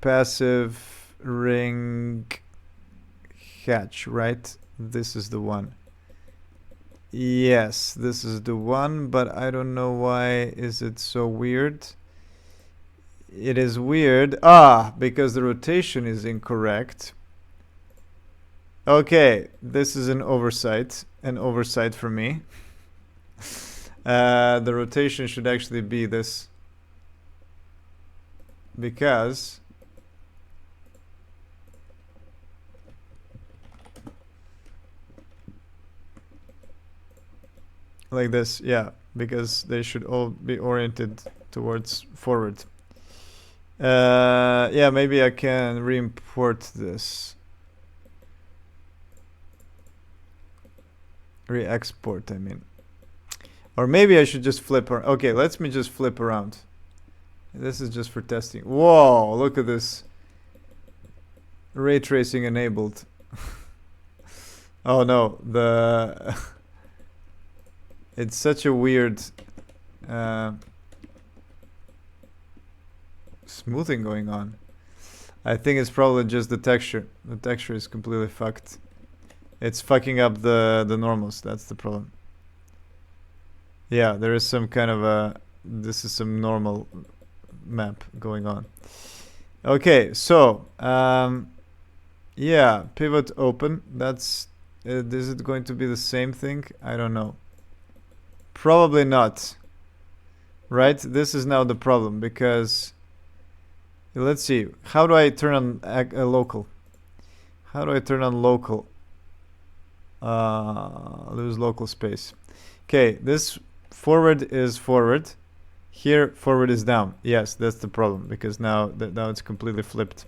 Passive ring hatch, right? This is the one. Yes, this is the one, but I don't know why is it so weird. It is weird. Because the rotation is incorrect. Okay, this is an oversight for me. The rotation should actually be this, because like this, yeah, because they should all be oriented towards forward. Yeah, maybe I can re-import this. Re-export, I mean. Or maybe I should just flip around. Okay, let me just flip around. This is just for testing. Whoa, look at this. Ray tracing enabled. Oh no, it's such a weird smoothing going on. I think it's probably just the texture. The texture is completely fucked. It's fucking up the normals. That's the problem. Yeah, there is some kind of this is some normal map going on. Okay, so yeah, pivot open. That's is it going to be the same thing? I don't know. Probably not. Right? This is now the problem, because let's see. How do I turn on a local? How do I turn on local? Lose local space. Okay, this forward is forward. Here, forward is down. Yes, that's the problem, because now it's completely flipped.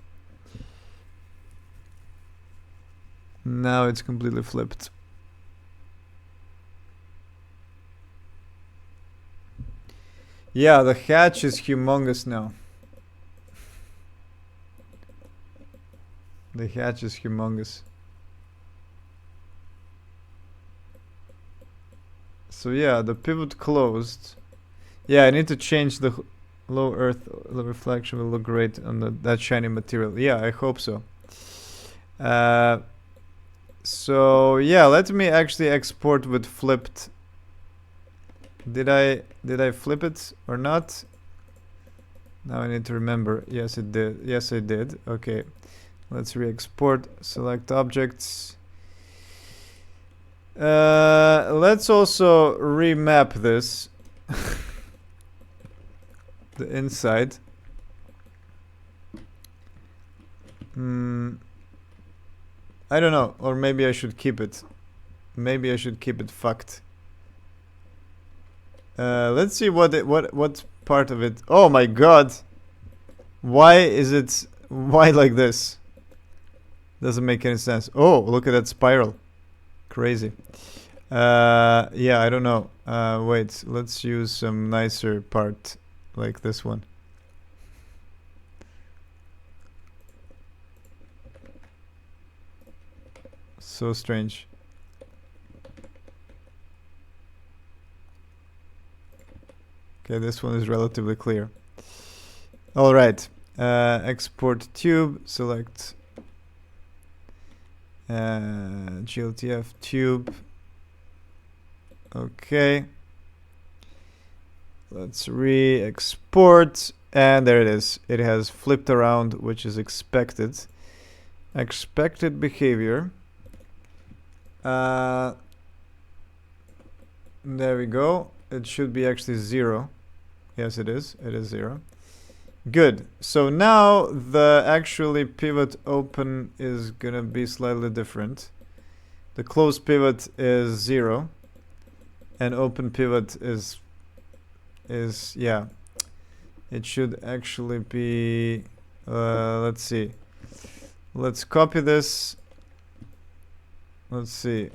Now it's completely flipped. Yeah, the hatch is humongous now. The hatch is humongous. So yeah, the pivot closed. Yeah, I need to change the low earth. The reflection will look great on that shiny material. Yeah, I hope so. So yeah, let me actually export with flipped. Did I flip it or not? Now I need to remember. Yes, it did. Yes, I did. Okay, let's re-export. Select objects. Let's also remap this. The inside. I don't know, or maybe I should keep it. Maybe I should keep it fucked. Let's see what part of it. Oh my god! Why like this? Doesn't make any sense. Oh, look at that spiral. Crazy. Yeah, I don't know. Wait, let's use some nicer part like this one. So strange. Okay, this one is relatively clear. All right. Export tube. Select GLTF tube. Okay. Let's re-export, and there it is. It has flipped around, which is expected. Expected behavior. There we go. It should be actually 0. Yes, it is. It is 0. Good. So now the actually pivot open is gonna be slightly different. The closed pivot is 0, and open pivot is yeah. It should actually be. Let's see. Let's copy this. Let's see.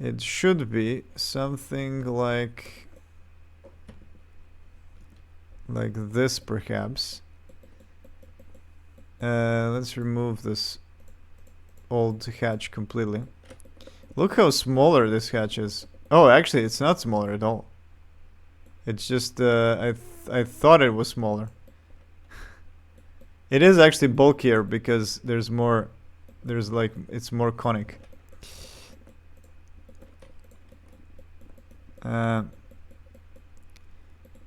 It should be something like this, perhaps. Let's remove this old hatch completely. Look how smaller this hatch is. Oh, actually, it's not smaller at all. It's just I thought it was smaller. It is actually bulkier because there's more there's like it's more conic.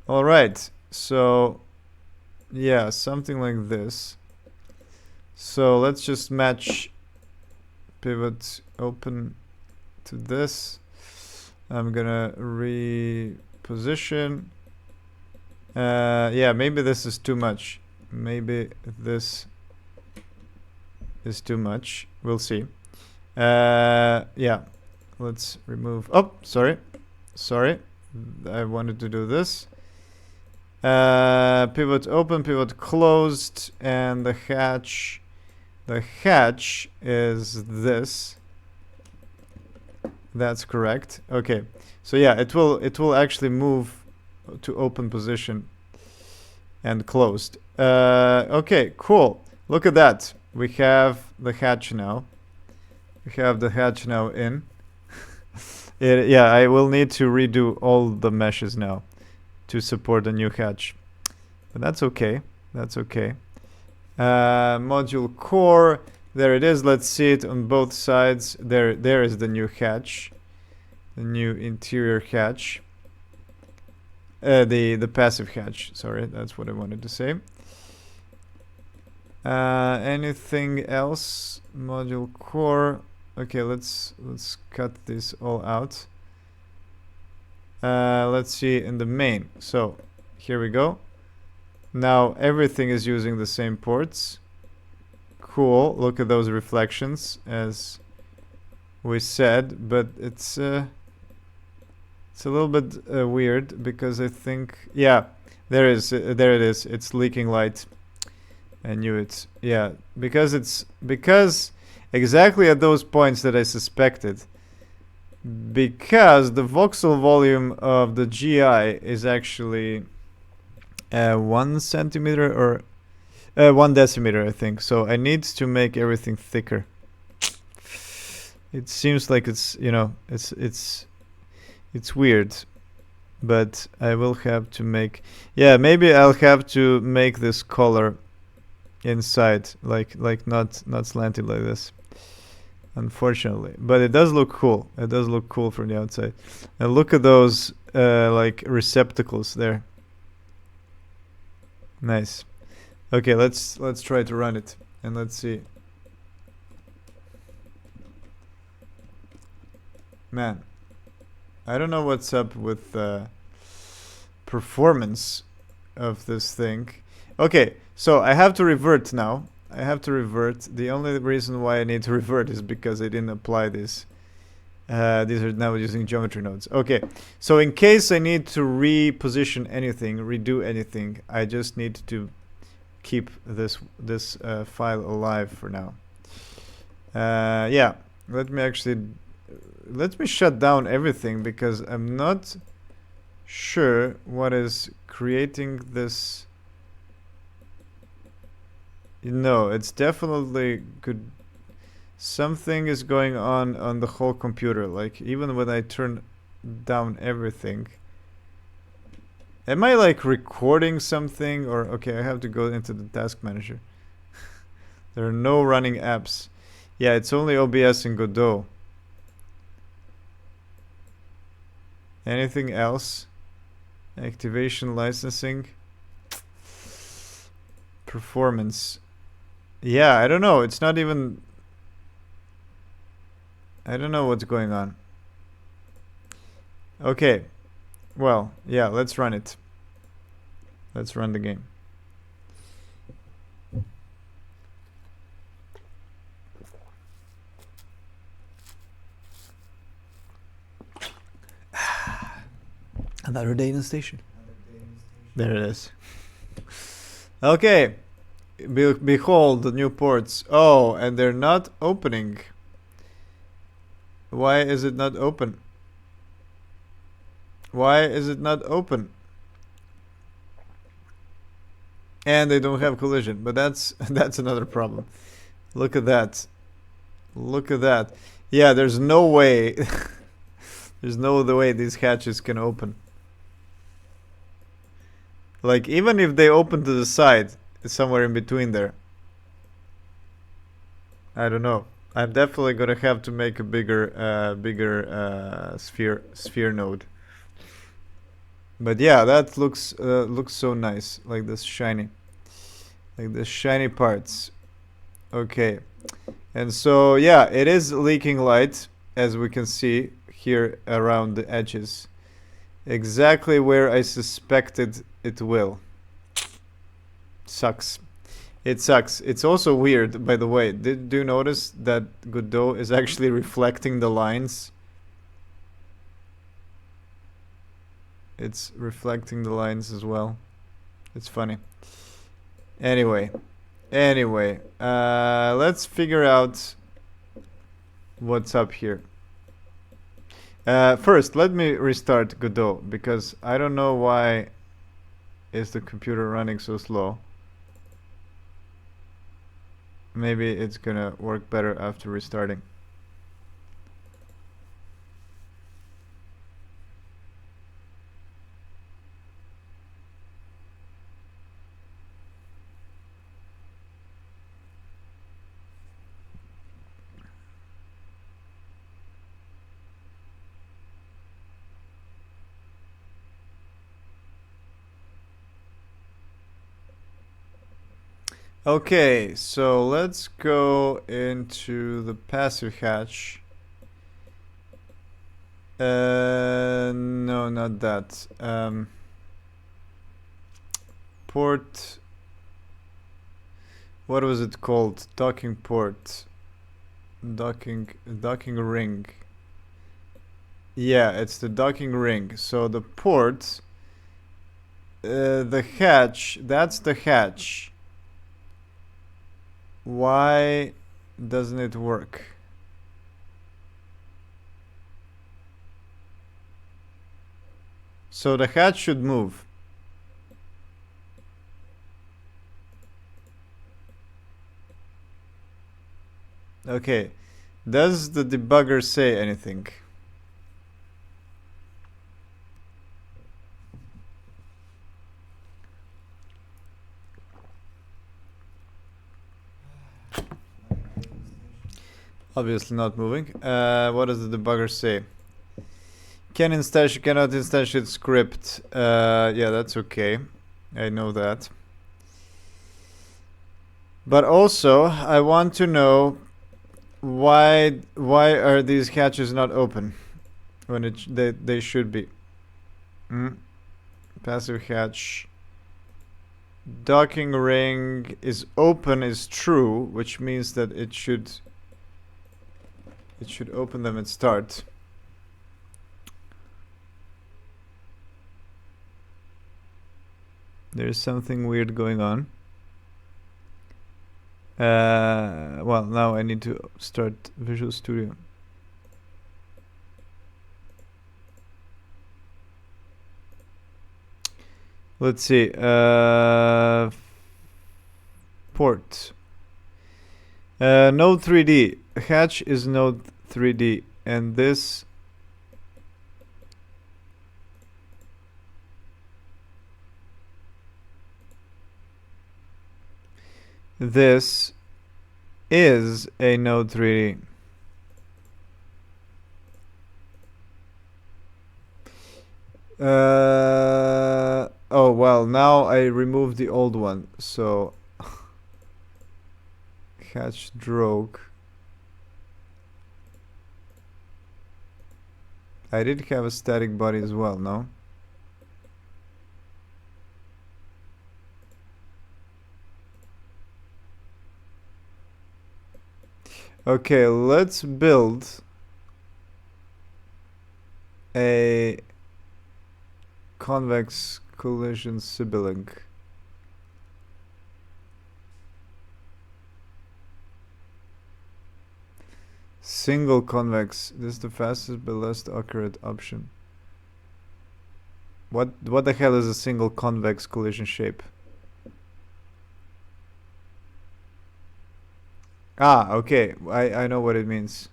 All right, so yeah, something like this. So let's just match pivot open to this. I'm gonna reposition. Yeah, maybe this is too much. Maybe this is too much. We'll see. Yeah, let's remove. Oh, sorry. I wanted to do this. Pivot open, pivot closed, and the hatch. The hatch is this. That's correct. Okay, so yeah, it will actually move to open position and closed. Okay, cool. Look at that. We have the hatch now. We have the hatch now in. Yeah, I will need to redo all the meshes now to support the new hatch. But that's okay. That's okay. Module core. There it is. Let's see it on both sides. There is the new hatch. The new interior hatch. The passive hatch. Sorry, that's what I wanted to say. Anything else? Module core. Okay, let's cut this all out. Let's see in the main. So here we go. Now everything is using the same ports. Cool. Look at those reflections, as we said, but it's a little bit weird because I think, yeah, there it is. It's leaking light. I knew it. Yeah, because exactly at those points that I suspected. Because the voxel volume of the GI is actually 1 centimeter or 1 decimeter, I think. So I need to make everything thicker. It seems like it's, you know, it's weird, but I will have to make. Yeah, maybe I'll have to make this color inside, like not slanted like this. Unfortunately, but it does look cool. It does look cool from the outside. And look at those like receptacles there. Nice. Okay, let's try to run it and let's see. Man, I don't know what's up with the performance of this thing. Okay, so I have to revert now. I have to revert. The only reason why I need to revert is because I didn't apply this. These are now using geometry nodes. Okay, so in case I need to reposition anything, redo anything, I just need to keep this file alive for now. Yeah, let me shut down everything because I'm not sure what is creating this. No, it's definitely good. Something is going on the whole computer. Like, even when I turn down everything. Am I like recording something? Or, okay, I have to go into the task manager. There are no running apps. Yeah, it's only OBS and Godot. Anything else? Activation licensing. Performance. Yeah, I don't know. It's not even. I don't know what's going on. Okay. Well, yeah, let's run it. Let's run the game. Another day in the station. There it is. Okay. Behold the new ports. Oh, and they're not opening. Why is it not open? Why is it not open? And they don't have collision, but that's another problem. Look at that. Look at that. Yeah, there's no way. There's no other way these hatches can open. Like, even if they open to the side, it's somewhere in between there. I don't know. I'm definitely gonna have to make a bigger sphere node. But yeah, that looks so nice, like this shiny parts. Okay, and so yeah, it is leaking light, as we can see here around the edges, exactly where I suspected it will. Sucks. It sucks. It's also weird, by the way. Do you notice that Godot is actually reflecting the lines? It's reflecting the lines as well. It's funny. Anyway, let's figure out what's up here. First, let me restart Godot because I don't know why is the computer running so slow. Maybe it's gonna work better after restarting. Okay, so let's go into the passive hatch. No, not that. Port. What was it called? Docking port. Docking ring. Yeah, it's the docking ring. So the port, the hatch. That's the hatch. Why doesn't it work? So the hatch should move. Okay. Does the debugger say anything? Obviously not moving. What does the debugger say? Cannot instantiate script. Yeah, that's okay. I know that. But also, I want to know why are these hatches not open when they should be. Passive hatch. Docking ring is open is true, which means that it should open them and start. There's something weird going on. Well, now I need to start Visual Studio. Let's see. Port. Node 3D. Hatch is node 3D, and this is a node 3D. Oh well, now I removed the old one, so hatch drogue. I did have a static body as well, no? Okay, let's build a convex collision sibling. Single convex. This is the fastest but least accurate option. What the hell is a single convex collision shape? Ah, okay. I know what it means.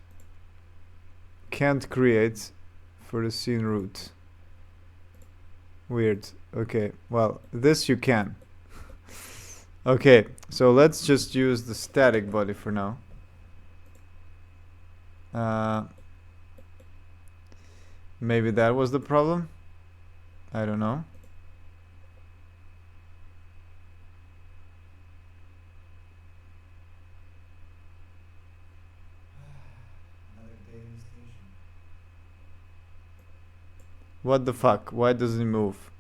Can't create for the scene root. Weird. Okay. Well, this you can. Okay. So let's just use the static body for now. Maybe that was the problem. I don't know. What the fuck? Why doesn't it move?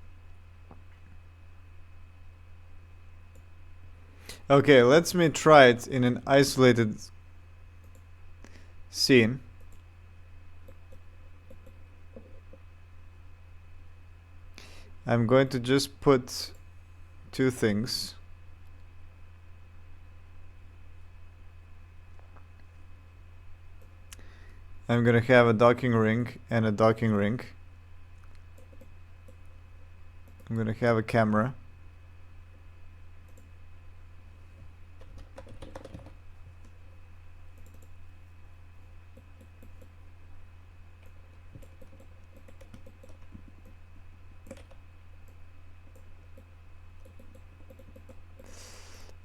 Okay, let me try it in an isolated scene. I'm going to just put two things. I'm gonna have a docking ring and a docking ring. I'm gonna have a camera.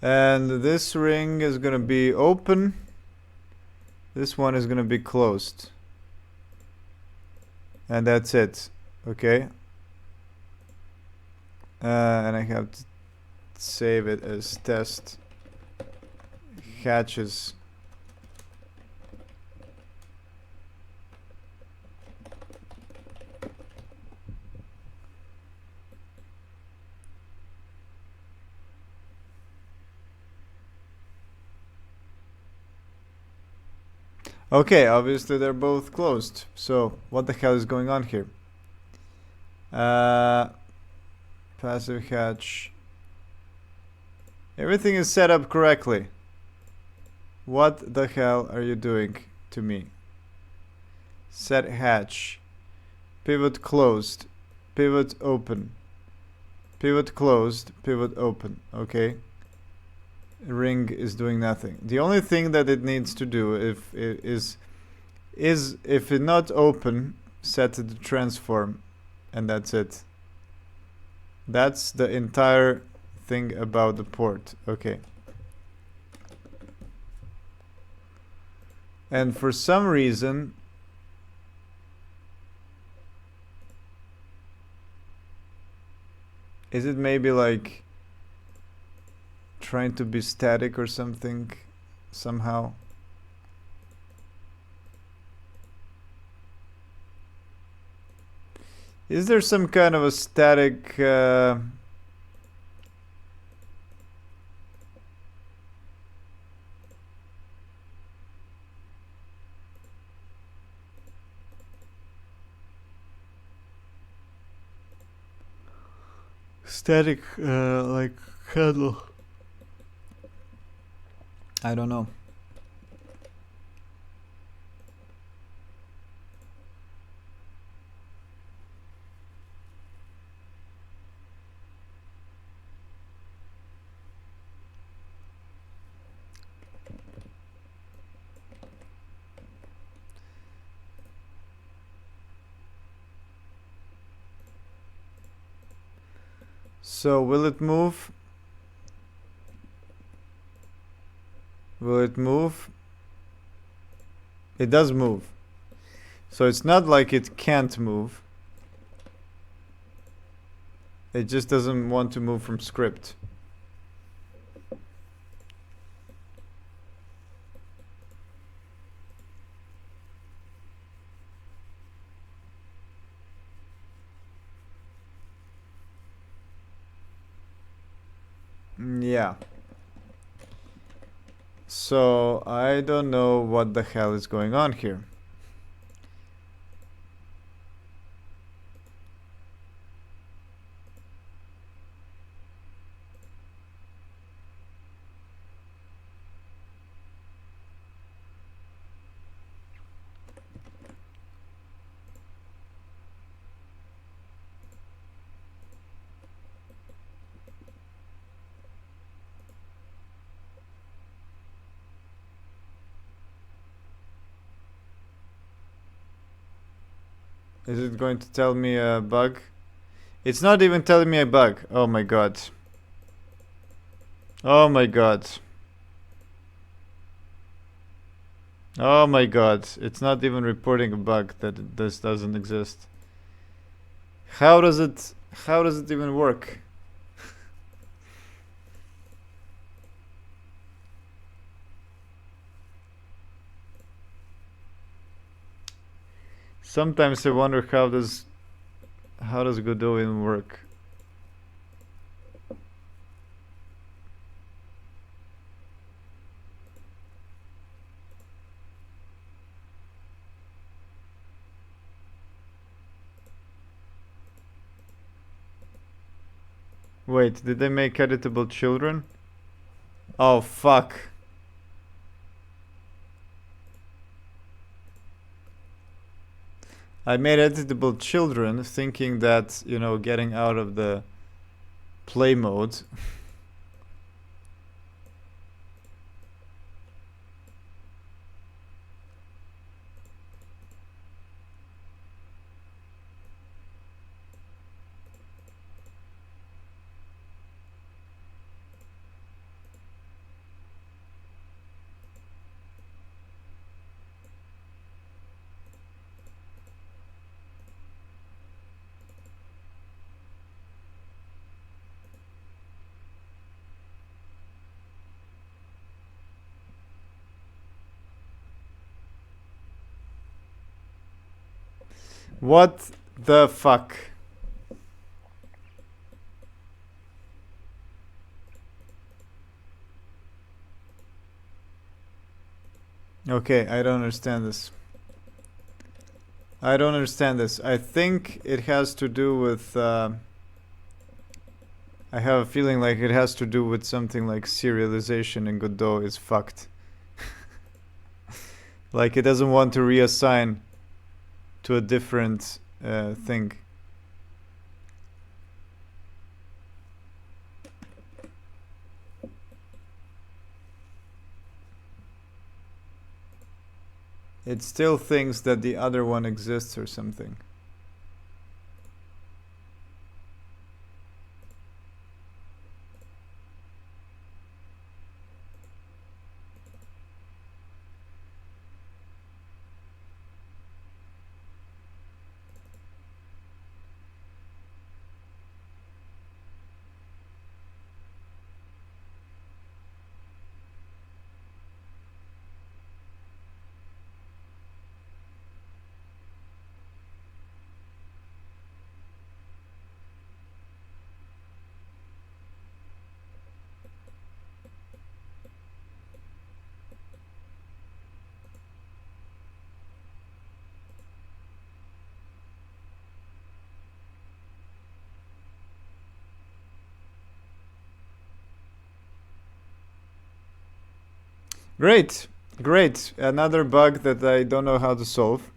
And this ring is gonna be open. This one is gonna be closed. And that's it. Okay. And I have to save it as test hatches. Okay, obviously they're both closed. So what the hell is going on here? Passive hatch. Everything is set up correctly. What the hell are you doing to me? Set hatch. Pivot closed. Pivot open. Pivot closed. Pivot open. Okay. Ring is doing nothing. The only thing that it needs to do is if it's not open, set the transform, and that's it. That's the entire thing about the port. Okay. And for some reason, is it maybe like trying to be static or something somehow? Is there some kind of a static like handle? I don't know. So will it move? Will it move? It does move. So it's not like it can't move. It just doesn't want to move from script. Yeah. So I don't know what the hell is going on here. Is it going to tell me a bug? It's not even telling me a bug. Oh my god. Oh my god. Oh my god, it's not even reporting a bug that this doesn't exist. How does it even work? Sometimes I wonder how does Godot even work? Wait, did they make editable children? Oh fuck. I made editable children thinking that, getting out of the play mode. What the fuck? Okay, I don't understand this. I don't understand this. I think it has to do with. I have a feeling like it has to do with something like serialization in Godot is fucked. Like it doesn't want to reassign to a different thing. It still thinks that the other one exists or something. Great, great. Another bug that I don't know how to solve.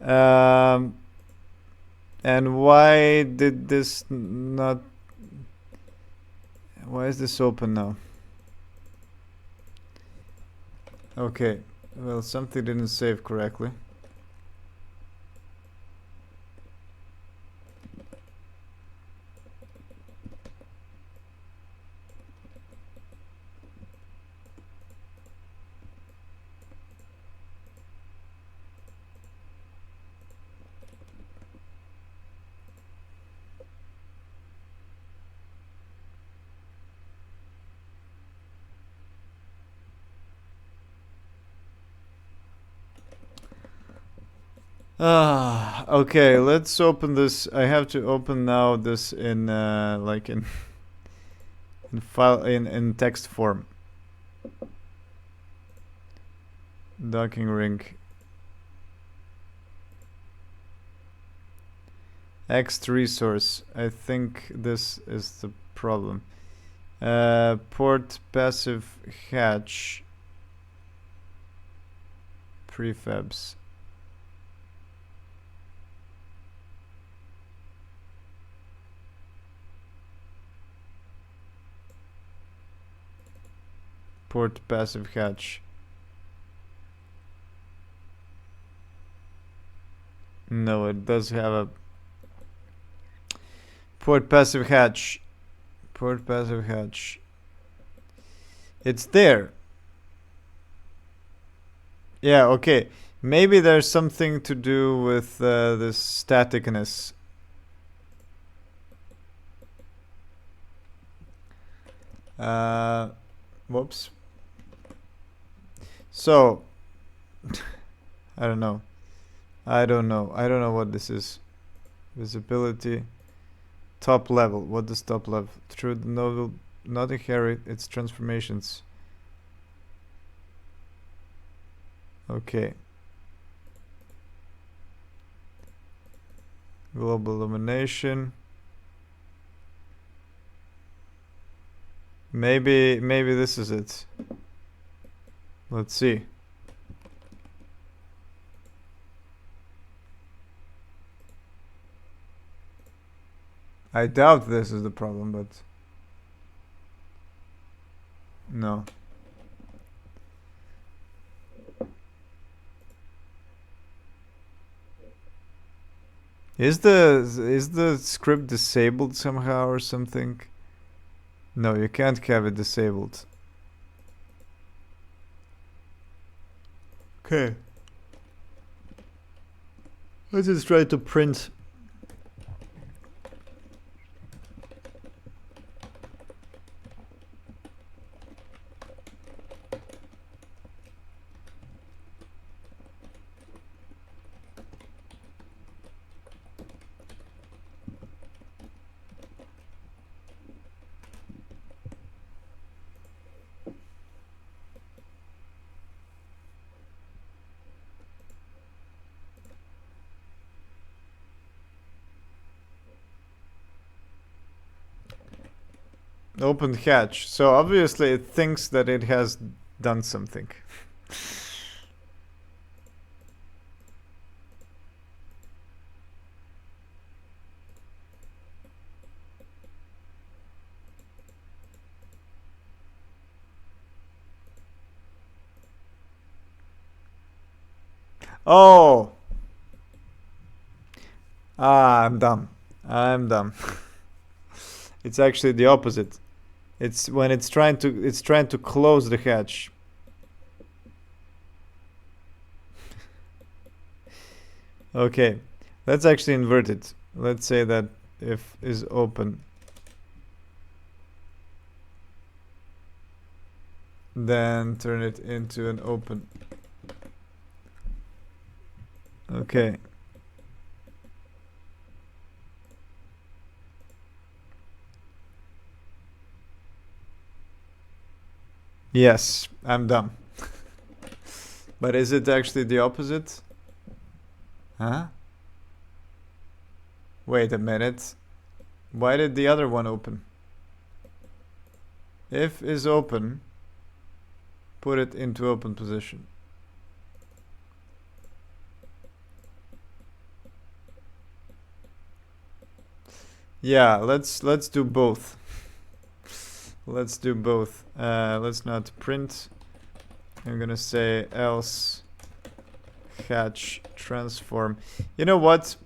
Um, and why did this not? Why is this open now? Okay, well, something didn't save correctly. Okay, let's open this. I have to open now this in like in file in text form. Docking ring. Ext resource. I think this is the problem. Port passive hatch. Prefabs. Port passive hatch. No, it does have a port passive hatch. Port passive hatch. It's there. Yeah, okay. Maybe there's something to do with this staticness. Whoops. So, I don't know. I don't know. I don't know what this is. Visibility. Top level. What does top level? Through the nodal, not inherit its transformations. Okay. Global illumination. Maybe this is it. Let's see. I doubt this is the problem, but no. Is the script disabled somehow or something? No, you can't have it disabled. Okay. Let's just try to print. Open hatch. So obviously it thinks that it has done something. Oh. I'm dumb. I'm dumb. It's actually the opposite. It's when it's trying to close the hatch. Okay. Let's actually invert it. Let's say that if is open, then turn it into an open. Okay. Yes, I'm dumb. But is it actually the opposite? Huh? Wait a minute. Why did the other one open? If is open, put it into open position. Yeah, let's do both. Let's do both. Let's not print. I'm gonna say else hatch transform. You know what?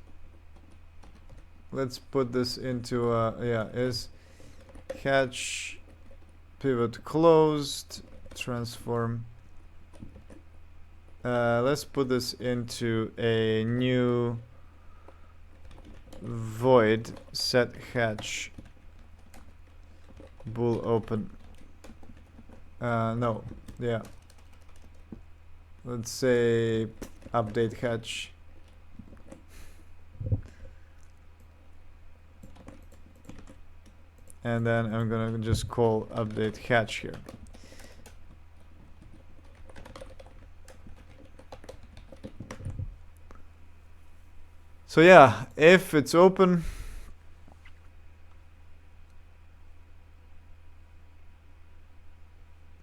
Let's put this into is hatch pivot closed transform. Let's put this into a new void set hatch bool open. No, yeah. Let's say update hatch. And then I'm gonna just call update hatch here. So yeah, if it's open,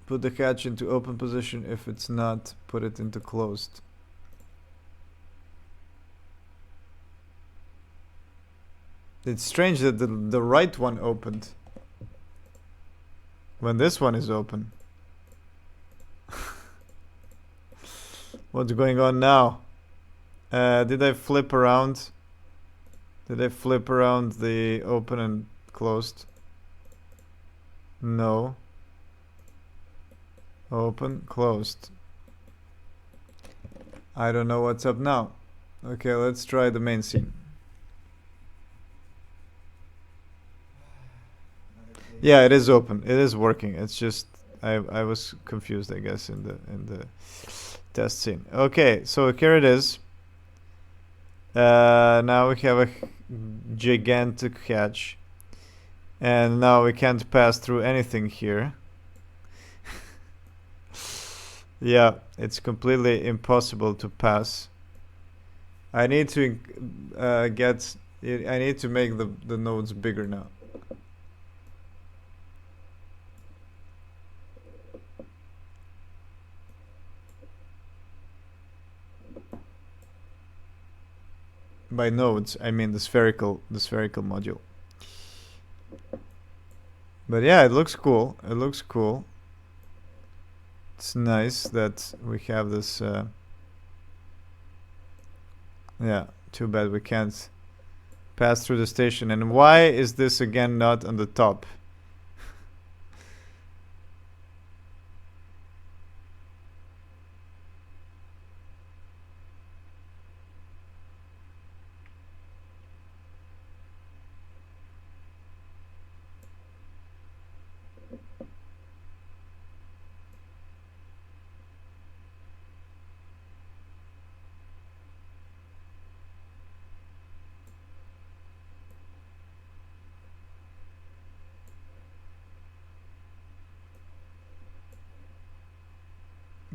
put the hatch into open position. If it's not, put it into closed. It's strange that the right one opened when this one is open. What's going on now? Did I flip around? Did I flip around the open and closed? No. Open, closed. I don't know what's up now. Okay, let's try the main scene. Yeah, it is open. It is working. It's just I was confused, I guess, in the test scene. Okay, so here it is. Now we have a gigantic hatch, and now we can't pass through anything here. Yeah, it's completely impossible to pass. I need to get. I need to make the nodes bigger now. By nodes, I mean the spherical module. But yeah, it looks cool. It looks cool. It's nice that we have this. Yeah, too bad we can't pass through the station. And why is this again not on the top?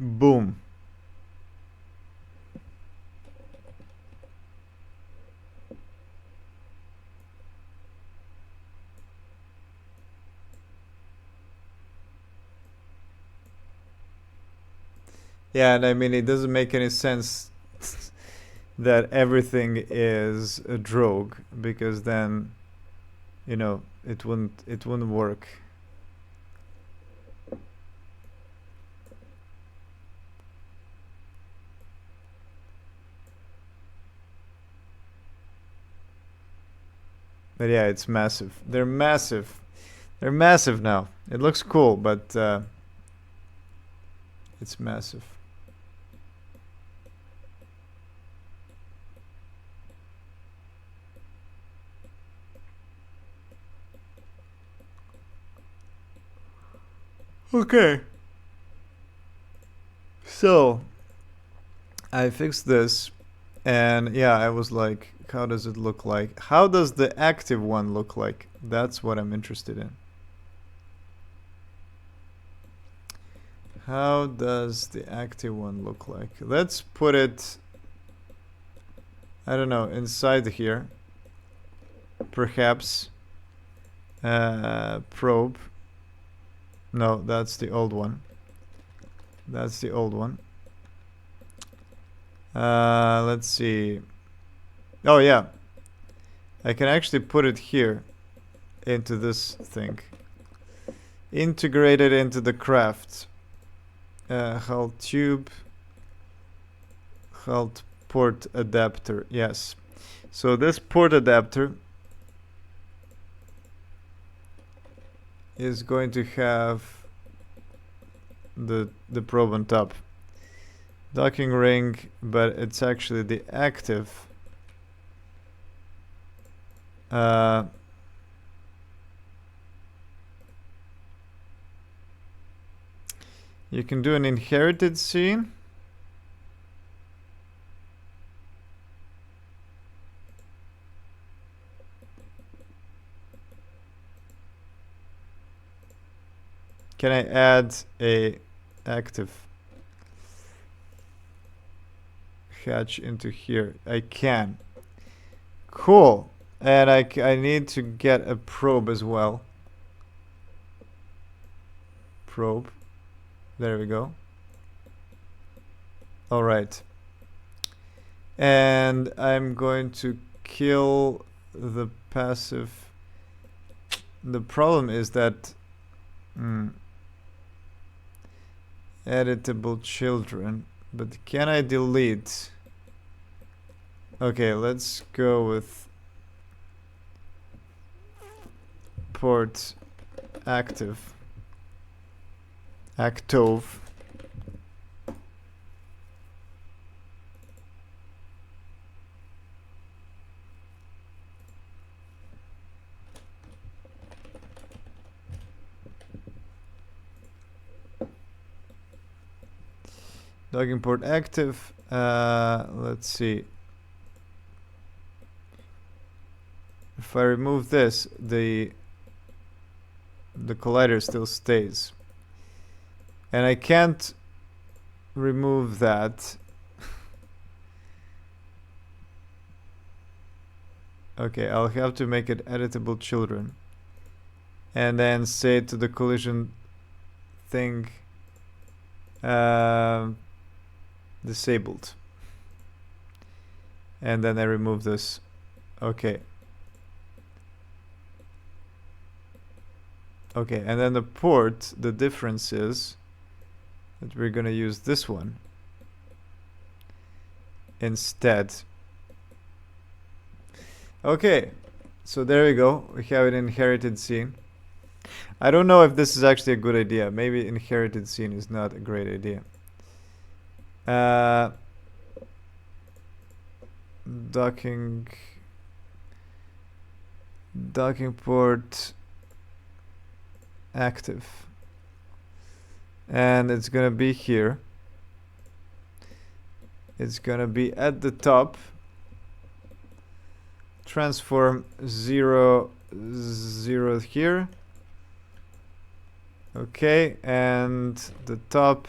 Boom. Yeah, and I mean it doesn't make any sense that everything is a drogue, because then, you know, it wouldn't work. But yeah, it's massive. They're massive. They're massive now. It looks cool, but it's massive. Okay. So, I fixed this, and yeah, I was like, how does it look like? How does the active one look like? That's what I'm interested in. How does the active one look like? Let's put it, I don't know, inside here. Perhaps. Probe. No, that's the old one. That's the old one. Let's see. Oh yeah, I can actually put it here into this thing. Integrate it into the craft. Halt tube. Halt port adapter. Yes. So this port adapter is going to have the probe on top. Docking ring, but it's actually the active. You can do an inherited scene. Can I add a active hatch into here? I can. Cool. And I need to get a probe as well. Probe. There we go. All right. And I'm going to kill the passive. The problem is that editable children, but can I delete? Okay, let's go with port active. Actove. Docking port active. Let's see. If I remove this, the collider still stays. And I can't remove that. Okay, I'll have to make it editable children. And then say to the collision thing disabled. And then I remove this. Okay. Okay, and then the port, the difference is that we're gonna use this one instead. Okay, so there we go. We have an inherited scene. I don't know if this is actually a good idea. Maybe inherited scene is not a great idea. Docking port active, and it's gonna be here. It's gonna be at the top. Transform 0, 0 here. Okay, and the top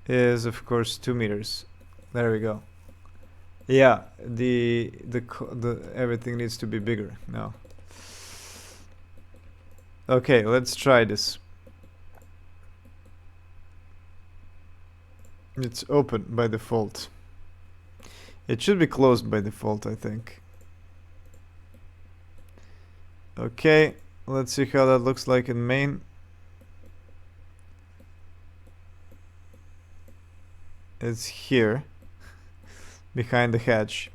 is of course 2 meters. There we go. Yeah, the everything needs to be bigger now. Okay, let's try this. It's open by default. It should be closed by default, I think. Okay, let's see how that looks like in main. It's here, behind the hatch.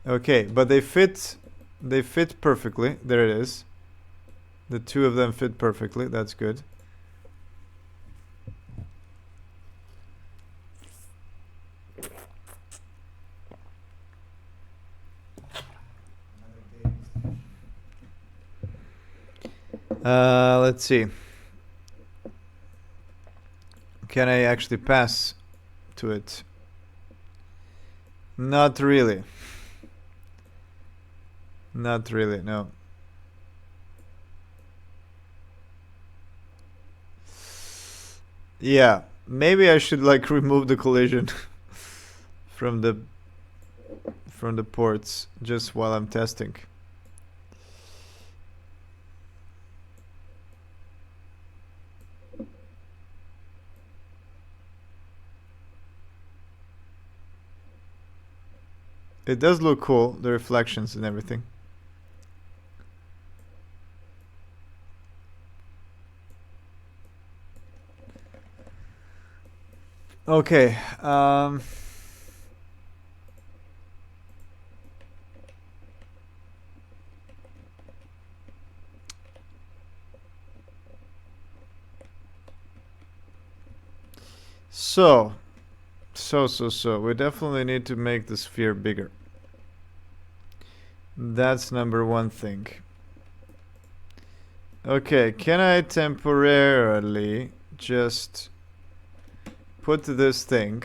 Okay, but they fit perfectly. There it is. The two of them fit perfectly. That's good. Let's see. Can I actually pass to it? Not really. Not really, no. Yeah, maybe I should like remove the collision from the ports just while I'm testing. It does look cool, the reflections and everything. Okay, so we definitely need to make the sphere bigger. That's number one thing. Okay, can I temporarily just put this thing?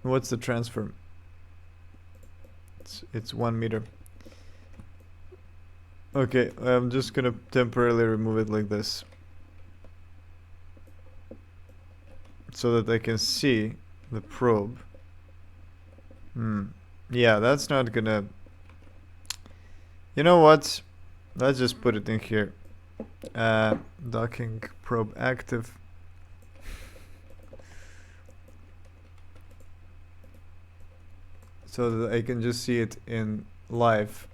What's the transfer? It's 1 meter. Okay, I'm just gonna temporarily remove it like this, so that I can see the probe. Yeah, that's not gonna... You know what? Let's just put it in here. Docking probe active. So that I can just see it in live.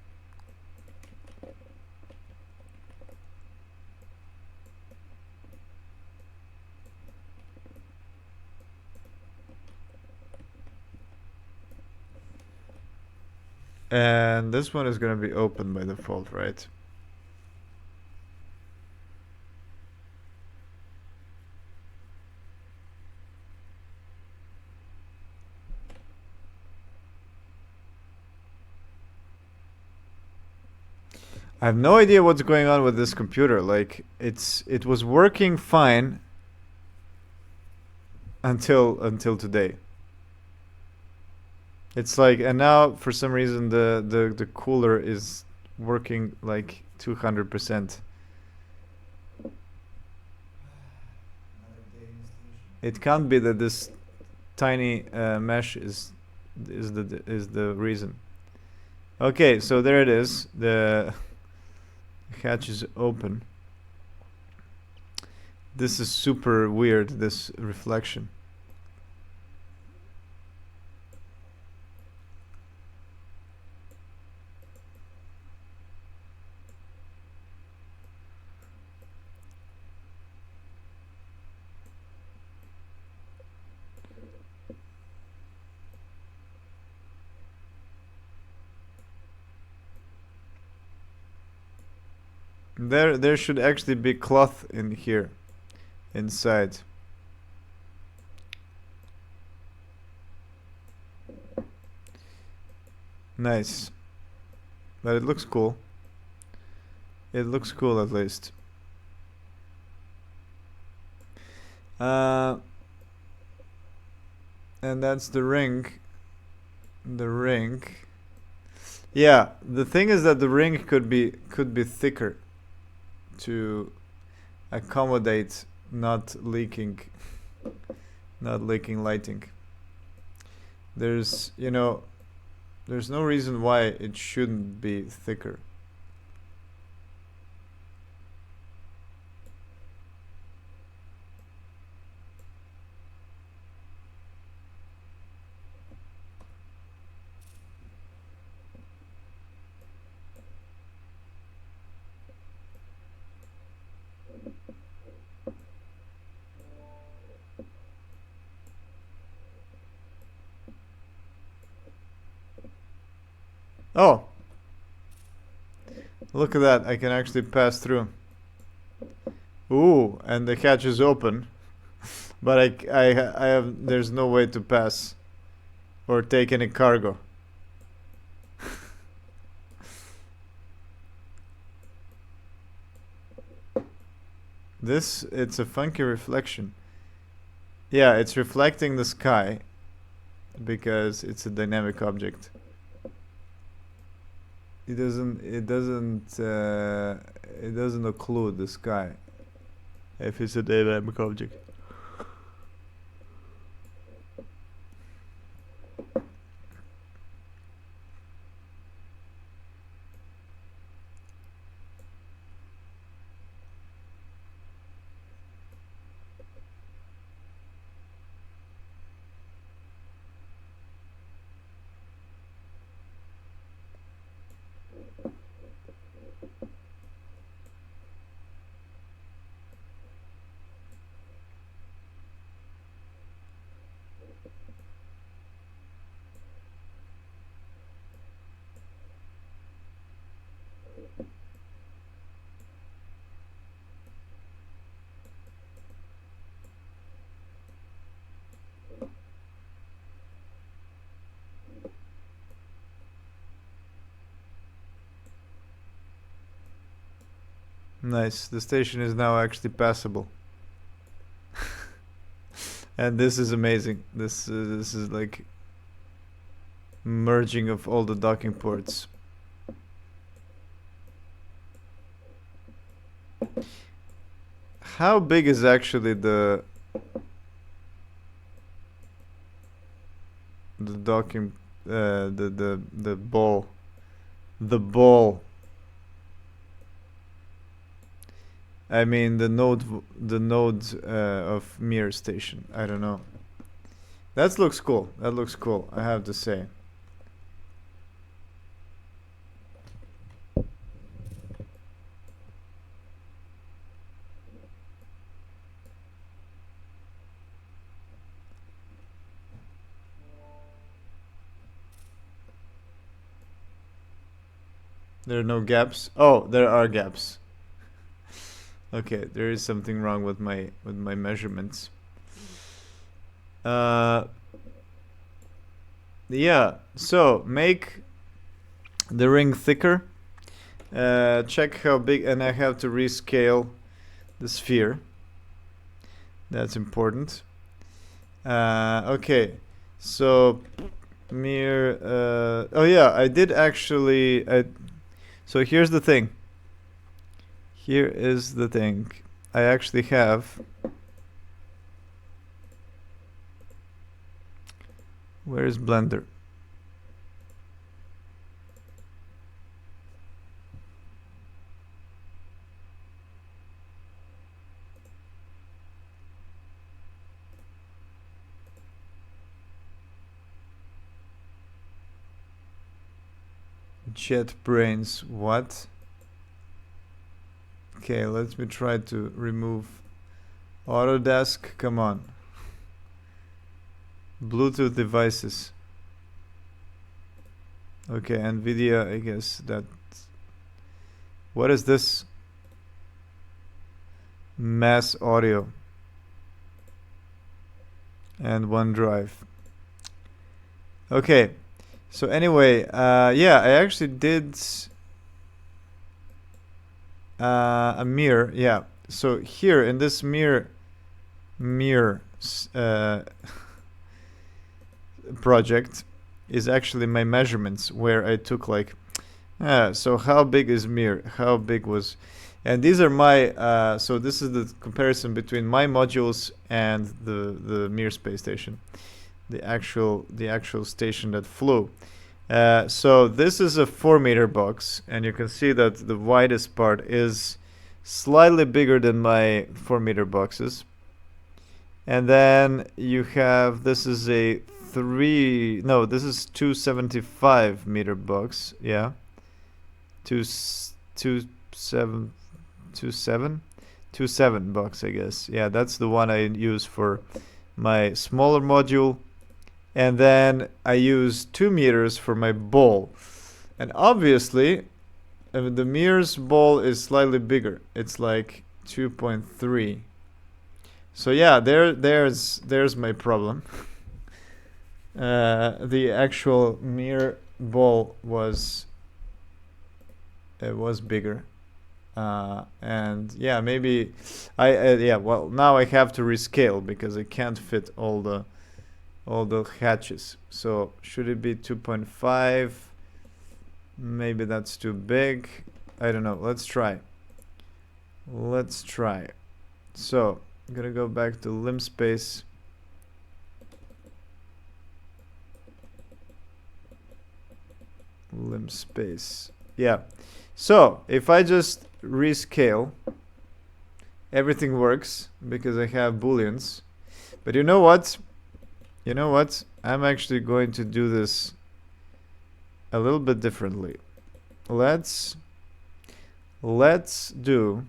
And this one is going to be open by default, right? I have no idea what's going on with this computer. Like, it was working fine until today. It's like, and now for some reason the cooler is working like 200%. It can't be that this tiny mesh is the reason. Okay, so there it is. The hatch is open. This is super weird, this reflection. There should actually be cloth in here, inside. Nice. But it looks cool. It looks cool at least. And that's the ring. The ring. Yeah, the thing is that the ring could be thicker to accommodate not leaking lighting. There's there's no reason why it shouldn't be thicker. Oh, look at that. I can actually pass through. Ooh, and the hatch is open. But I have, there's no way to pass or take any cargo. It's a funky reflection. Yeah, it's reflecting the sky because it's a dynamic object. It doesn't occlude the sky if it's a dynamic object. Nice. The station is now actually passable. And this is amazing. This is like merging of all the docking ports. How big is actually the docking the ball? The ball. I mean the node of mirror station. I don't know. That looks cool. That looks cool, I have to say. There are no gaps. Oh, there are gaps. Okay, there is something wrong with my measurements. Yeah, so make the ring thicker. Check how big, and I have to rescale the sphere. That's important. Okay, so mirror. Oh yeah, I did actually. So here's the thing. Here is the thing. I actually have. Where is Blender? JetBrains. What? Okay, let me try to remove Autodesk. Come on. Bluetooth devices. Okay, NVIDIA, I guess that. What is this? Mass Audio. And OneDrive. Okay, so anyway, yeah, I actually did a mirror. Yeah, so here in this mirror project is actually my measurements where I took like, so how big is mirror? How big was, and these are my, so this is the comparison between my modules and the Mir space station, the actual station that flew. So this is a 4-meter box, and you can see that the widest part is slightly bigger than my 4-meter boxes. And then you have, this is a 275-meter box. Yeah, 27 box, I guess. Yeah, that's the one I use for my smaller module. And then I use 2 meters for my ball. And obviously, the mirror's ball is slightly bigger. It's like 2.3. So yeah, there's my problem. The actual mirror ball was bigger. And yeah, maybe yeah, well, now I have to rescale because I can't fit all the hatches. So should it be 2.5? Maybe that's too big. I don't know. Let's try. So I'm gonna go back to limb space. Yeah. So if I just rescale, everything works because I have booleans. But you know what? I'm actually going to do this a little bit differently. Let's do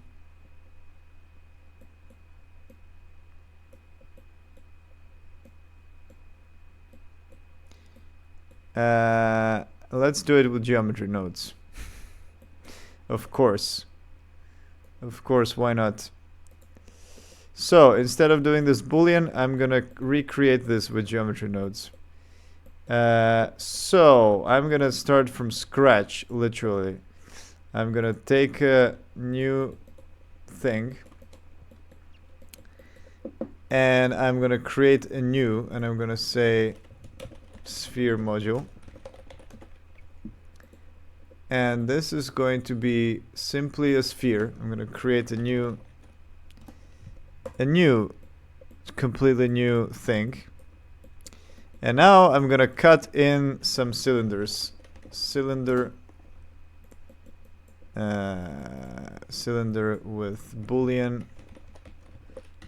let's do it with geometry nodes. Of course, why not? So instead of doing this boolean, I'm gonna recreate this with geometry nodes. So I'm gonna start from scratch, literally. I'm gonna take a new thing and I'm gonna create a new, and I'm gonna say sphere module. And this is going to be simply a sphere. I'm gonna create a new completely new thing. And now I'm gonna cut in some cylinders. Cylinder with boolean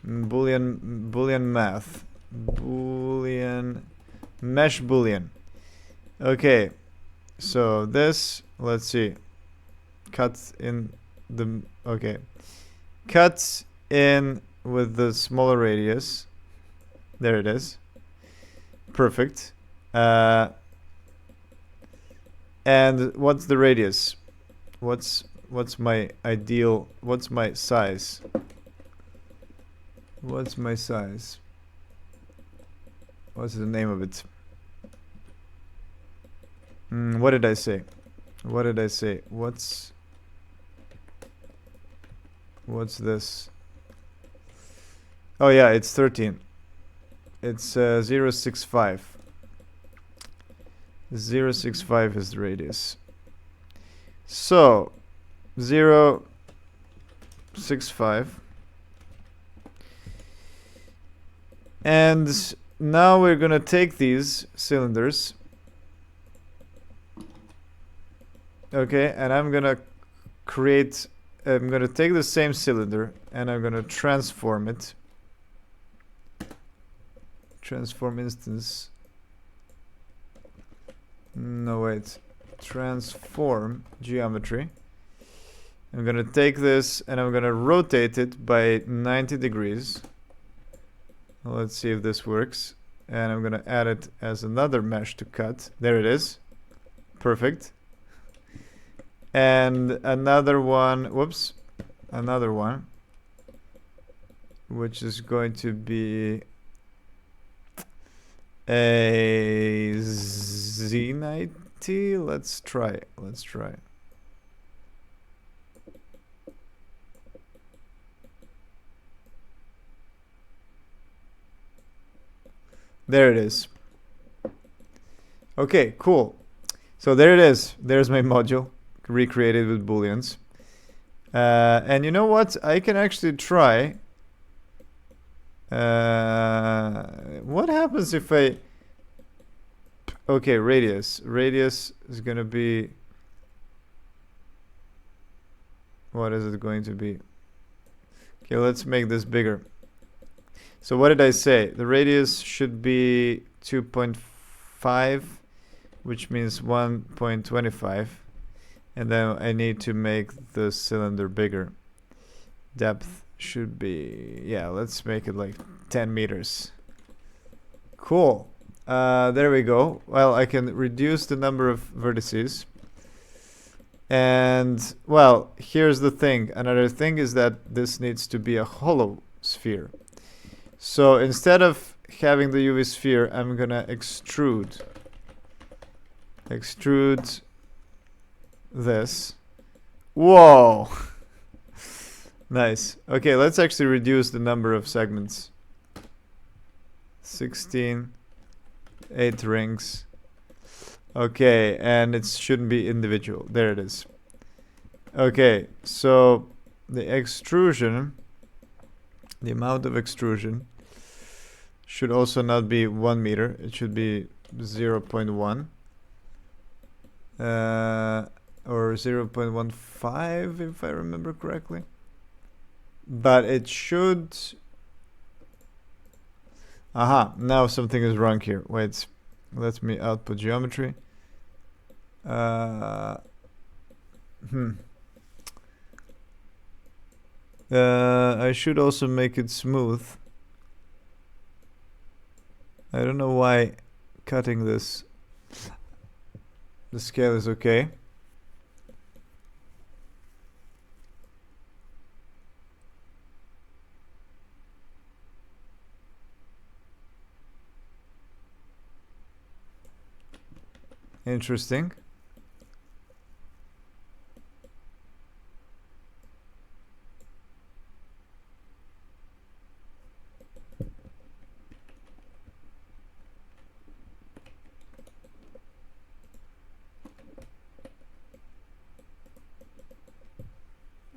math. Mesh boolean. Okay. So this, let's see. Cut in with the smaller radius. There it is. Perfect. And what's the radius? What's my ideal? What's my size? What's the name of it? What did I say? What's this? Oh yeah, it's 13. It's 0.65. 0.65 is the radius. So 0.65. And now we're gonna take these cylinders. Okay, and I'm gonna take the same cylinder and I'm gonna transform it. Transform instance. No, wait. Transform geometry. I'm gonna take this and I'm gonna rotate it by 90 degrees. Let's see if this works. And I'm gonna add it as another mesh to cut. There it is. Perfect. And another one, whoops, another one, which is going to be a Z90. Let's try. There it is. Okay, cool. So there it is. There's my module, recreated with booleans. And you know what? I can actually try. What happens if I... Okay, radius. Radius is going to be... What is it going to be? Okay, let's make this bigger. So what did I say? The radius should be 2.5, which means 1.25. And then I need to make the cylinder bigger. Depth should be, yeah, let's make it like 10 meters. Cool. There we go. Well, I can reduce the number of vertices. And, well, here's the thing. Another thing is that this needs to be a hollow sphere. So instead of having the UV sphere, I'm gonna extrude this. Whoa! Nice. Okay, let's actually reduce the number of segments. 16, 8 rings. Okay, and it shouldn't be individual. There it is. Okay, so the extrusion, the amount of extrusion should also not be 1 meter. It should be 0.1 or 0.15 if I remember correctly. But it should... Aha, now something is wrong here. Wait, let me output geometry. I should also make it smooth. I don't know why cutting this, the scale is okay. Interesting.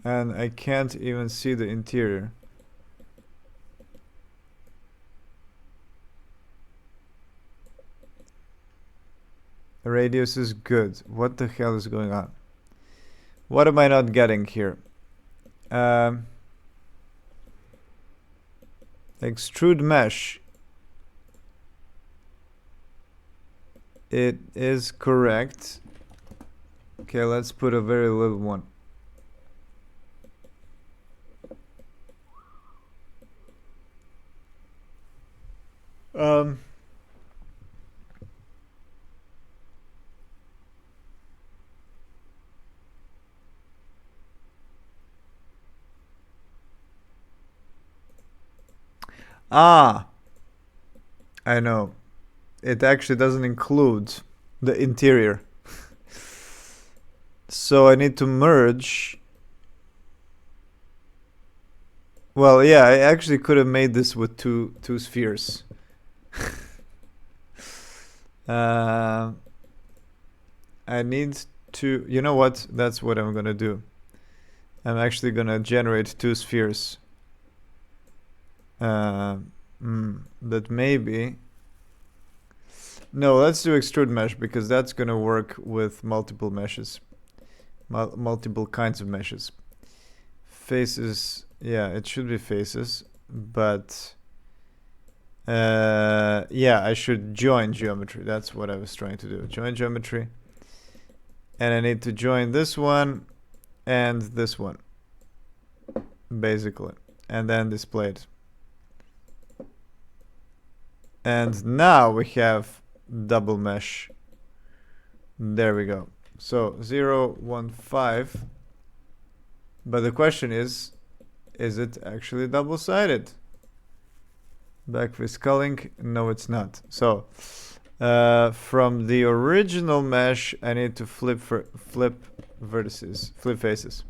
And I can't even see the interior. The radius is good. What the hell is going on? What am I not getting here? Extrude mesh. It is correct. Okay, let's put a very little one. Ah, I know. It actually doesn't include the interior. So I need to merge. Well, yeah, I actually could have made this with two spheres. I need to, you know what? That's what I'm gonna do. I'm actually gonna generate two spheres. That maybe. No, let's do extrude mesh because that's gonna work with multiple meshes, multiple kinds of meshes. Faces, yeah, it should be faces, but yeah, I should join geometry. That's what I was trying to do. Join geometry, and I need to join this one and this one, basically, and then display it. And now we have double mesh. There we go. So 0, 1, 5. But the question is it actually double-sided? Backface culling? No, it's not. So from the original mesh, I need to flip vertices, flip faces.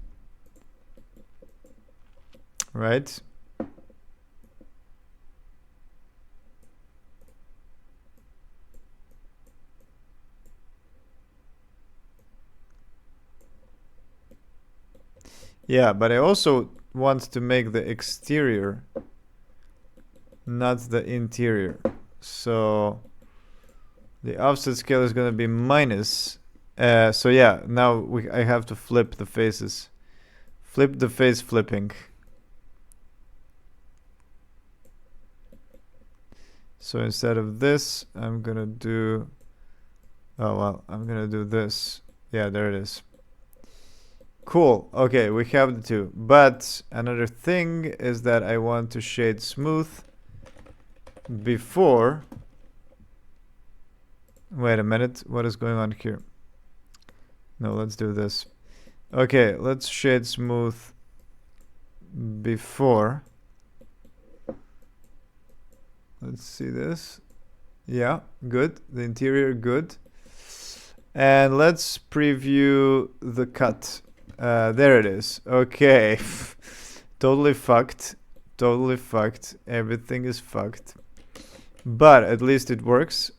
Right? Yeah, but I also want to make the exterior, not the interior. So the offset scale is going to be minus. So yeah, now I have to flip the faces. Flip the face flipping. So instead of this, I'm going to do... Oh, well, I'm going to do this. Yeah, there it is. Cool. Okay, we have the two. But another thing is that I want to shade smooth before... Wait a minute. What is going on here? No, let's do this. Okay, let's shade smooth before. Let's see this. Yeah, good. The interior, good. And let's preview the cut. There it is. Okay. Totally fucked. Totally fucked. Everything is fucked. But at least it works.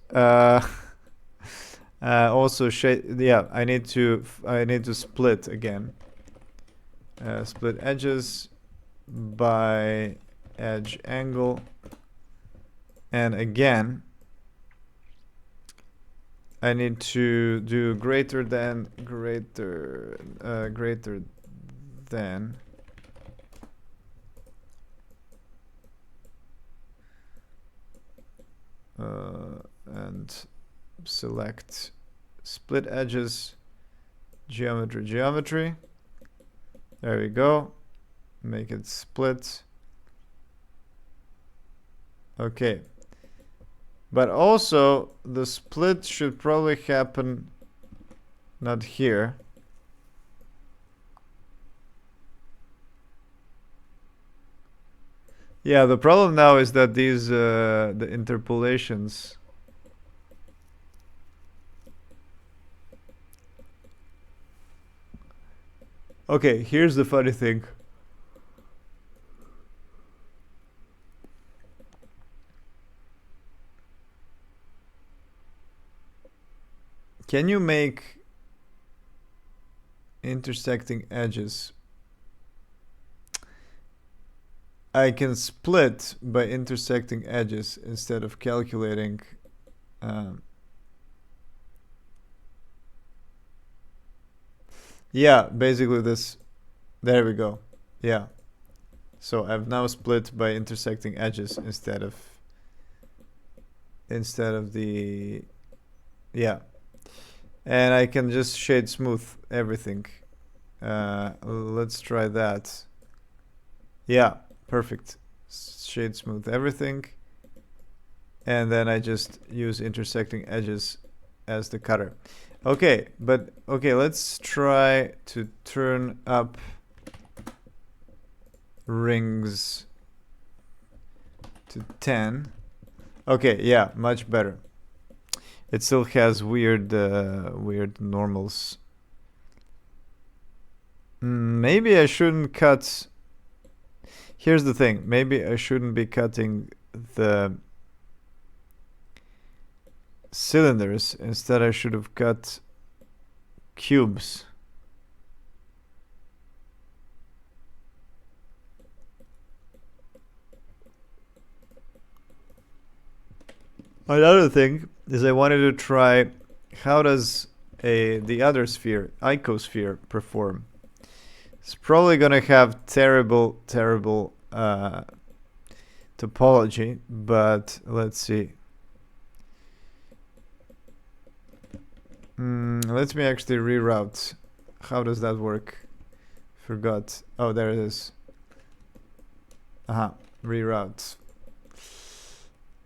Also shade. Yeah, I need to split again. Split edges by edge angle. And again, I need to do greater than and select split edges, geometry. There we go. Make it split. Okay. But also, the split should probably happen not here. Yeah, the problem now is that these, the interpolations... Okay, here's the funny thing. Can you make intersecting edges? I can split by intersecting edges instead of calculating. Yeah, basically this. There we go. Yeah. So I've now split by intersecting edges instead of the... Yeah. And I can just shade smooth everything. Let's try that. Yeah, perfect. Shade smooth everything. And then I just use intersecting edges as the cutter. Okay, but okay, let's try to turn up rings to 10. Okay, yeah, much better. It still has weird normals. Maybe I shouldn't cut... Here's the thing. Maybe I shouldn't be cutting the cylinders. Instead, I should have got cubes. Another thing is I wanted to try how does the other sphere, icosphere, perform. It's probably gonna have terrible topology, but let's see. Let me actually reroute. How does that work? Forgot. Oh, there it is. Reroute.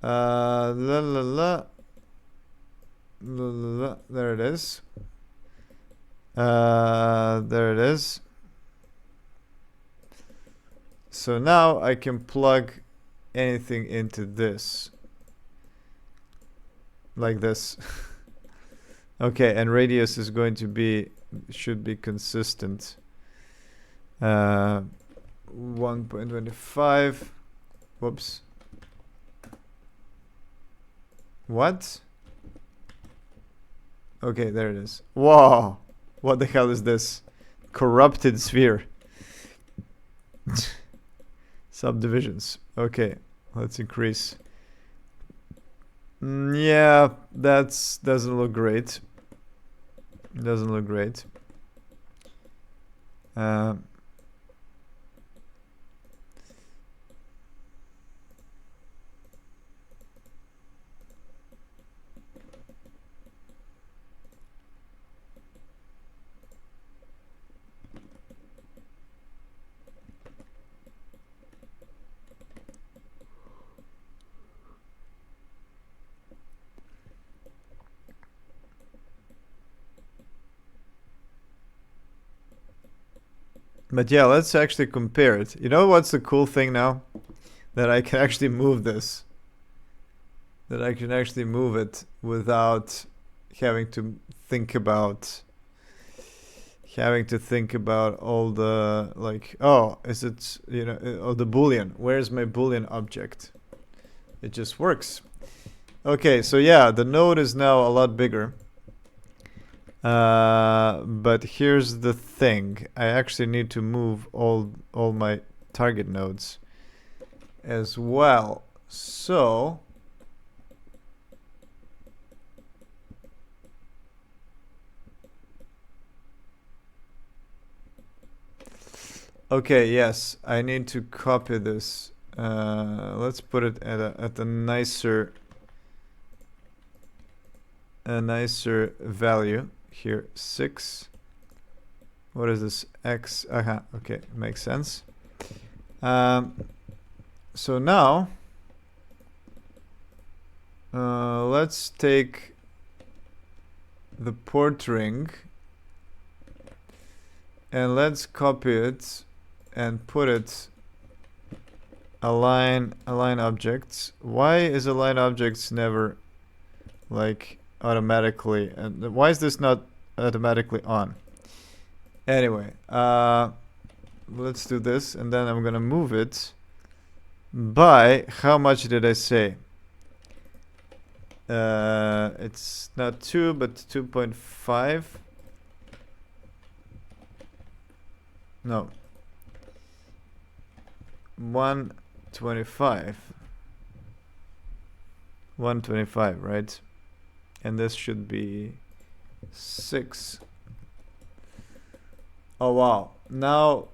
La la la. La la la. There it is. There it is. So now I can plug anything into this. Like this. Okay, and radius is going to be, should be consistent. 1.25. Whoops. What? Okay, there it is. Whoa! What the hell is this? Corrupted sphere. Subdivisions. Okay, let's increase. Yeah, that's doesn't look great. Doesn't look great. But yeah, let's actually compare it. You know what's the cool thing now? That I can actually move this. That I can actually move it without having to think about all the, like, oh, is it, you know, oh, the boolean. Where's my boolean object? It just works. Okay, so yeah, the node is now a lot bigger. But here's the thing. I actually need to move all my target nodes as well. So okay, yes, I need to copy this. Let's put it at a nicer value. Here, 6. What is this? X. Okay, makes sense. So now, let's take the port ring and let's copy it and put it align objects. Why is align objects never like automatically, and why is this not automatically on? Anyway, let's do this, and then I'm gonna move it by, how much did I say? It's not 2 but 2.5. No, 125, right? And this should be 6. Oh wow, now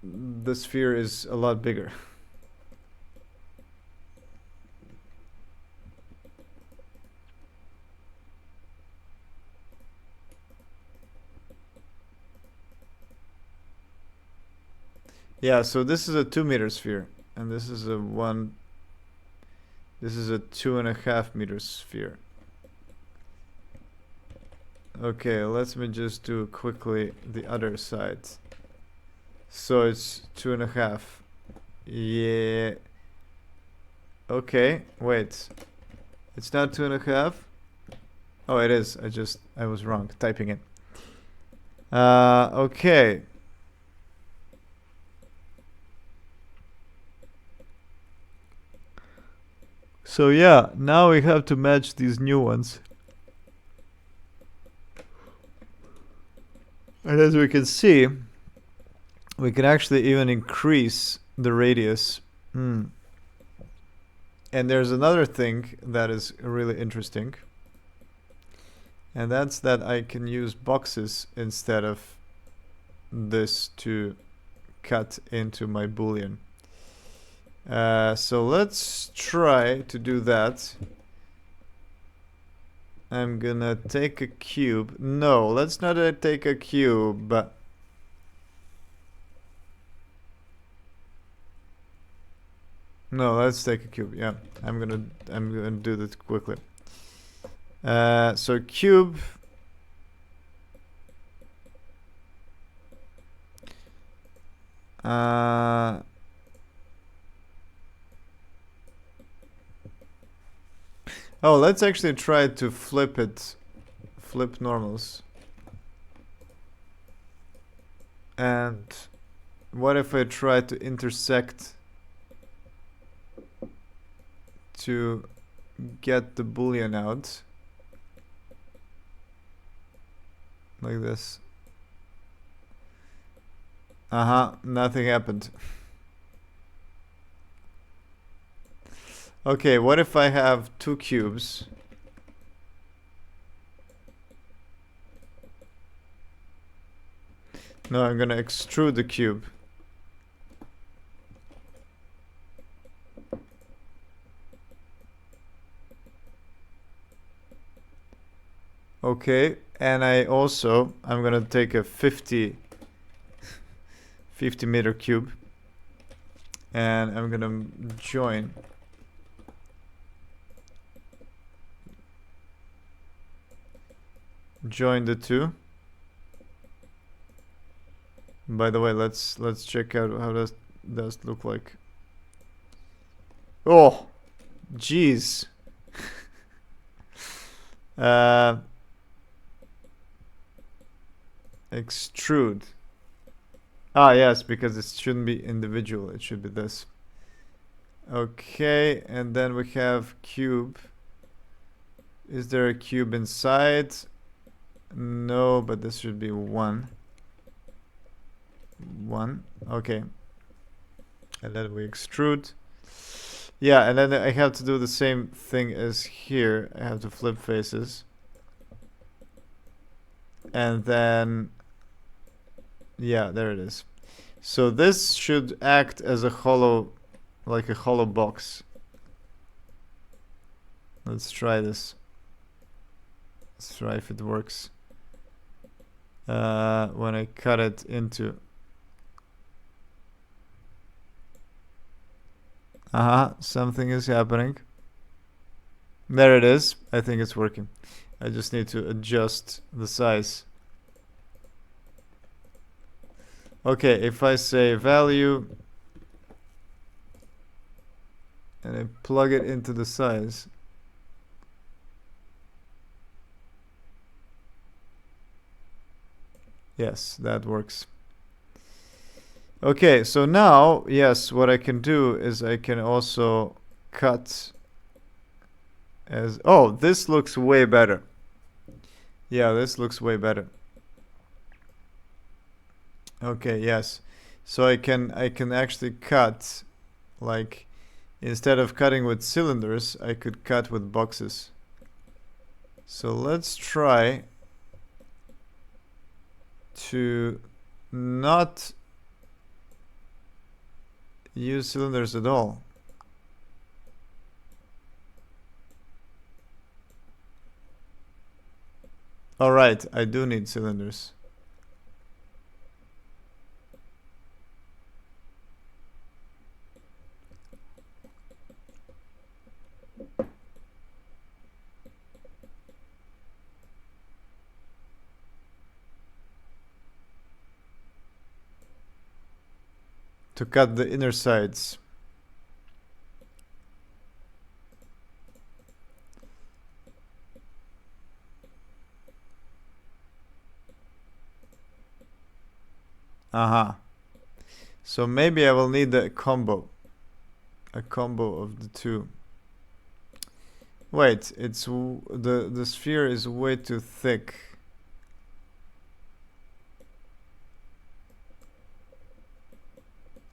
the sphere is a lot bigger. Yeah, so this is a 2-meter sphere, and this is a 2.5 meter sphere. Okay, let me just do quickly the other side. So it's 2.5. Yeah. Okay, wait. It's not 2.5? Oh, it is. I was wrong typing it. Okay. So yeah, now we have to match these new ones. And as we can see, we can actually even increase the radius. And there's another thing that is really interesting. And that's that I can use boxes instead of this to cut into my boolean. So let's try to do that. I'm gonna take a cube. No, let's not take a cube. No, let's take a cube. Yeah, I'm gonna do this quickly. So cube. Oh, let's actually try to flip it. Flip normals. And what if I try to intersect to get the boolean out? Like this. Nothing happened. Okay, what if I have two cubes? No, I'm gonna extrude the cube. Okay, and I'm gonna take a 50 meter cube, and I'm gonna join the two. By the way, let's check out how does look like. Oh, jeez. Extrude. Yes, because it shouldn't be individual. It should be this. Okay, and then we have cube. Is there a cube inside? No, but this should be 1. 1. Okay. And then we extrude. Yeah, and then I have to do the same thing as here. I have to flip faces. And then, yeah, there it is. So this should act as a hollow, like a hollow box. Let's try this. Let's try if it works. When I cut it into. Something is happening. There it is. I think it's working. I just need to adjust the size. Okay, if I say value and I plug it into the size. Yes, that works. Okay, so now, yes, what I can do is I can also cut as, oh, this looks way better. Yeah, this looks way better. Okay, yes. So I can actually cut, like, instead of cutting with cylinders, I could cut with boxes. So let's try to not use cylinders at all. Alright, I do need cylinders. To cut the inner sides. So maybe I will need a combo. A combo of the two. Wait, it's the sphere is way too thick.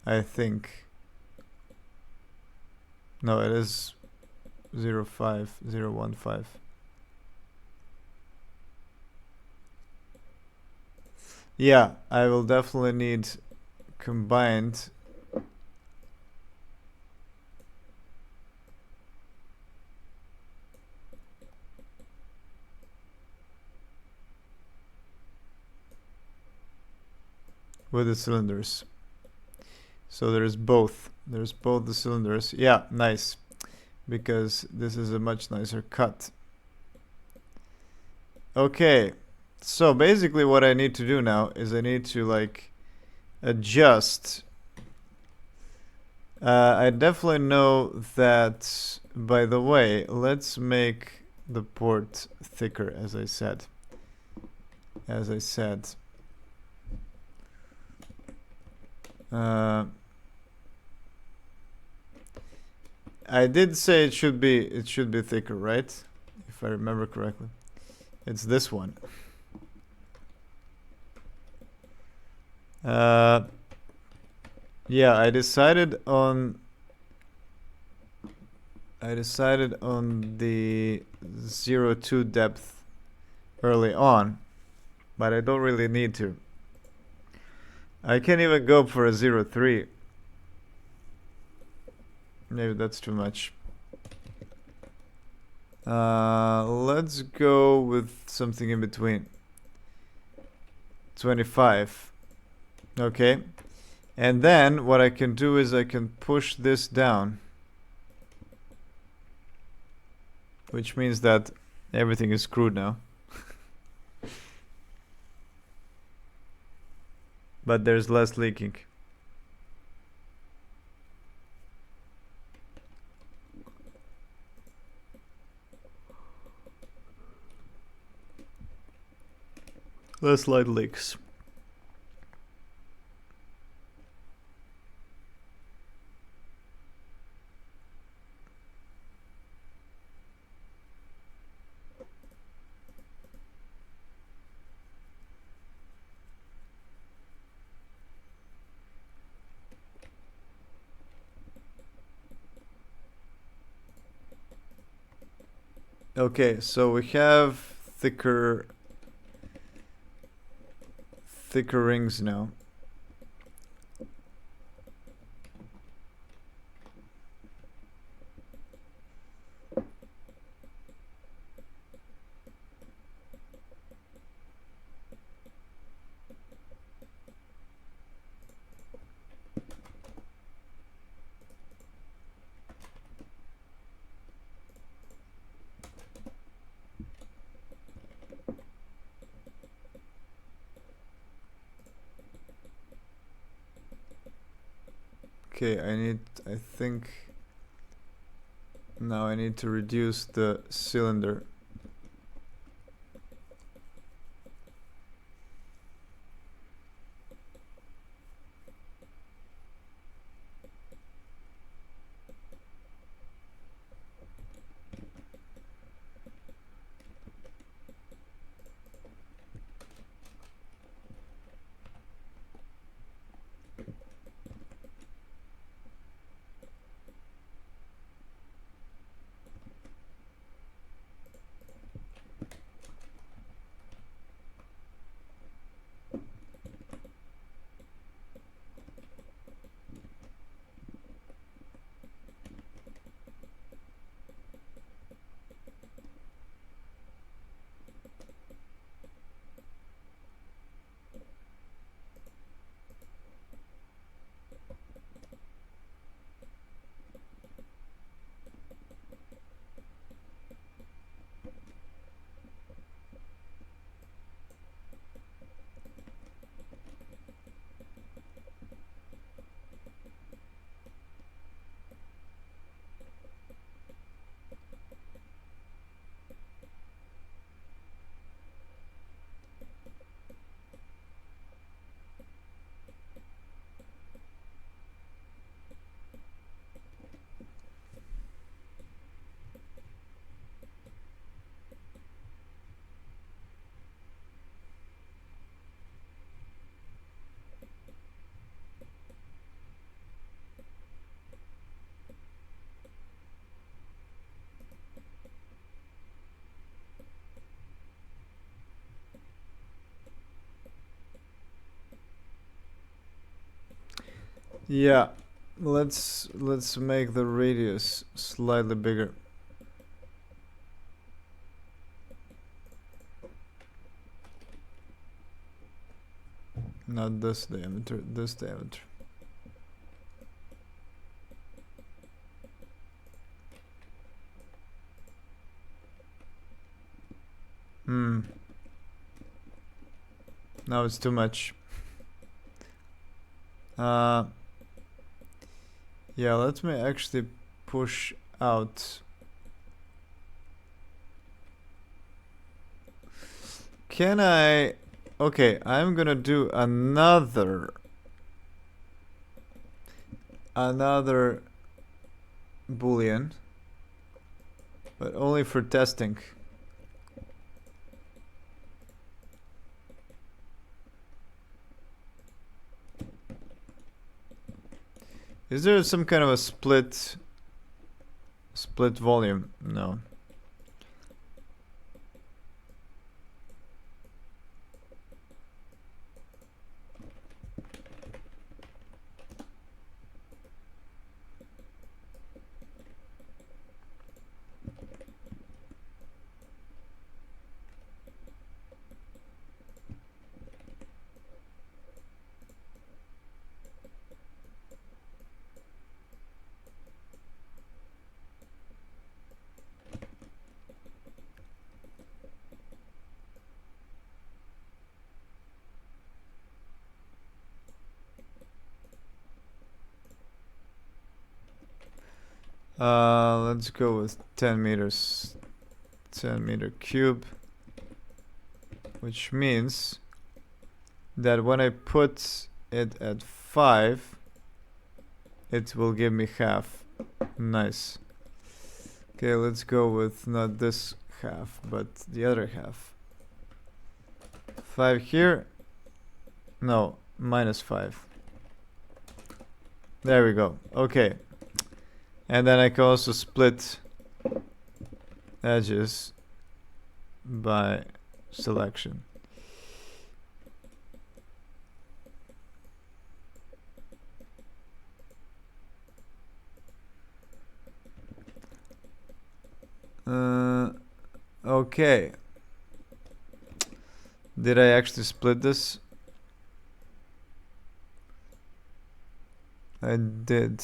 I think. No, it is 05015. Yeah, I will definitely need combined. With the cylinders. So there's both. There's both the cylinders. Yeah, nice. Because this is a much nicer cut. Okay. So basically what I need to do now is I need to like adjust. I definitely know that, by the way, let's make the port thicker, as I said. I did say it should be thicker, right? If I remember correctly. It's this one. Yeah, I decided on the 0.2 depth early on, but I don't really need to. I can't even go for a 0.3. Maybe that's too much. Let's go with something in between. 25. Okay. And then what I can do is I can push this down. Which means that everything is screwed now. But there's less leaking. Less light leaks. Okay, so we have thicker rings now. Okay, I think now I need to reduce the cylinder. Yeah, let's make the radius slightly bigger. Not this diameter, this diameter. Hmm. Now it's too much. Yeah, let me actually push out. Can I? Okay, I'm gonna do another boolean, but only for testing. Is there some kind of a split volume? No. Let's go with 10 meters. 10 meter cube. Which means that when I put it at 5, it will give me half. Nice. Okay, let's go with not this half, but the other half. 5 here. No, -5. There we go. Okay. And then I can also split edges by selection. Okay. Did I actually split this? I did.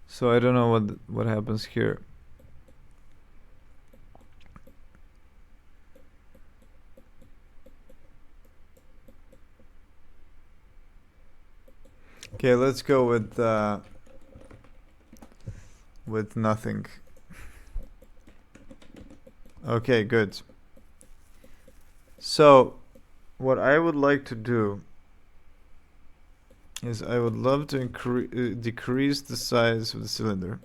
So I don't know what happens here. Okay, let's go with nothing. Okay, good. So, what I would like to do is I would love to decrease the size of the cylinder.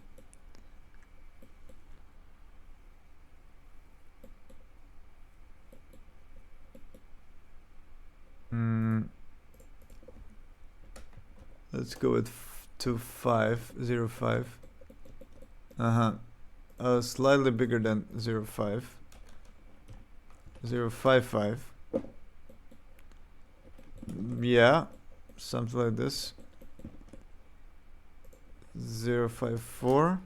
Let's go with 2505. Slightly bigger than 05. 055. Yeah, something like this. 054.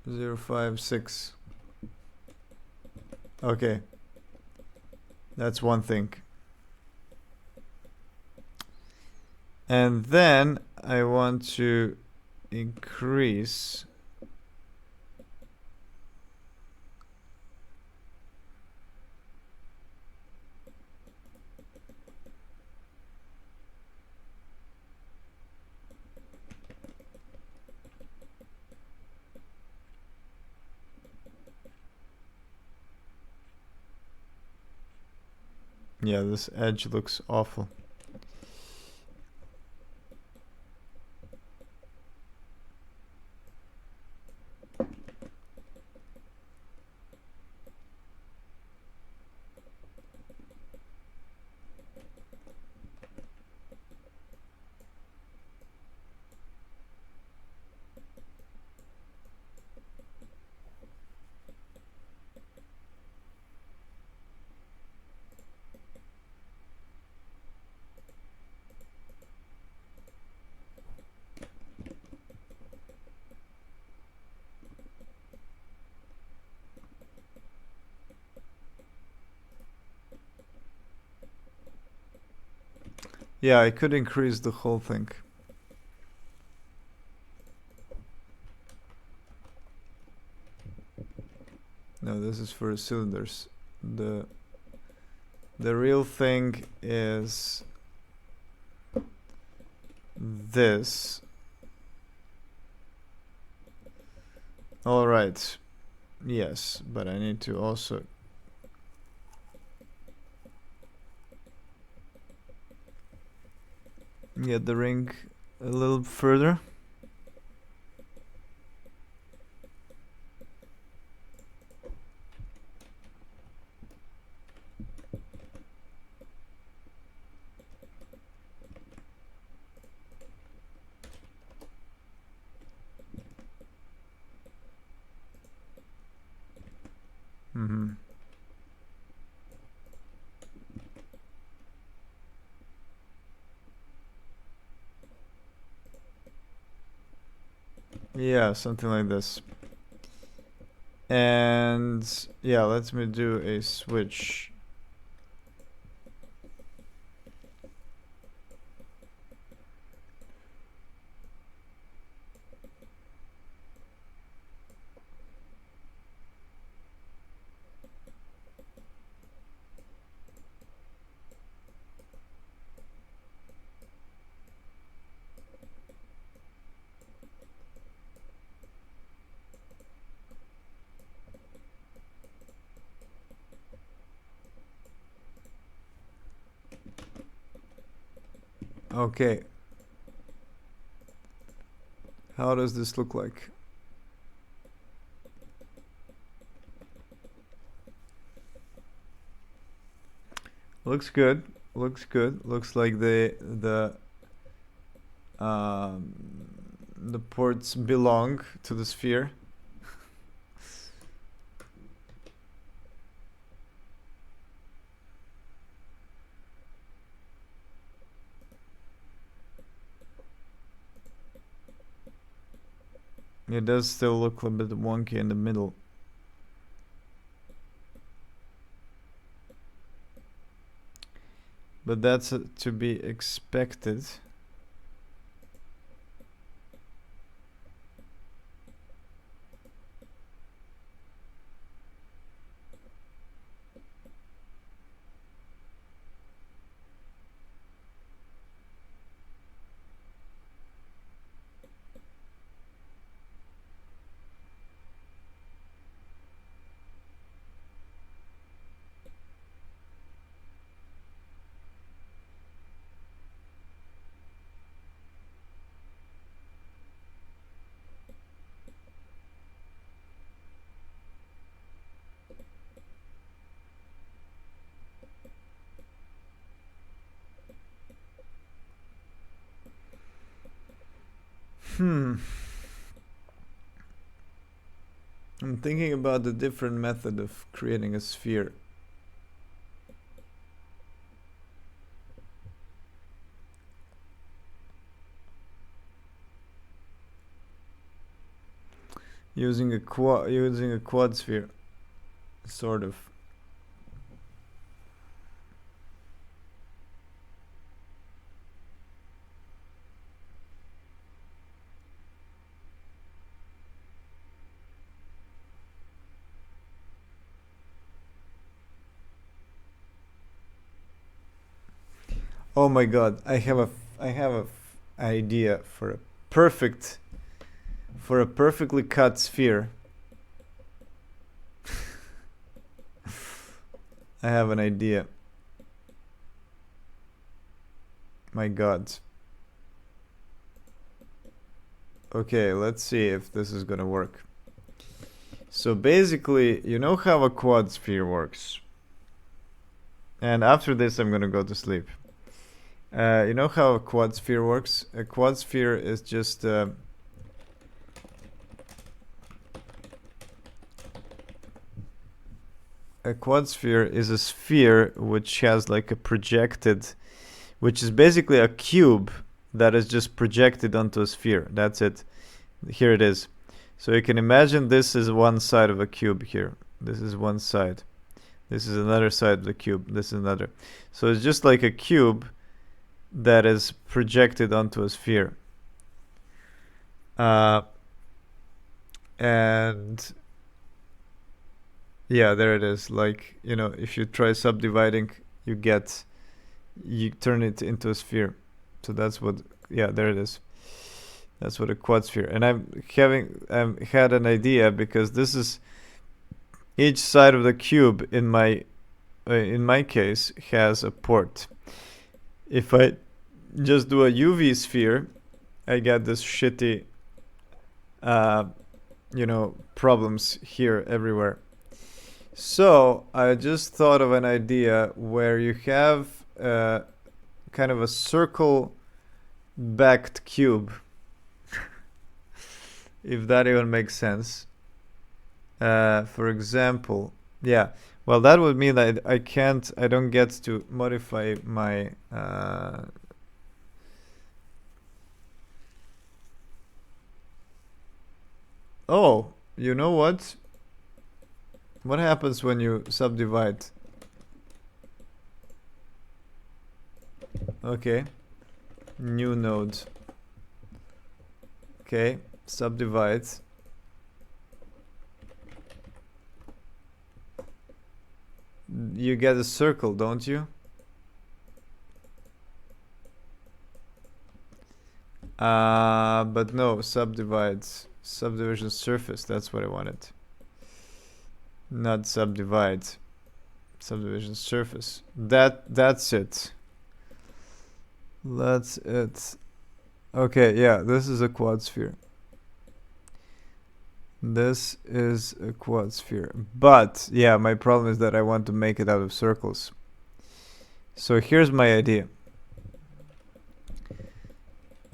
056. Okay. That's one thing. And then I want to increase yeah, this edge looks awful. Yeah, I could increase the whole thing. No, this is for cylinders. The real thing is this. All right. Yes, but I need to also get the ring a little further. Mm-hmm. Yeah, something like this. And yeah, let me do a switch. Okay. How does this look like? Looks good. Looks good. Looks like the ports belong to the sphere. It does still look a bit wonky in the middle. But that's to be expected. I'm thinking about the different method of creating a sphere. Using a quad sphere, sort of. Oh my god, I have a idea for a perfectly cut sphere. I have an idea. My god. Okay, let's see if this is gonna work. So basically, you know how a quad sphere works. And after this, I'm gonna go to sleep. You know how a quad sphere works? A quad sphere is just a quad sphere is a sphere which has like a projected, which is basically a cube that is just projected onto a sphere. That's it. Here it is. So you can imagine this is one side of a cube here. This is one side. This is another side of the cube. This is another. So it's just like a cube that is projected onto a sphere. And yeah, there it is. Like, you know, if you try subdividing, you turn it into a sphere. So that's what, yeah, there it is. That's what a quad sphere. And I'm had an idea, because this is each side of the cube in my case has a port. If I just do a UV sphere, I get this shitty, problems here everywhere. So I just thought of an idea where you have kind of a circle-backed cube, if that even makes sense. For example, yeah. Well, that would mean that I don't get to modify my oh, you know what? What happens when you subdivide? Okay. New node. Okay, subdivide. You get a circle, don't you? But no, subdivides. Subdivision surface, that's what I wanted. Not subdivide. Subdivision surface. That's it. That's it. Okay, yeah, this is a quad sphere. This is a quad sphere. But, yeah, my problem is that I want to make it out of circles. So here's my idea.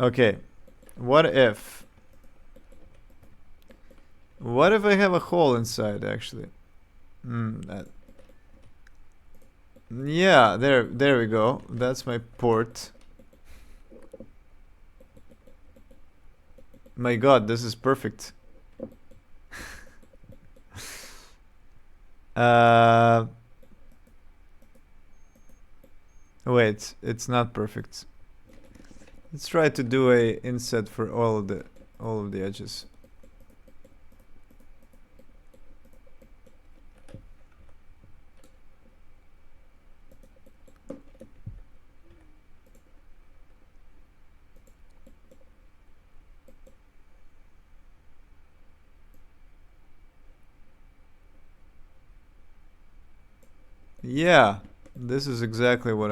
Okay, what if I have a hole inside, actually? Yeah, there we go. That's my port. My god, this is perfect. Wait, it's not perfect. Let's try to do a inset for all of the edges. Yeah, this is exactly what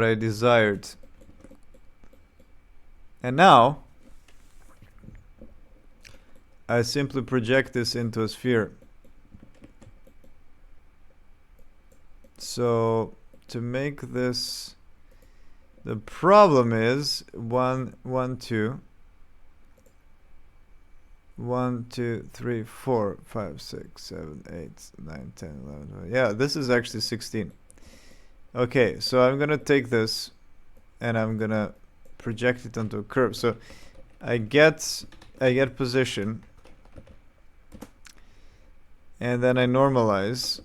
I desired. And now I simply project this into a sphere. So to make this, the problem is 1, 1, 2. 1, 2, 3, 4, 5, 6, 7, 8, 9, 10, 11, 12. Yeah, this is actually 16. Okay, so I'm gonna take this and I'm gonna project it onto a curve. So I get position, and then I normalize.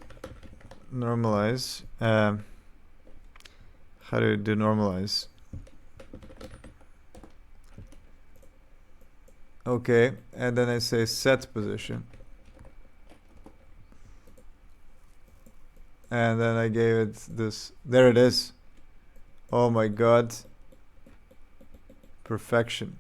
How do you do normalize? Okay, and then I say set position. And then I gave it this. There it is. Oh my god. Perfection.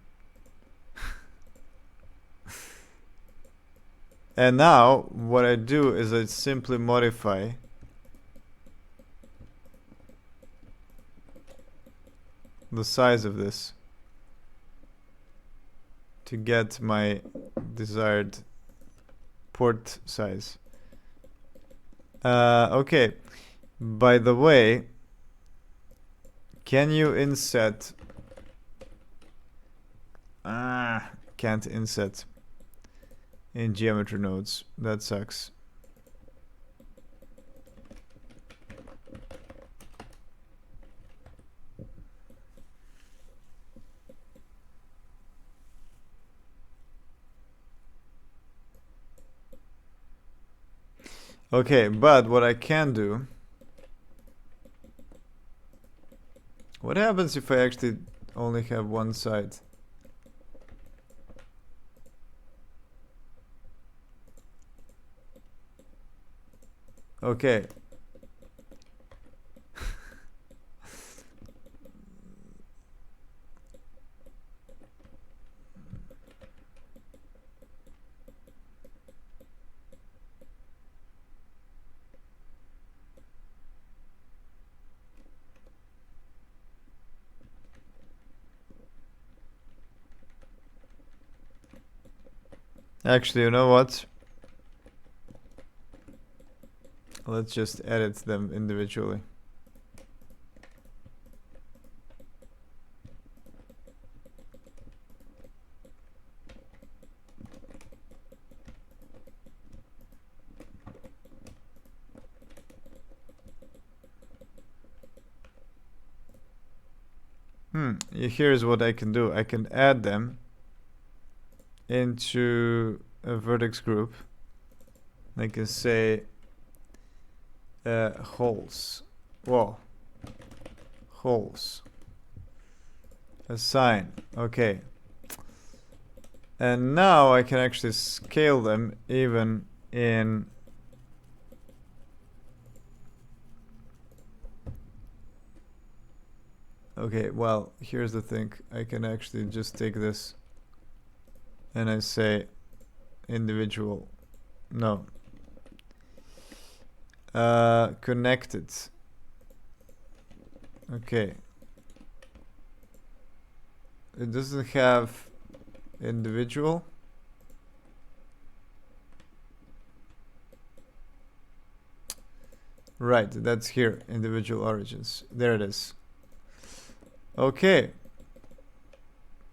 And now what I do is I simply modify the size of this to get my desired port size. Okay. By the way, can you inset? Can't inset in geometry nodes. That sucks. Okay, but what I can do What happens if I actually only have one side? Okay. Actually, you know what? Let's just edit them individually. Here's what I can do. I can add them into a vertex group. I can say holes. Whoa. Holes. Assign. Okay. And now I can actually scale them even in... Okay, well, here's the thing. I can actually just take this and I say individual. No. Connected. Okay. It doesn't have individual. Right, that's here. Individual origins. There it is. Okay.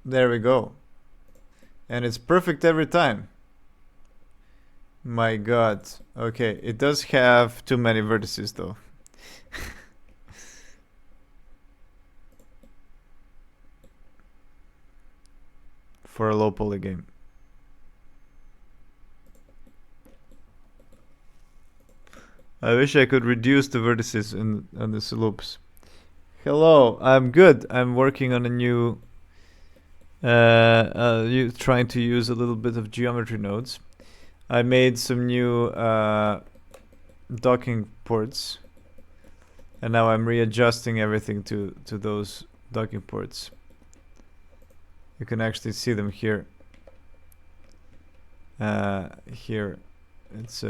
There we go. And it's perfect every time. My god. Okay, it does have too many vertices though. For a low poly game. I wish I could reduce the vertices on these loops. Hello, I'm good. I'm working on a new trying to use a little bit of geometry nodes. I made some new docking ports, and now I'm readjusting everything to those docking ports. You can actually see them here. Here, it's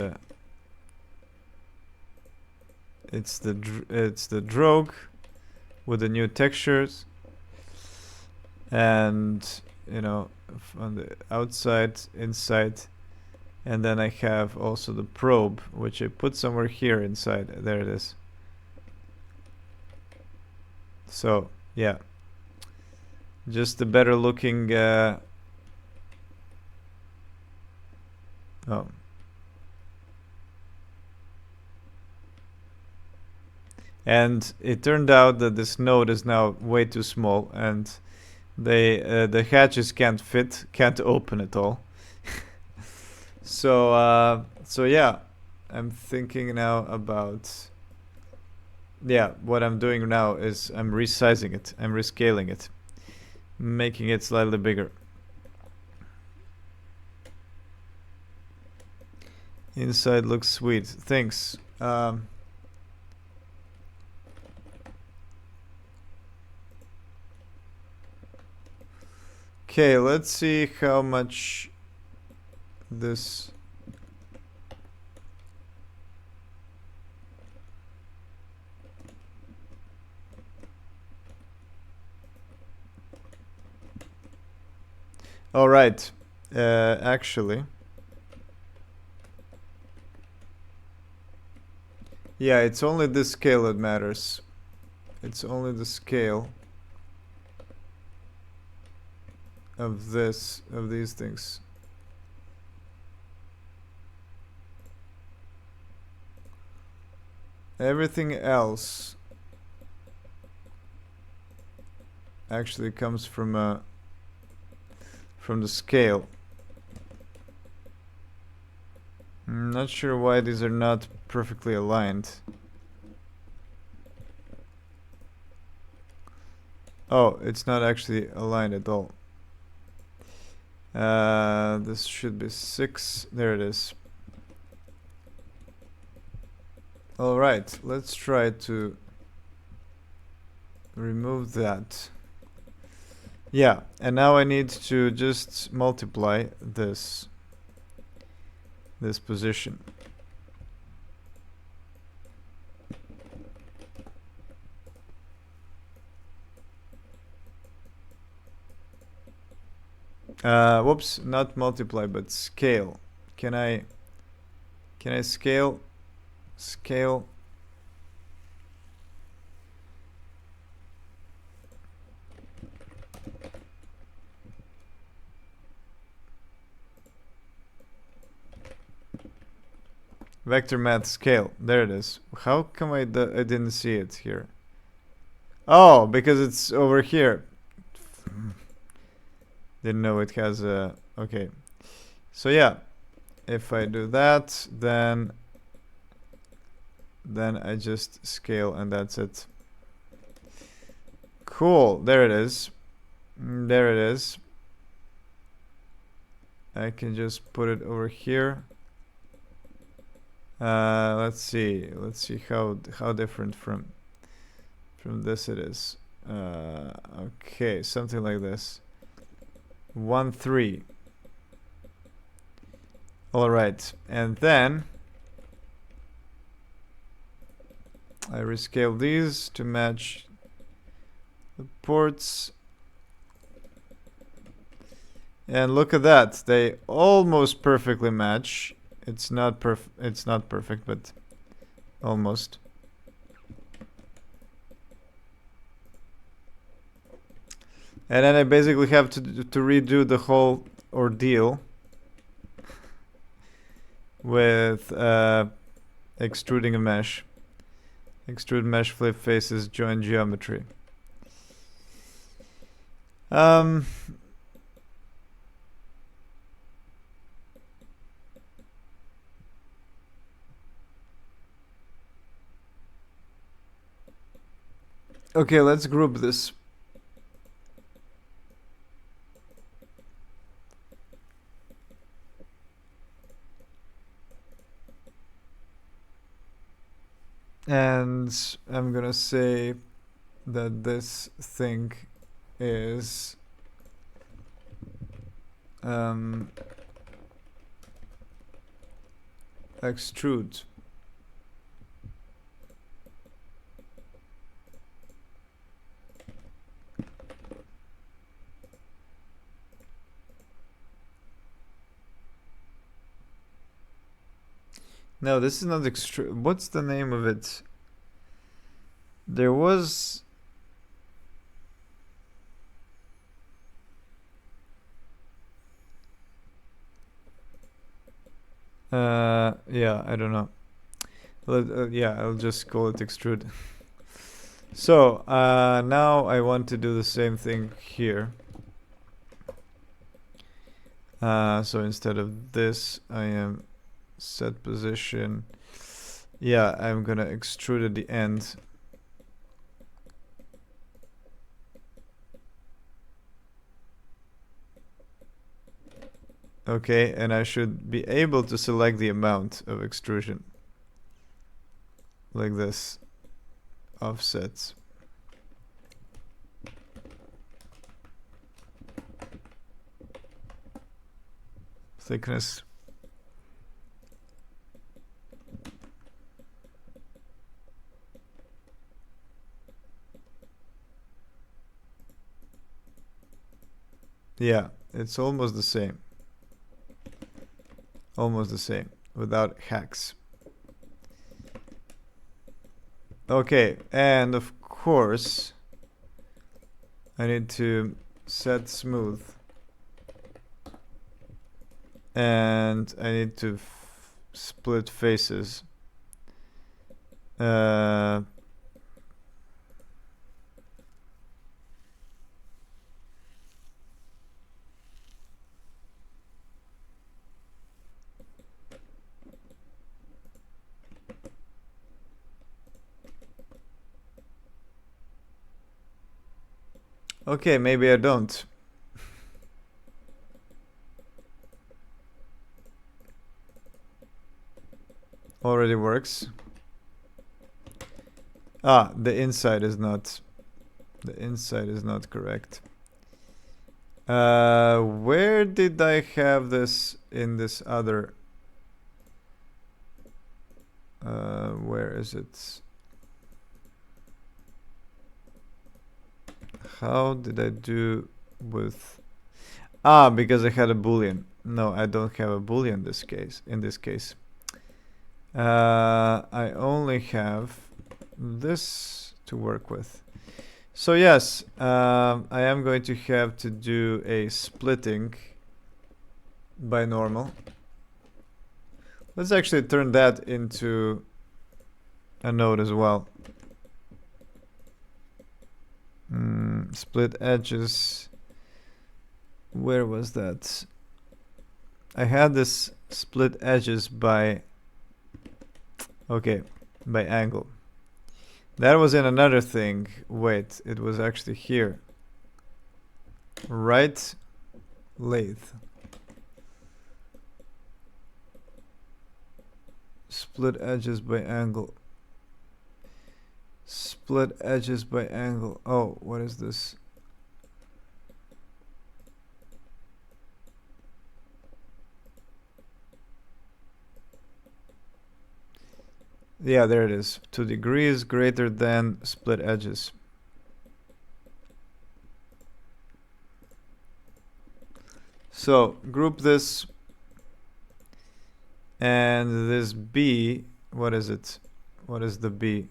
the drogue with the new textures, and you know, on the outside, inside, and then I have also the probe, which I put somewhere here inside. There it is. So yeah, just a better looking oh. And it turned out that this node is now way too small, and the hatches can't open at all. So yeah, I'm thinking now about, yeah, what I'm doing now is I'm resizing it, I'm rescaling it, making it slightly bigger. Inside looks sweet. Thanks. Okay, let's see how much this... All right, actually, yeah, it's only the scale that matters. It's only the scale of these things. Everything else actually comes from the scale. I'm not sure why these are not perfectly aligned. Oh, it's not actually aligned at all. This should be 6. There it is. Alright, let's try to remove that. Yeah, and now I need to just multiply this position. Whoops, not multiply, but scale. Can I scale? Scale. Vector math scale. There it is. How come I didn't see it here? Oh, because it's over here. Didn't know it has a... Okay. So yeah, if I do that, then I just scale and that's it. Cool. There it is. There it is. I can just put it over here. Let's see how different from this it is. Okay, something like this. 1 3. All right, and then I rescale these to match the ports. And look at that, they almost perfectly match. It's not perfect, but almost. And then I basically have to redo the whole ordeal with extruding a mesh. Extrude mesh, flip faces, join geometry. Okay, let's group this. And I'm gonna say that this thing is extrude. No, this is not extrude. What's the name of it? There was... yeah, I don't know. Yeah, I'll just call it extrude. So, now I want to do the same thing here. So instead of this, I am set position. Yeah, I'm gonna extrude at the end. Okay, and I should be able to select the amount of extrusion. Like this. Offsets. Thickness. Yeah, it's almost the same. Almost the same, without hacks. Okay, and of course, I need to set smooth. And I need to split faces. Okay, maybe I don't. Already works. Ah, the inside is not. The inside is not correct. Where did I have this in this other? Where is it? How did I do with? Ah, because I had a boolean. No, I don't have a boolean in this case. I only have this to work with. So yes, I am going to have to do a splitting by normal. Let's actually turn that into a node as well. Split edges. Where was that? I had this split edges by, okay, by angle. That was in another thing. Wait, it was actually here. Right lathe. Split edges by angle. Split edges by angle. Oh, what is this? Yeah, there it is. 2 degrees greater than split edges. So group this and this B. What is it? What is the B?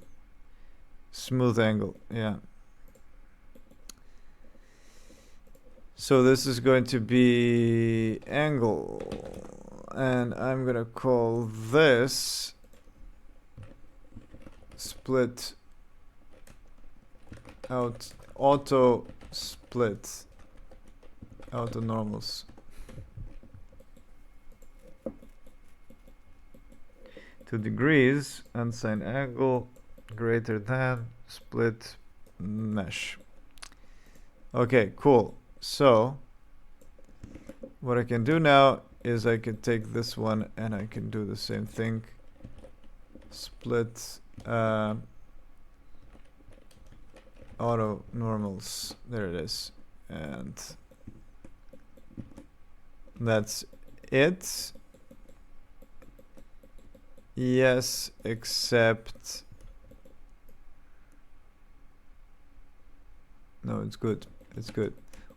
Smooth angle. Yeah. So this is going to be angle, and I'm gonna call this split out auto split auto normals. 2 degrees unsigned angle greater than split mesh. Okay, cool. So what I can do now is I can take this one and I can do the same thing. Split auto normals. There it is. And that's it. Yes, except no, it's good. It's good.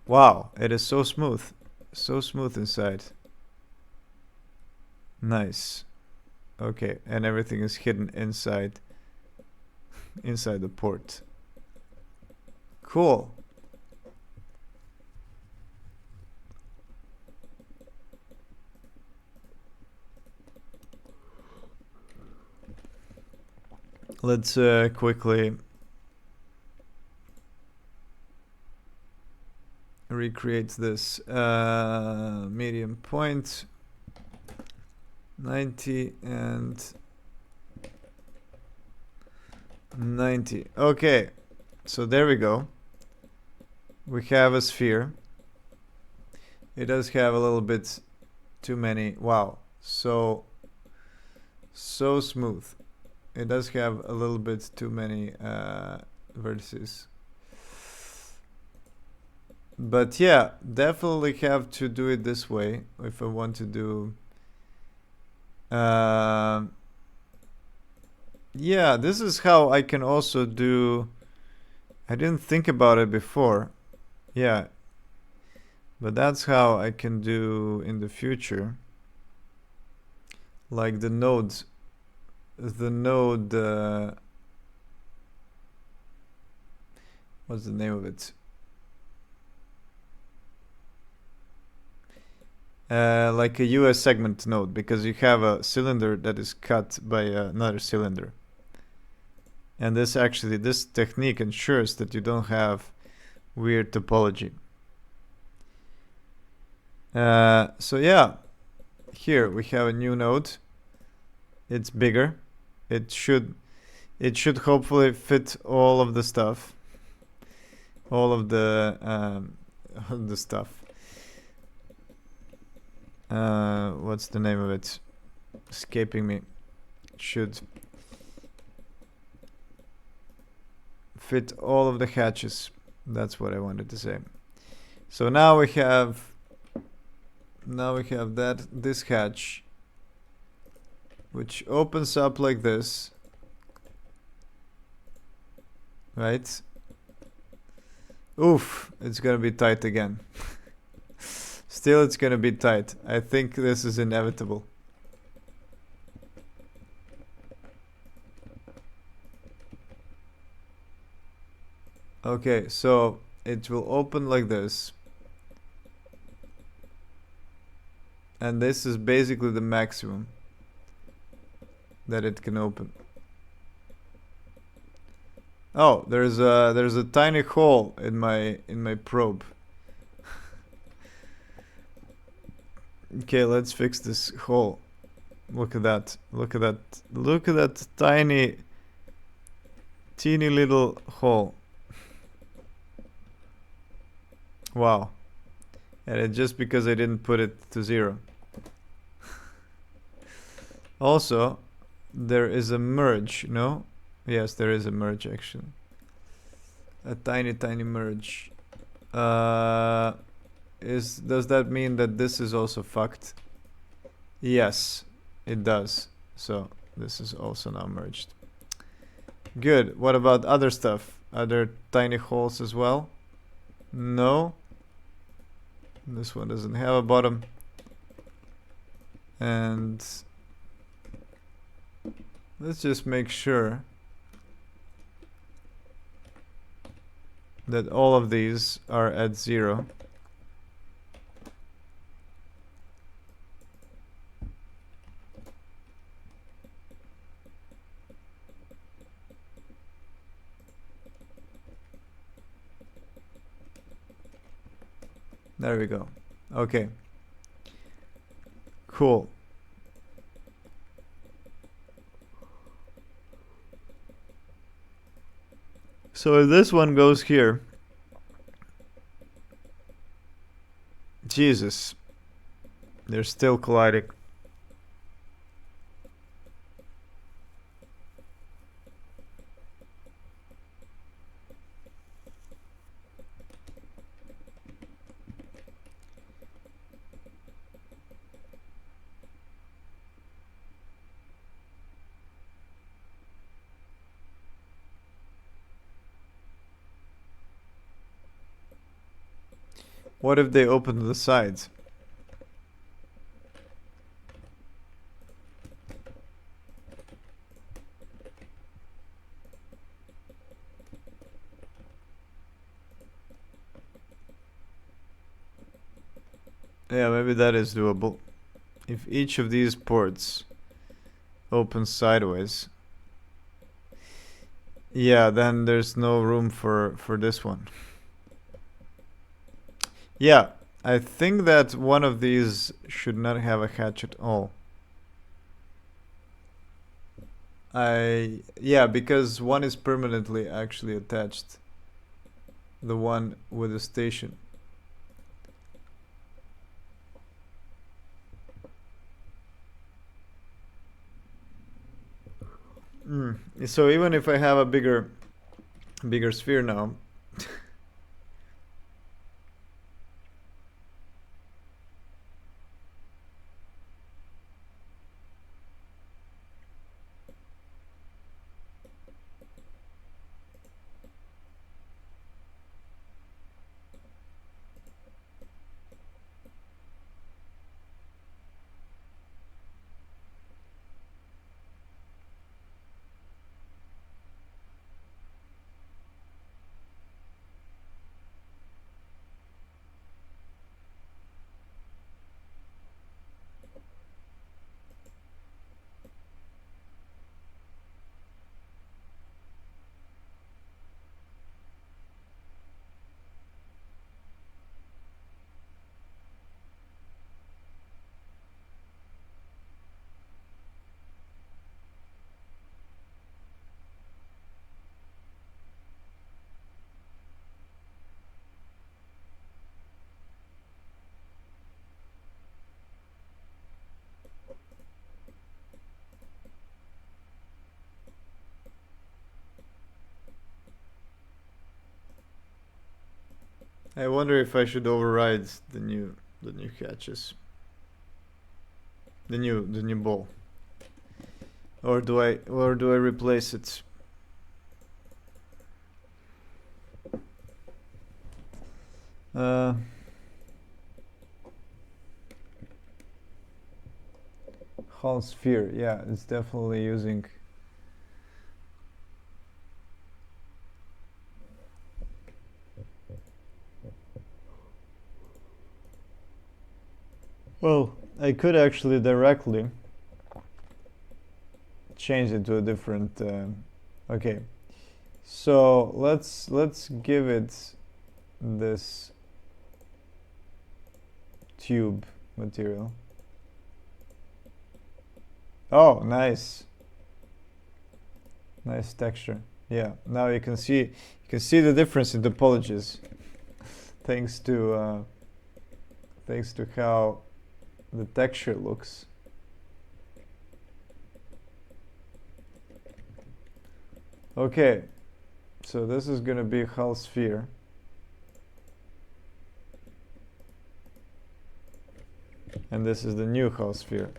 Wow, it is so smooth. So smooth inside. Nice. Okay, and everything is hidden inside inside the port. Cool. Let's quickly recreate this medium point. 90 and 90. Okay, so there we go. We have a sphere. It does have a little bit too many. Wow, so smooth. It does have a little bit too many vertices. But yeah, definitely have to do it this way if I want to do yeah, this is how I can also do. I didn't think about it before. Yeah, but that's how I can do in the future. Like the node, what's the name of it? Like a US segment node, because you have a cylinder that is cut by another cylinder. And this technique ensures that you don't have weird topology. So yeah, here we have a new node. It's bigger. It should hopefully fit all of the stuff. all of the stuff. What's the name of it? Escaping me. Should fit all of the hatches. That's what I wanted to say. So now we have this hatch, which opens up like this, right? Oof, it's gonna be tight again. Still, it's gonna be tight. I think this is inevitable. Okay, so it will open like this. And this is basically the maximum that it can open. Oh, there's a tiny hole in my probe. Okay, let's fix this hole. Look at that. Look at that. Look at that tiny, teeny little hole. Wow. And it just because I didn't put it to 0. Also, there is a merge, no? Yes, there is a merge actually. A tiny, tiny merge. Does that mean that this is also fucked? Yes, it does. So this is also now merged. Good. What about other stuff? Are there tiny holes as well? No. This one doesn't have a bottom. And let's just make sure that all of these are at 0. There we go. Okay. Cool. So if this one goes here, Jesus, they're still colliding. What if they open to the sides? Yeah, maybe that is doable. If each of these ports opens sideways, yeah, then there's no room for this one. Yeah, I think that one of these should not have a hatch at all. Yeah, because one is permanently actually attached. The one with the station. So even if I have a bigger sphere now, I wonder if I should override the new hatches. The new ball. Or do I replace it? Hull sphere, yeah, it's definitely using. Well, I could actually directly change it to a different. Okay, so let's give it this tube material. Oh, nice texture. Yeah, now you can see the difference in topologies thanks to how the texture looks. Okay, so this is gonna be Hull sphere. And this is the new Hull sphere.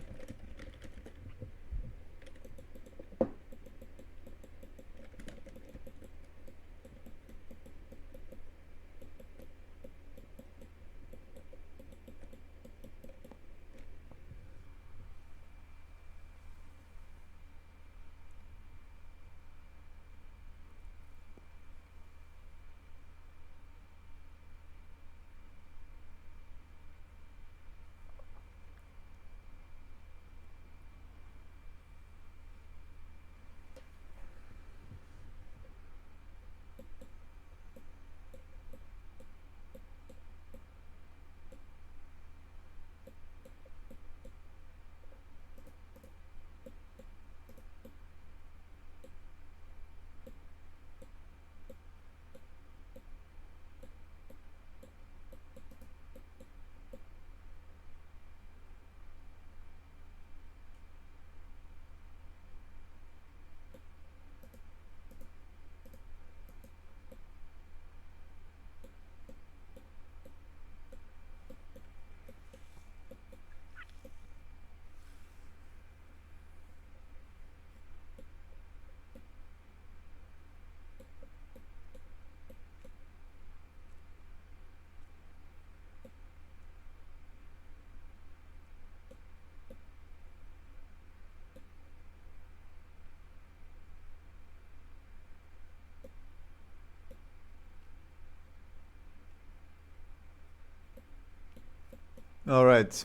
All right,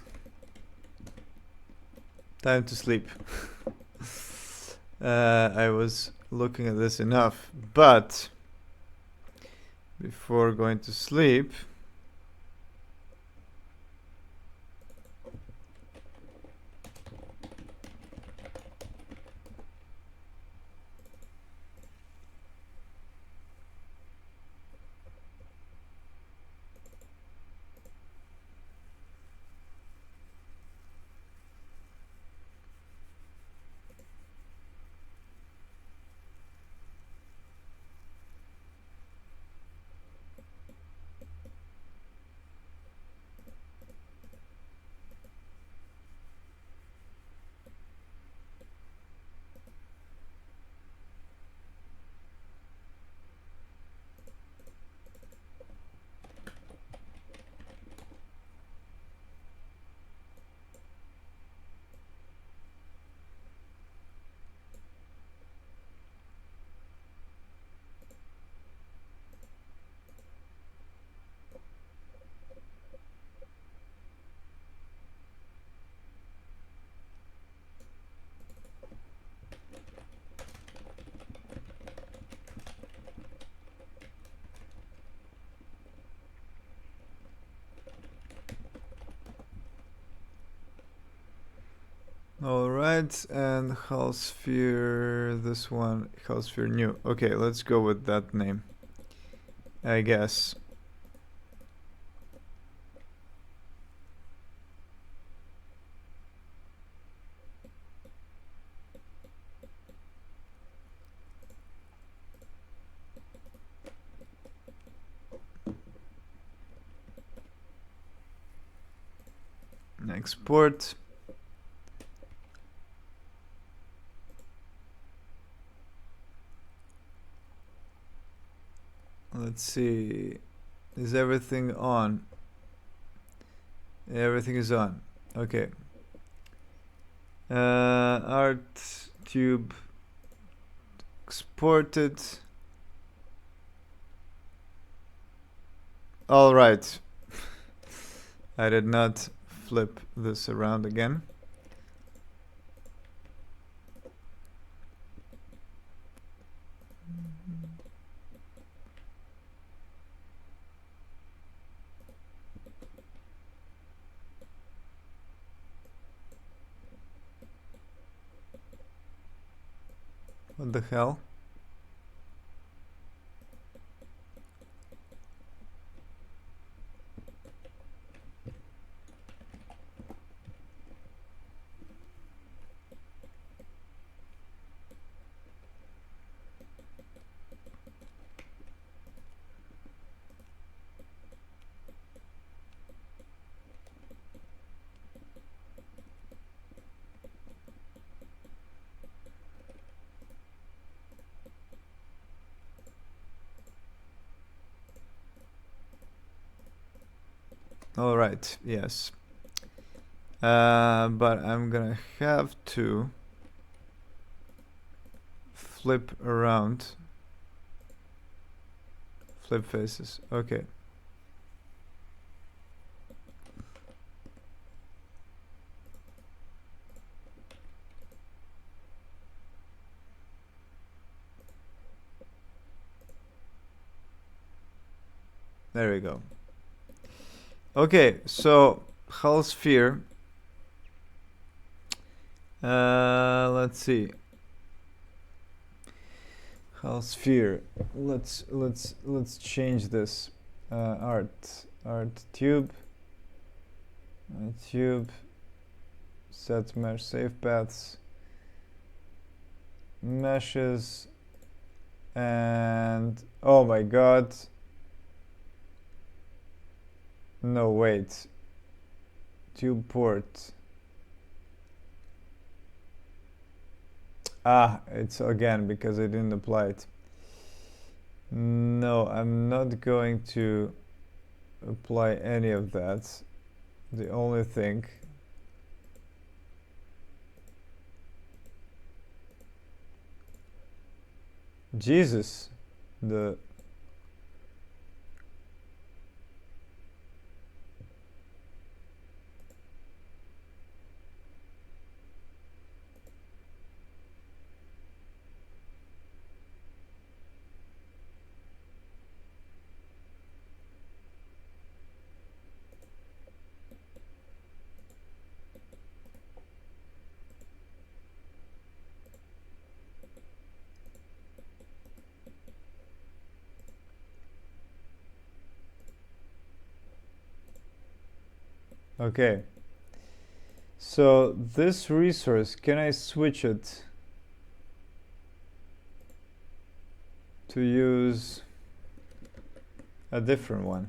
time to sleep. I was looking at this enough, but before going to sleep, all right, and Hull sphere. This one, Hull sphere new. Okay, let's go with that name, I guess. export. Let's see, is everything on? Everything is on. Okay. Art tube exported. All right. I did not flip this around again. What the hell? All right, yes. But I'm gonna have to flip around. Flip faces, okay. There we go. Okay, so hull sphere. Let's see. Hull sphere. Let's change this. Art tube. Tube. Set mesh safe paths. Meshes. And oh my god. No, wait. Tube port. Ah, it's again because I didn't apply it. No, I'm not going to apply any of that. The only thing Jesus, the okay. So this resource, can I switch it to use a different one?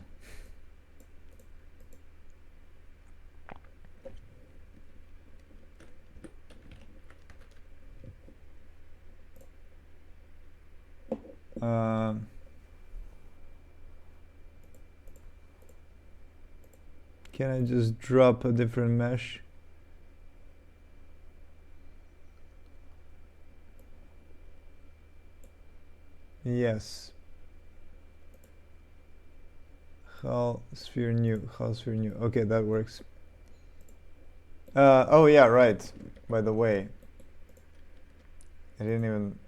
Can I just drop a different mesh? Yes. Hull sphere new. Okay, that works. Oh yeah, right. By the way, I didn't even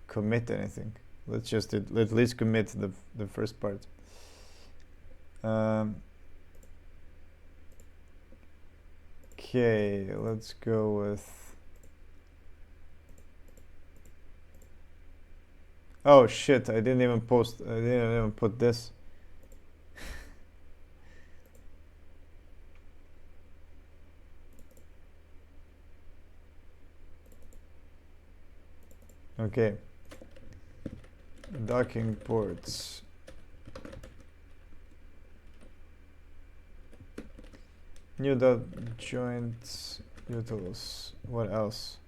commit anything. Let's just at least commit the first part. Okay, let's go with. Oh shit! I didn't even post. I didn't even put this. Okay. Docking ports. New dot joint utils. What else?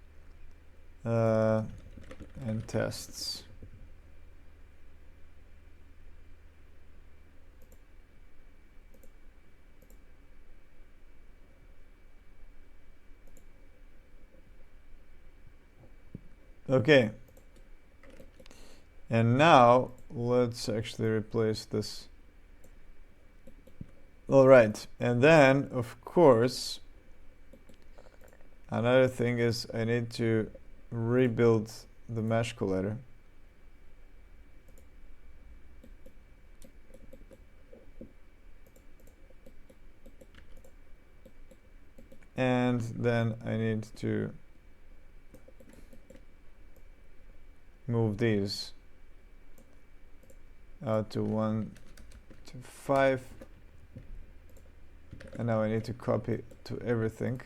And tests. Okay. And now let's actually replace this. All right. And then, of course, another thing is I need to rebuild the mesh collider. And then I need to move these out to 1 to 5. And now I need to copy to everything.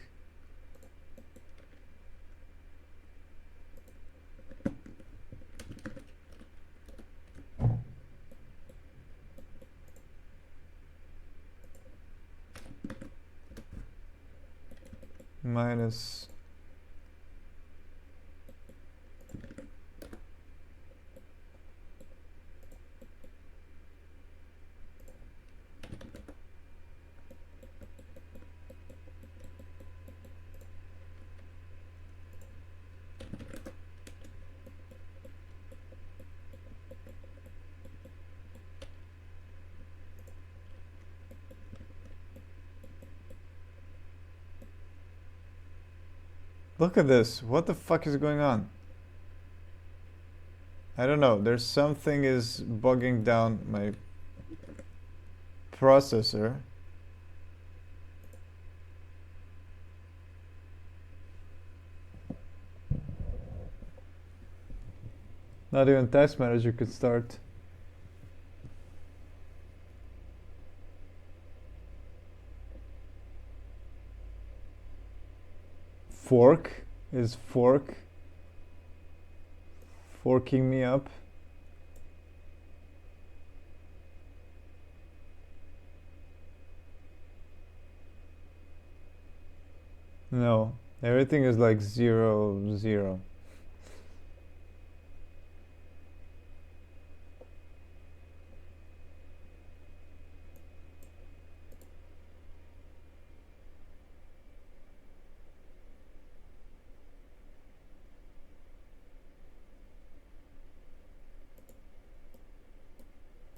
Minus look at this. What the fuck is going on? I don't know. There's something is bogging down my processor. Not even Task Manager could start. Fork? Is fork forking me up? No, everything is like 0, 0.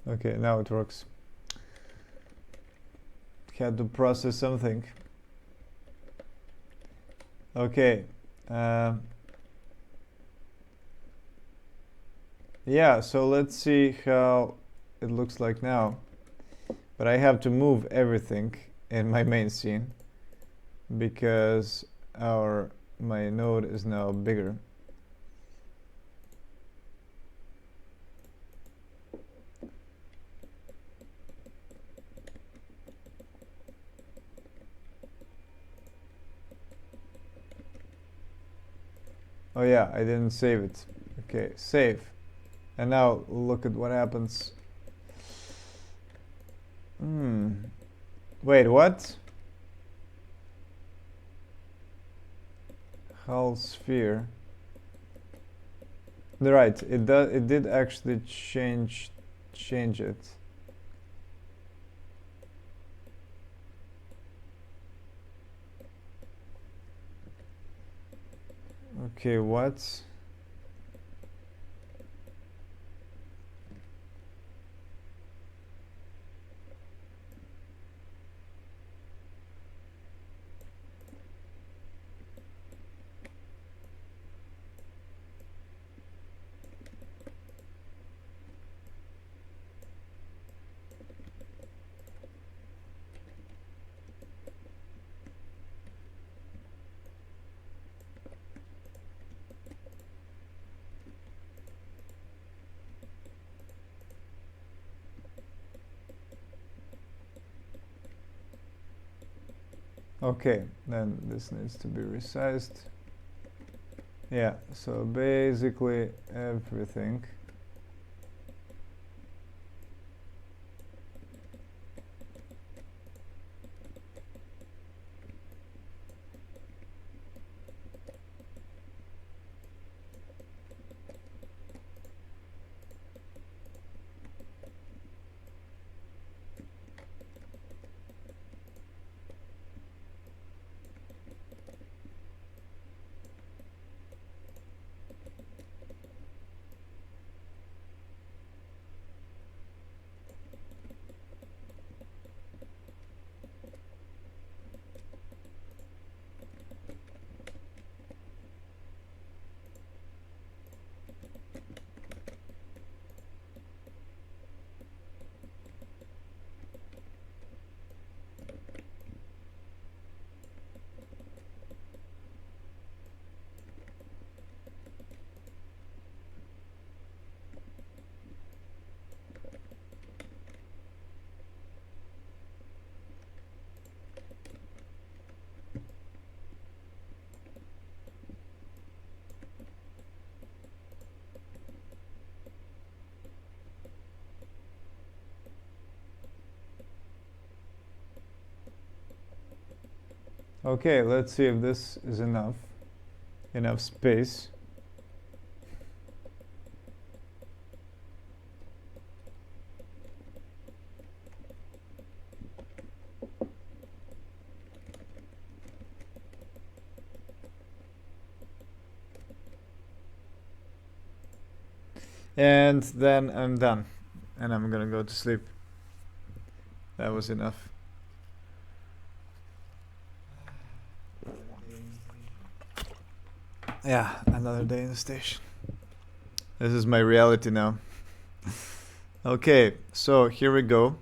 Okay, now it works. Had to process something. Okay. Yeah, so let's see how it looks like now. But I have to move everything in my main scene because my node is now bigger. Oh yeah, I didn't save it. Okay, save. And now look at what happens. Wait, what? Hull sphere. Right, it did actually change it. Okay, what? Okay, then this needs to be resized. Yeah, so basically everything. Okay, let's see if this is enough. Enough space. And then I'm done. And I'm gonna go to sleep. That was enough. Yeah, another day in the station. This is my reality now. Okay, so here we go.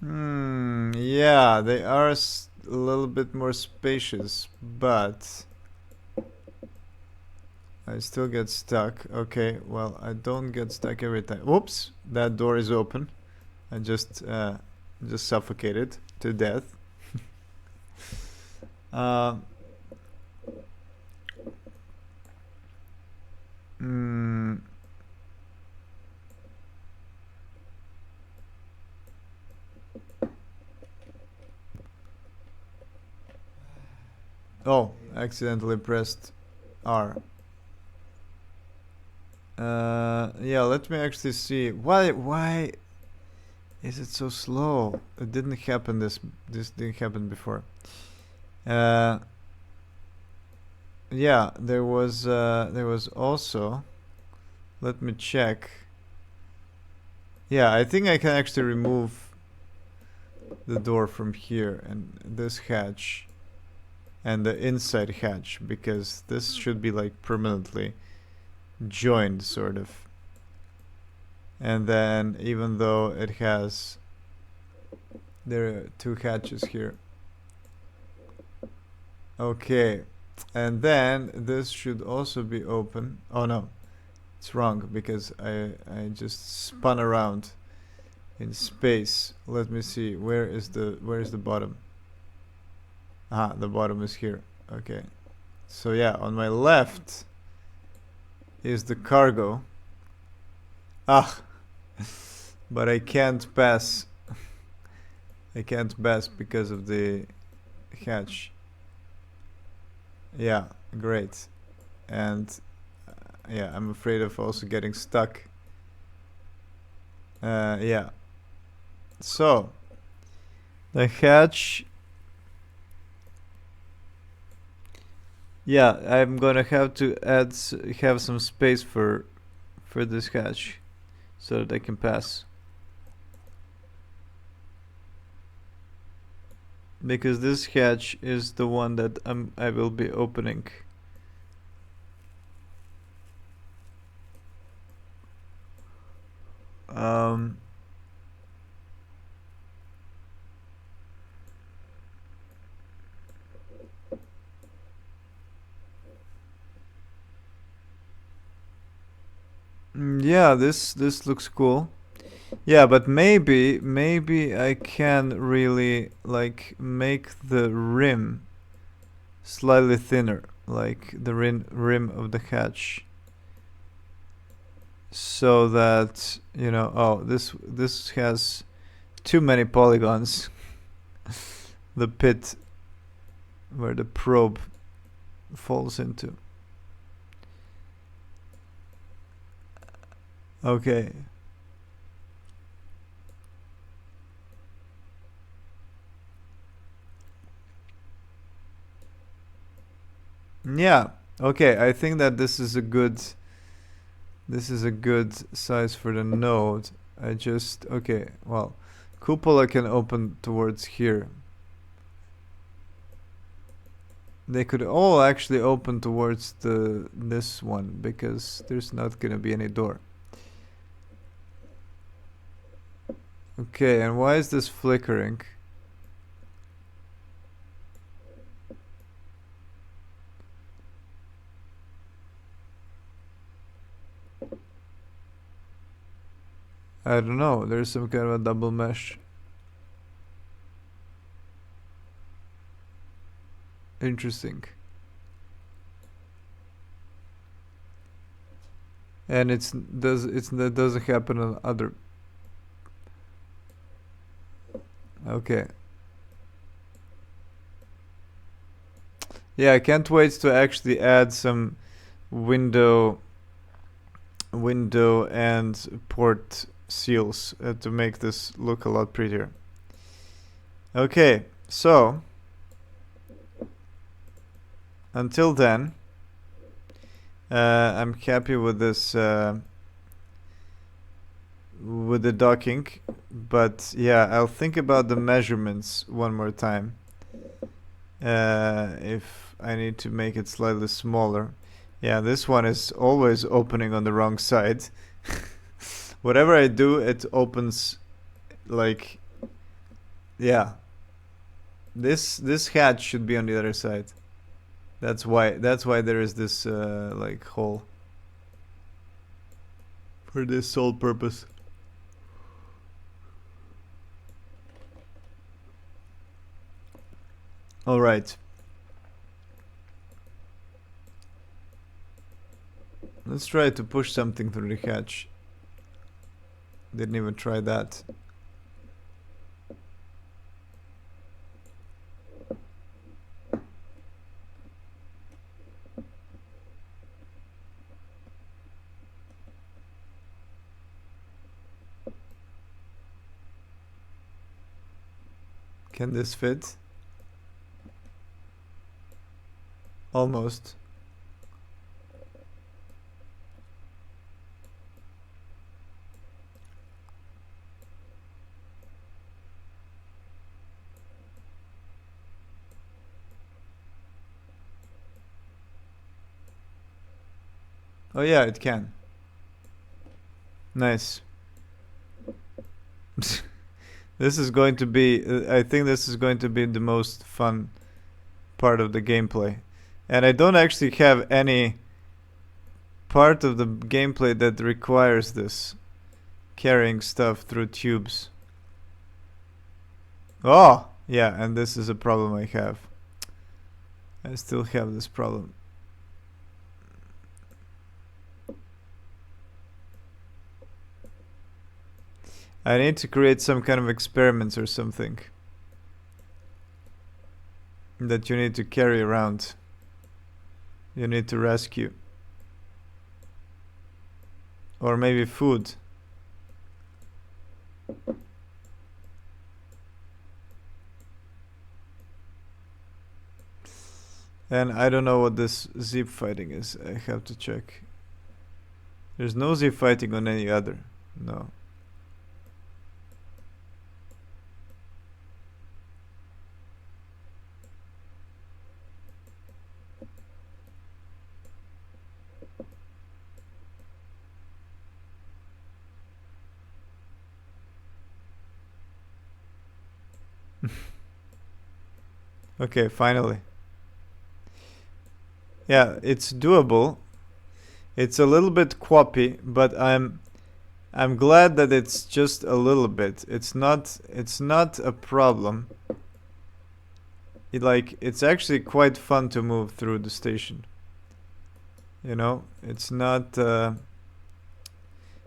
Yeah, they are a little bit more spacious, but I still get stuck. Okay, well, I don't get stuck every time. Whoops, that door is open. I just suffocated to death. uh, mm, oh, accidentally pressed R. Yeah, let me actually see. Why is it so slow? It didn't happen this didn't happen before. Yeah, there was also, let me check. Yeah, I think I can actually remove the door from here and this hatch and the inside hatch, because this should be like permanently joined sort of. And then even though it has, there are two hatches here. Okay, and then this should also be open. Oh no, it's wrong because I just spun around in space. Let me see, where is the bottom? Ah, the bottom is here. Okay, so yeah, on my left is the cargo. Ah, but I can't pass. I can't pass because of the hatch. Yeah, great. And yeah, I'm afraid of also getting stuck. Yeah. So the hatch. Yeah, I'm gonna have to have some space for this hatch, so that I can pass. Because this hatch is the one that I will be opening. Yeah, this looks cool. Yeah, but maybe I can really like make the rim slightly thinner, like the rim of the hatch, so that, you know, oh, this has too many polygons. The pit where the probe falls into. Okay. Yeah. Okay, I think that this is a good size for the node. I just, okay, well, cupola can open towards here. They could all actually open towards this one, because there's not gonna be any door. Okay, and why is this flickering? I don't know, there's some kind of a double mesh. Interesting. And it doesn't happen on other. Okay. Yeah, I can't wait to actually add some window window and port seals to make this look a lot prettier. Okay, so until then, I'm happy with this with the docking, but yeah, I'll think about the measurements one more time. If I need to make it slightly smaller. Yeah, this one is always opening on the wrong side. Whatever I do, it opens like, yeah. This hatch should be on the other side. That's why there is this like hole for this sole purpose. All right. Let's try to push something through the hatch. Didn't even try that. Can this fit? Almost. Oh yeah, it can. Nice. This is going to be, I think this is going to be the most fun part of the gameplay. And I don't actually have any part of the gameplay that requires this. Carrying stuff through tubes. Oh! Yeah, and this is a problem I have. I still have this problem. I need to create some kind of experiments or something that you need to carry around. You need to rescue. Or maybe food. And I don't know what this zip fighting is. I have to check. There's no zip fighting on any other. No. Okay, finally. Yeah, it's doable. It's a little bit quappy, but I'm glad that it's just a little bit. It's not a problem. It's actually quite fun to move through the station. You know, it's not the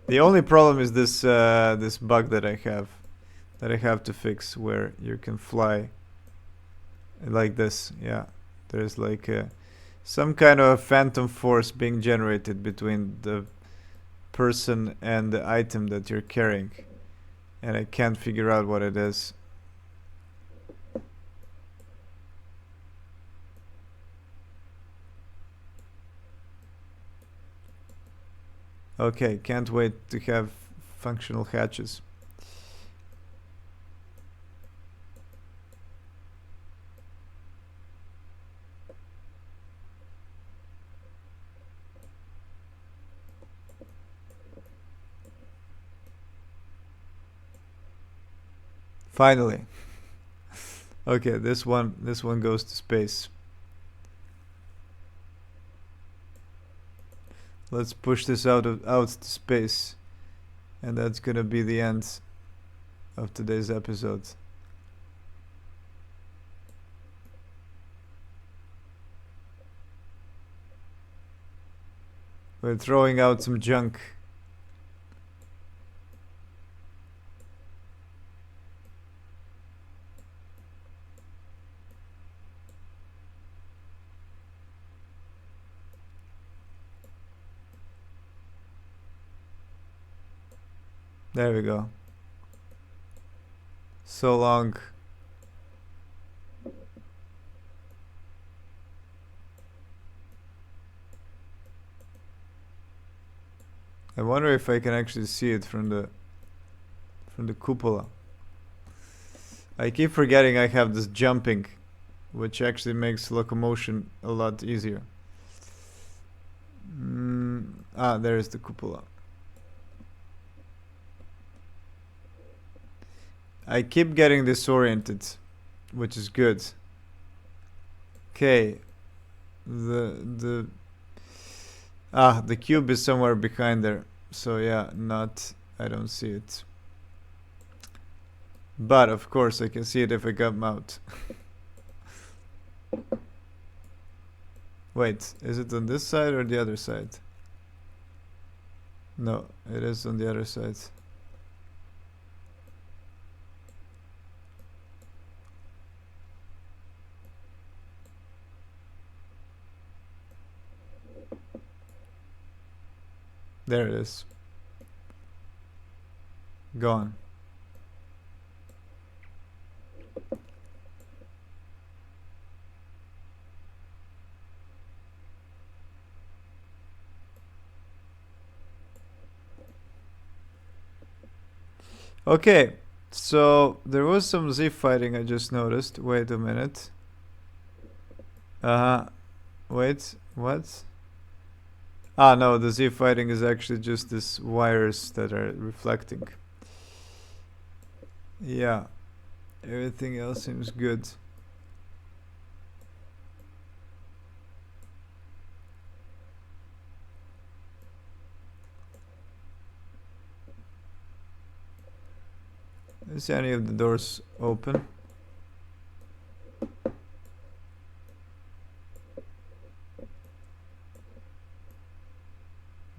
only problem is this bug that I have to fix where you can fly like this. Yeah. There's like some kind of phantom force being generated between the person and the item that you're carrying, and I can't figure out what it is. Okay, can't wait to have functional hatches. Finally. Okay, this one goes to space. Let's push this out to space, and that's gonna be the end of today's episode. We're throwing out some junk. There we go. So long. I wonder if I can actually see it from the cupola. I keep forgetting I have this jumping, which actually makes locomotion a lot easier. There is the cupola. I keep getting disoriented, which is good. Okay. The cube is somewhere behind there. So yeah, I don't see it. But of course I can see it if I come out. Wait, is it on this side or the other side? No, it is on the other side. There it is. Gone. Okay, so there was some Z fighting I just noticed. Wait a minute. Wait, what? No, the Z fighting is actually just these wires that are reflecting. Yeah, everything else seems good. Is any of the doors open?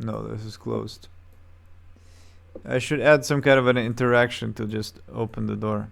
No, this is closed. I should add some kind of an interaction to just open the door.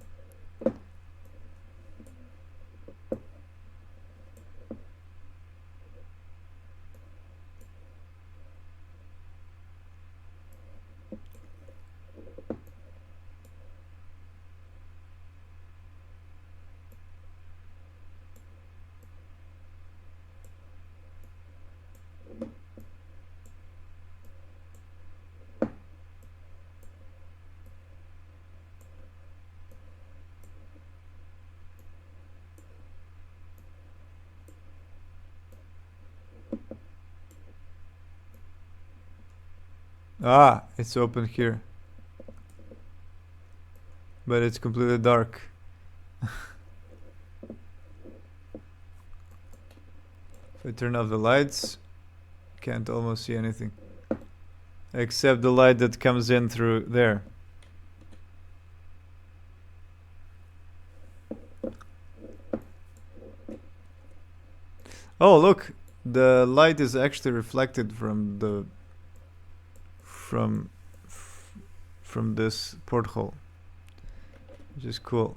It's open here. But it's completely dark. If I turn off the lights, can't almost see anything. Except the light that comes in through there. Oh, look! The light is actually reflected from from this porthole, which is cool.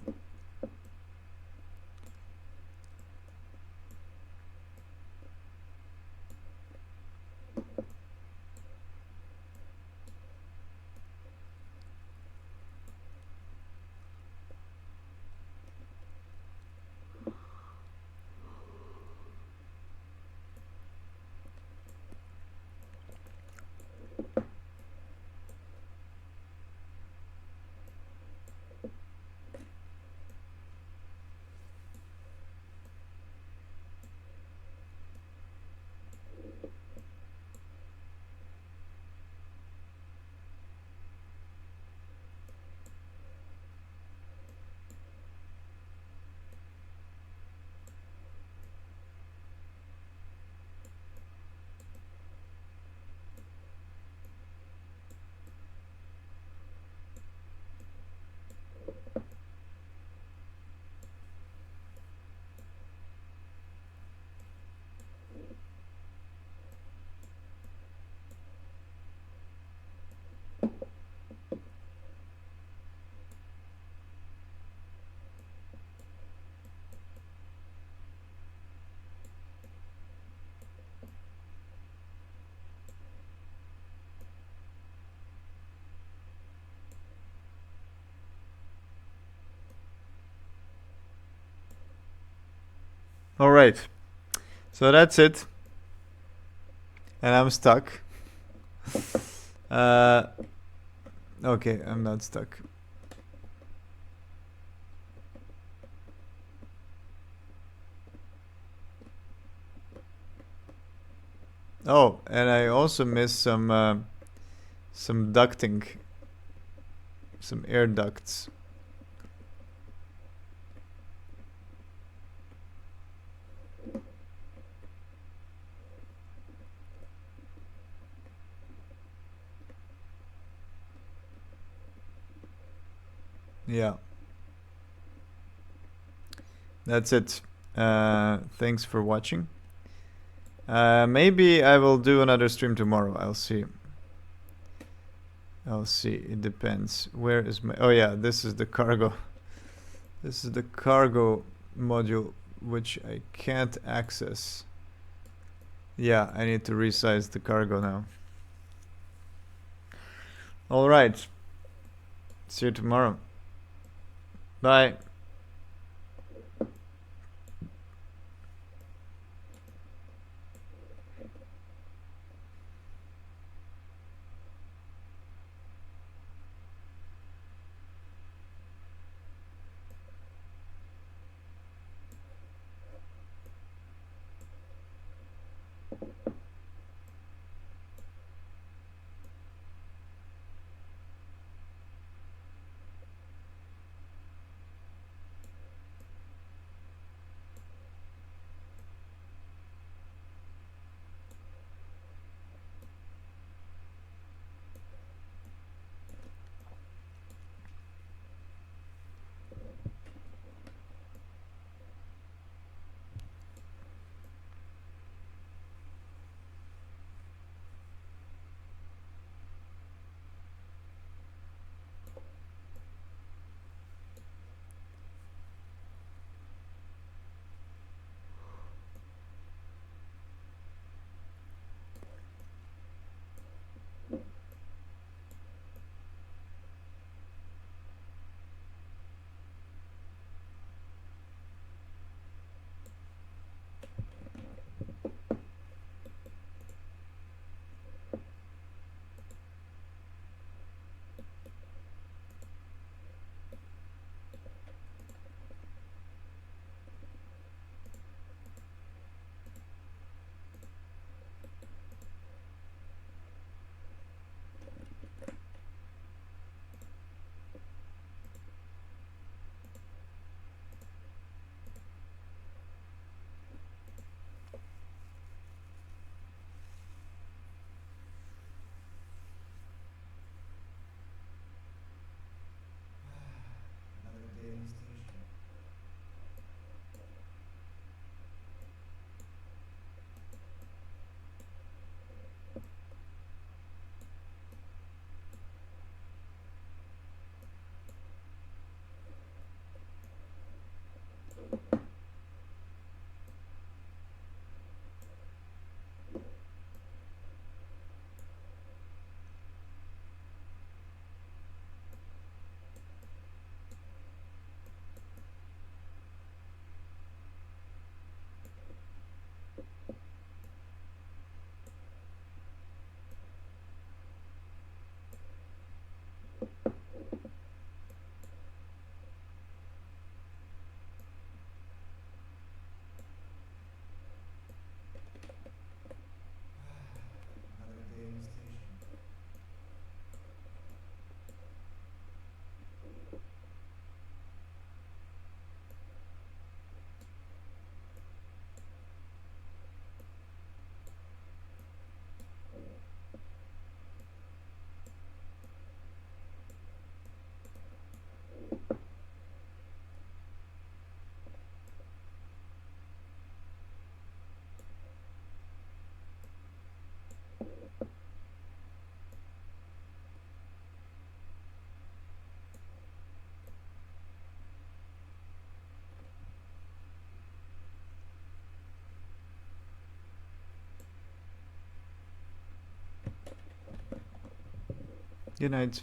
All right. So that's it. And I'm stuck. Okay, I'm not stuck. Oh, and I also missed some ducting, some air ducts. Yeah. That's it. Thanks for watching. Maybe I will do another stream tomorrow. I'll see. I'll see. It depends. Where is my... Oh yeah, this is the cargo. This is the cargo module, which I can't access. Yeah, I need to resize the cargo now. All right. See you tomorrow. Bye. Good night.